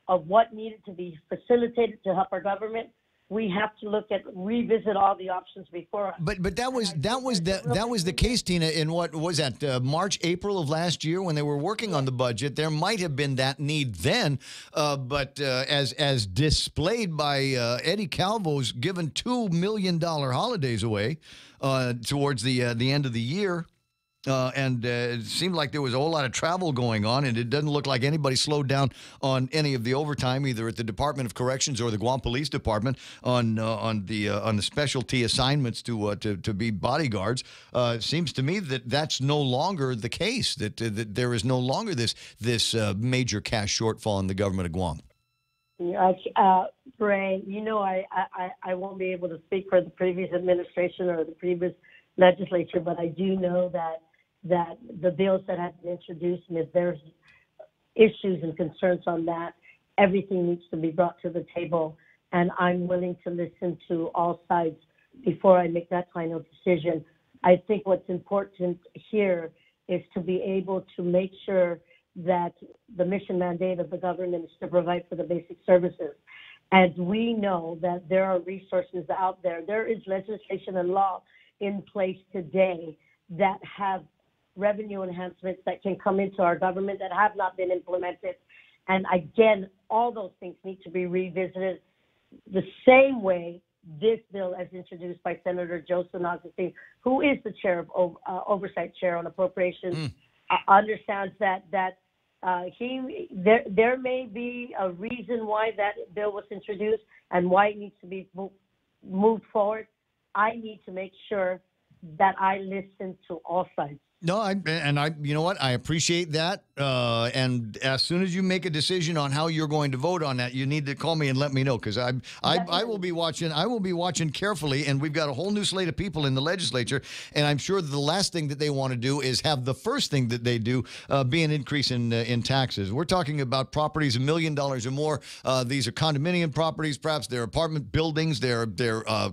of what needed to be facilitated to help our government, we have to revisit all the options before us. But that was the case, Tina, in what was that March, April of last year when they were working on the budget. There might have been that need then, but as displayed by Eddie Calvo's given $2 million holidays away towards the end of the year. And it seemed like there was a whole lot of travel going on, and it doesn't look like anybody slowed down on any of the overtime, either at the Department of Corrections or the Guam Police Department on the specialty assignments to be bodyguards. It seems to me that that's no longer the case. That there is no longer this major cash shortfall in the government of Guam. Ray, I won't be able to speak for the previous administration or the previous legislature, but I do know that the bills that have been introduced, and if there's issues and concerns on that, everything needs to be brought to the table, and I'm willing to listen to all sides before I make that final decision. I think what's important here is to be able to make sure that the mission mandate of the government is to provide for the basic services. And we know that there are resources out there. There is legislation and law in place today that have revenue enhancements that can come into our government that have not been implemented. And again, all those things need to be revisited the same way this bill, as introduced by Senator Joe San Augustin, who is the chair of oversight chair on appropriations, understands that there may be a reason why that bill was introduced and why it needs to be moved forward. I need to make sure that I listen to all sides. No, you know what? I appreciate that. And as soon as you make a decision on how you're going to vote on that, you need to call me and let me know, because I will be watching. I will be watching carefully, and we've got a whole new slate of people in the legislature, and I'm sure that the last thing that they want to do is have the first thing that they do be an increase in taxes. We're talking about properties $1 million or more. These are condominium properties, perhaps they're apartment buildings, they're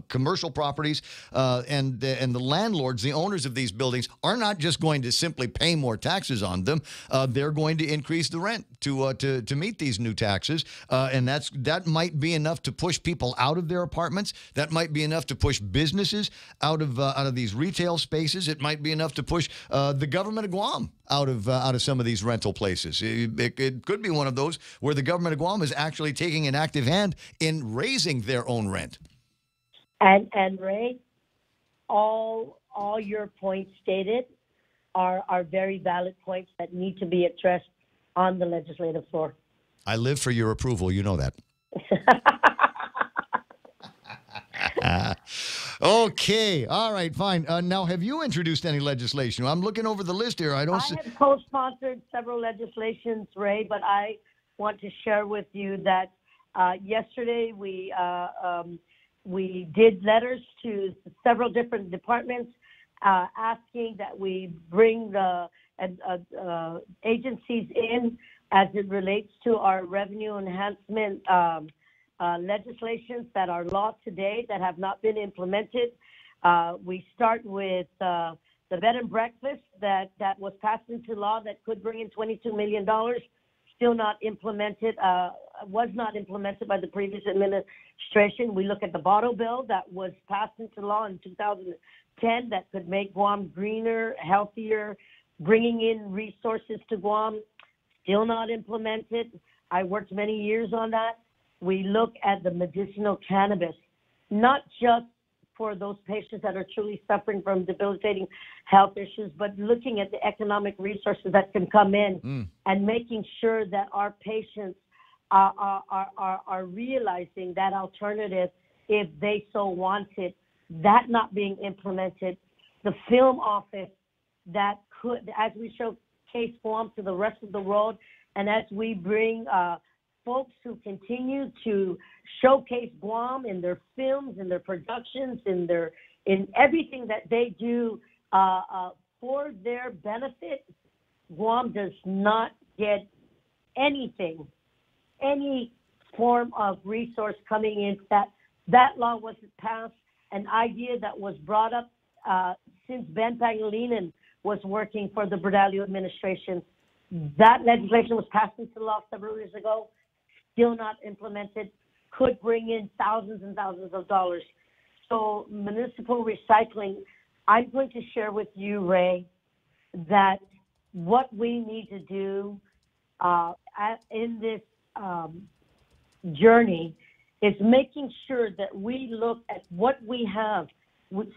commercial properties, and the landlords, the owners of these buildings, are not just going to simply pay more taxes on them. They're going to increase the rent to meet these new taxes, and that might be enough to push people out of their apartments. That might be enough to push businesses out of these retail spaces. It might be enough to push the government of Guam out of some of these rental places. It could be one of those where the government of Guam is actually taking an active hand in raising their own rent. And Ray, all your points stated are very valid points that need to be addressed on the legislative floor. I live for your approval. You know that. Okay. All right. Fine. Now, have you introduced any legislation? I'm looking over the list here. I have co-sponsored several legislations, Ray, but I want to share with you that yesterday we did letters to several different departments asking that we bring the agencies in as it relates to our revenue enhancement legislations that are law today that have not been implemented. We start with the bed and breakfast that was passed into law that could bring in $22 million, still not implemented, was not implemented by the previous administration. We look at the bottle bill that was passed into law in 2010 that could make Guam greener, healthier, bringing in resources to Guam, still not implemented. I worked many years on that. We look at the medicinal cannabis, not just for those patients that are truly suffering from debilitating health issues, but looking at the economic resources that can come in and making sure that our patients are realizing that alternative if they so wanted. That not being implemented, the film office that could, as we showcase Guam to the rest of the world, and as we bring folks who continue to showcase Guam in their films, in their productions, in everything that they do for their benefit, Guam does not get anything, any form of resource coming in. That law wasn't passed. An idea that was brought up since Ben Pangilinan was working for the Bradalio administration. That legislation was passed into law several years ago, still not implemented, could bring in thousands and thousands of dollars. So municipal recycling, I'm going to share with you, Ray, that what we need to do in this journey is making sure that we look at what we have.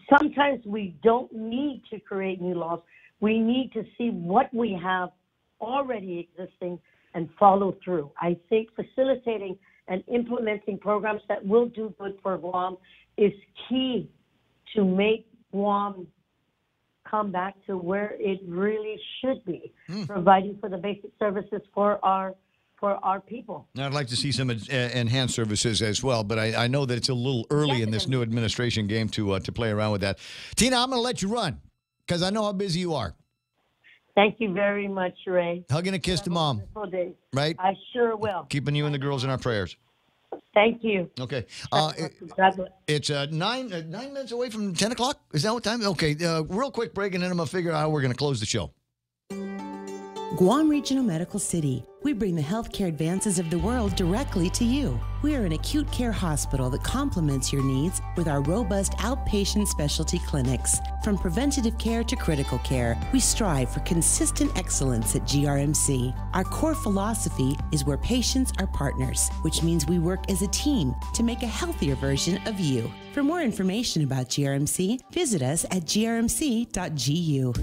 Sometimes we don't need to create new laws. We need to see what we have already existing and follow through. I think facilitating and implementing programs that will do good for Guam is key to make Guam come back to where it really should be, providing for the basic services for our people. I'd like to see some enhanced services as well, but I know that it's a little early in this new administration game to play around with that. Tina, I'm going to let you run because I know how busy you are. Thank you very much, Ray. Hugging a kiss to Mom. Day. Right? I sure will. Keeping you and the girls in our prayers. Thank you. Okay. It's 9 minutes away from 10 o'clock. Is that what time? Okay. Real quick break, and then I'm going to figure out how we're going to close the show. Guam Regional Medical City. We bring the healthcare advances of the world directly to you. We are an acute care hospital that complements your needs with our robust outpatient specialty clinics. From preventative care to critical care, we strive for consistent excellence at GRMC. Our core philosophy is where patients are partners, which means we work as a team to make a healthier version of you. For more information about GRMC, visit us at grmc.gu.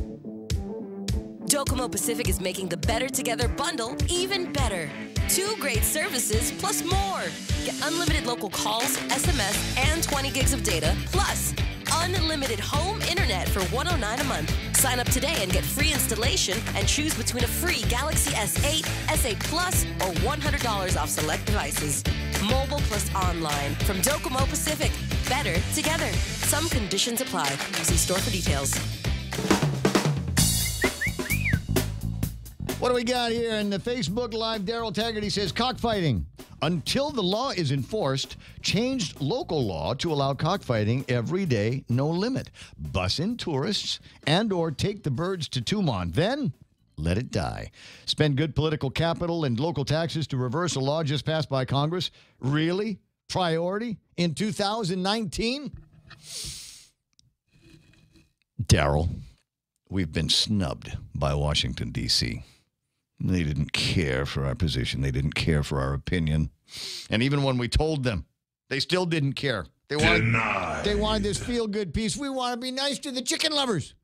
Docomo Pacific is making the Better Together bundle even better. 2 great services plus more. Get unlimited local calls, SMS, and 20 gigs of data, plus unlimited home internet for $109 a month. Sign up today and get free installation and choose between a free Galaxy S8, S8 Plus, or $100 off select devices. Mobile plus online from Docomo Pacific. Better together. Some conditions apply. See store for details. What do we got here? In the Facebook Live, Daryl Taggarty says, cockfighting. Until the law is enforced, changed local law to allow cockfighting every day, no limit. Bus in tourists and or take the birds to Tumon. Then let it die. Spend good political capital and local taxes to reverse a law just passed by Congress. Really? Priority in 2019? Daryl, we've been snubbed by Washington, D.C. They didn't care for our position. They didn't care for our opinion. And even when we told them, they still didn't care. They wanted this feel-good piece. We want to be nice to the chicken lovers.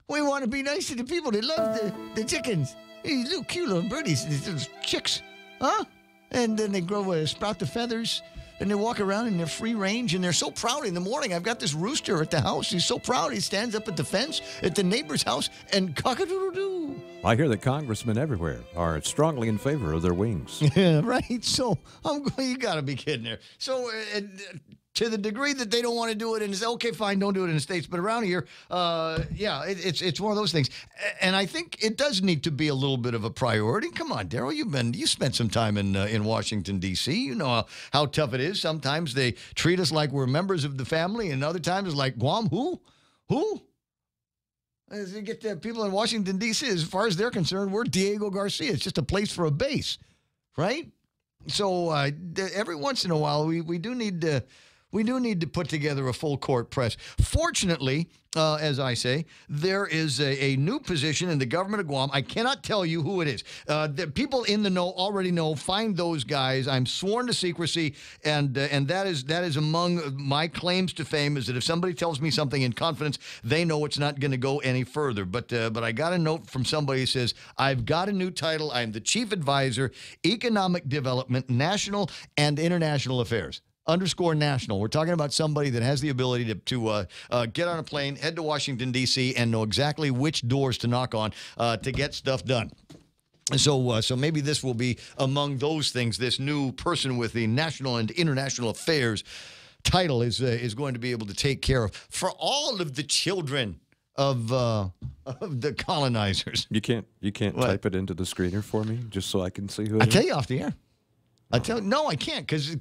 We want to be nice to the people that love the chickens. These little cute little birdies, these little chicks. Huh? And then they grow, sprout the feathers, and they walk around in their free range, and they're so proud. In the morning, I've got this rooster at the house. He's so proud. He stands up at the fence at the neighbor's house and cock-a-doodle-doo. I hear that congressmen everywhere are strongly in favor of their wings. Yeah, right. So I'm going. You got to be kidding there. So to the degree that they don't want to do it, and say, okay, fine, don't do it in the States, but around here, it's one of those things. And I think it does need to be a little bit of a priority. Come on, Daryl, you spent some time in Washington D.C. You know how tough it is. Sometimes they treat us like we're members of the family, and other times it's like, Guam, who? As you get the people in Washington, D.C., as far as they're concerned, we're Diego Garcia. It's just a place for a base, right? So every once in a while, we do need to We do need to put together a full court press. Fortunately, as I say, there is a new position in the government of Guam. I cannot tell you who it is. The people in the know already know. Find those guys. I'm sworn to secrecy, and that is among my claims to fame, is that if somebody tells me something in confidence, they know it's not going to go any further. But I got a note from somebody who says, I've got a new title. I'm the Chief Advisor, Economic Development, National and International Affairs. _national. We're talking about somebody that has the ability to get on a plane, head to Washington, D.C., and know exactly which doors to knock on to get stuff done. So maybe this will be among those things. This new person with the National and International Affairs title is going to be able to take care of for all of the children of the colonizers. You can't type it into the screener for me just so I can see who it is? I'll tell you off the air. No, I can't, because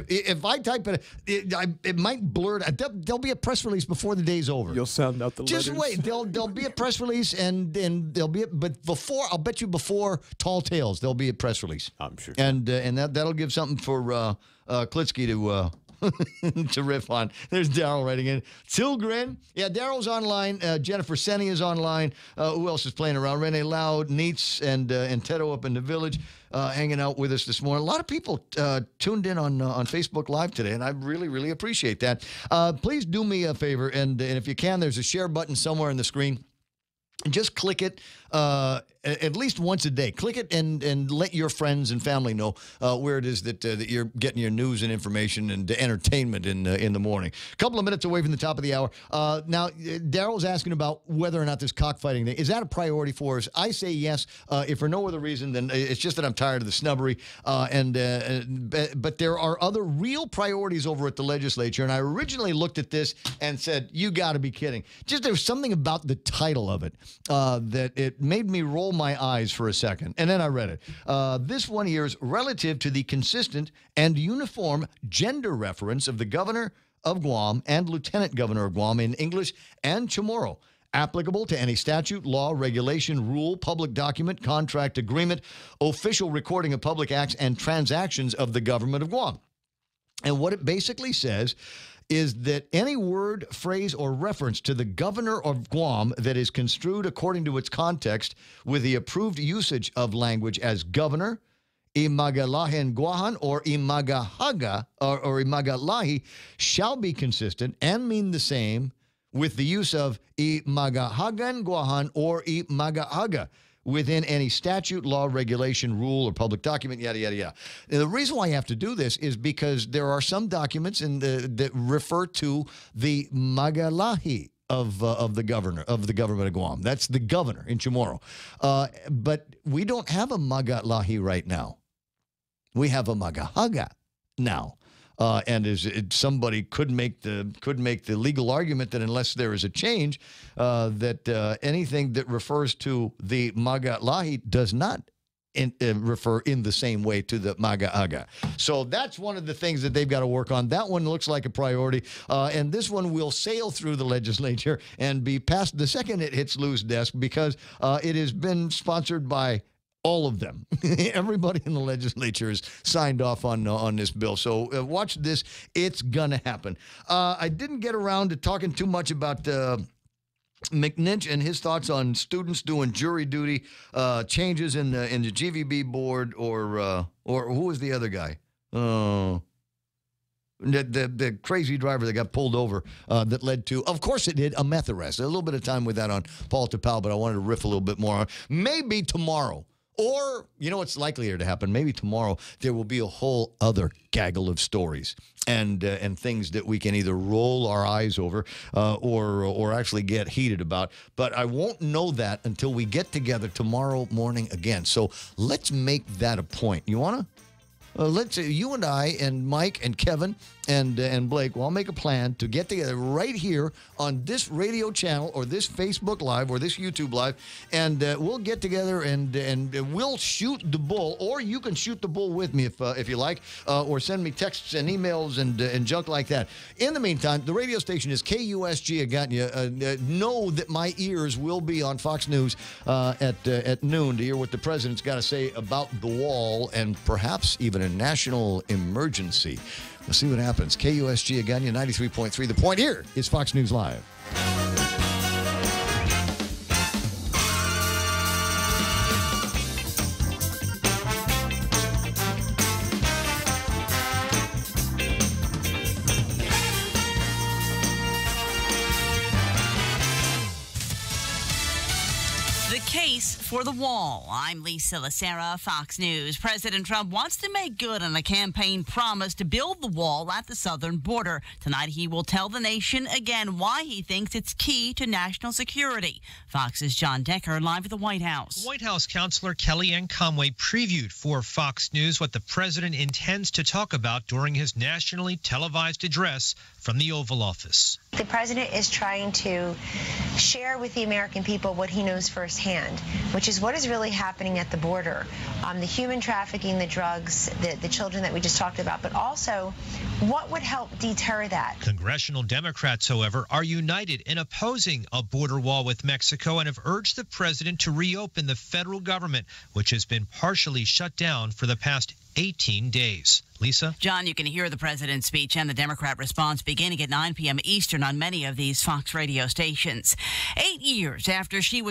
if I type it might blur it. There'll be a press release before the day's over. You'll sound out the letters. Just wait. There'll be a press release, and there'll be but before, I'll bet you before Tall Tales, there'll be a press release. I'm sure. And that'll give something for Klitsky to to riff on. There's Daryl writing in. Tilgren. Yeah, Daryl's online. Jennifer Senni is online. Who else is playing around? Renee Loud, Neitz, and Tedo up in the village hanging out with us this morning. A lot of people tuned in on Facebook Live today, and I really, really appreciate that. Please do me a favor, and if you can, there's a share button somewhere on the screen. Just click it at least once a day. Click it and let your friends and family know where it is that you're getting your news and information and entertainment in the morning. A couple of minutes away from the top of the hour. Now, Daryl's asking about whether or not this cockfighting thing, is that a priority for us? I say yes. If for no other reason, then it's just that I'm tired of the snubbery. But there are other real priorities over at the legislature, and I originally looked at this and said, you got to be kidding. Just there's something about the title of it that it made me roll my eyes for a second, and then I read it. This one here is relative to the consistent and uniform gender reference of the governor of Guam and lieutenant governor of Guam in English and Chamorro, applicable to any statute, law, regulation, rule, public document, contract, agreement, official recording of public acts, and transactions of the government of Guam. And what it basically says is that any word, phrase, or reference to the governor of Guam that is construed according to its context with the approved usage of language as governor, imagalahen guahan, or imagahaga, or imagalahi, shall be consistent and mean the same with the use of imagahagan guahan or imagahaga within any statute, law, regulation, rule, or public document, yada, yada, yada. And the reason why I have to do this is because there are some documents that refer to the Magalahi of the government of Guam. That's the governor in Chamorro. But we don't have a Magalahi right now. We have a Magahaga now. And somebody could make the legal argument that unless there is a change, that anything that refers to the Magalahi does not refer in the same way to the Magaaga. So that's one of the things that they've got to work on. That one looks like a priority. And this one will sail through the legislature and be passed the second it hits Lou's desk, because it has been sponsored by all of them. Everybody in the legislature has signed off on this bill. So watch this. It's going to happen. I didn't get around to talking too much about McNinch and his thoughts on students doing jury duty, changes in the GVB board, or who was the other guy? The crazy driver that got pulled over that led to, of course it did, a meth arrest. A little bit of time with that on Paul Tapal, but I wanted to riff a little bit more on maybe tomorrow. Or, you know what's likelier to happen? Maybe tomorrow there will be a whole other gaggle of stories and things that we can either roll our eyes over or actually get heated about. But I won't know that until we get together tomorrow morning again. So let's make that a point. You want to? Let's you and I and Mike and Kevin and Blake will all make a plan to get together right here on this radio channel or this Facebook Live or this YouTube Live, and we'll get together and we'll shoot the bull, or you can shoot the bull with me if you like, or send me texts and emails and junk like that. In the meantime, the radio station is KUSG. I got you. Know that my ears will be on Fox News at noon to hear what the president's got to say about the wall and perhaps even a national emergency. We'll see what happens. KUSG again, 93.3. The Point here is Fox News Live. The case for the wall. I'm Lisa Lacera, Fox News. President Trump wants to make good on a campaign promise to build the wall at the southern border. Tonight, he will tell the nation again why he thinks it's key to national security. Fox's John Decker live at the White House. White House Counselor Kellyanne Conway previewed for Fox News what the president intends to talk about during his nationally televised address from the Oval Office. The president is trying to share with the American people what he knows firsthand, which is what is really happening at the border. The human trafficking, the drugs, the children that we just talked about, but also what would help deter that. Congressional Democrats, however, are united in opposing a border wall with Mexico and have urged the president to reopen the federal government, which has been partially shut down for the past 18 days. Lisa? John, you can hear the president's speech and the Democrat response beginning at 9 p.m. Eastern on many of these Fox radio stations. 8 years after she was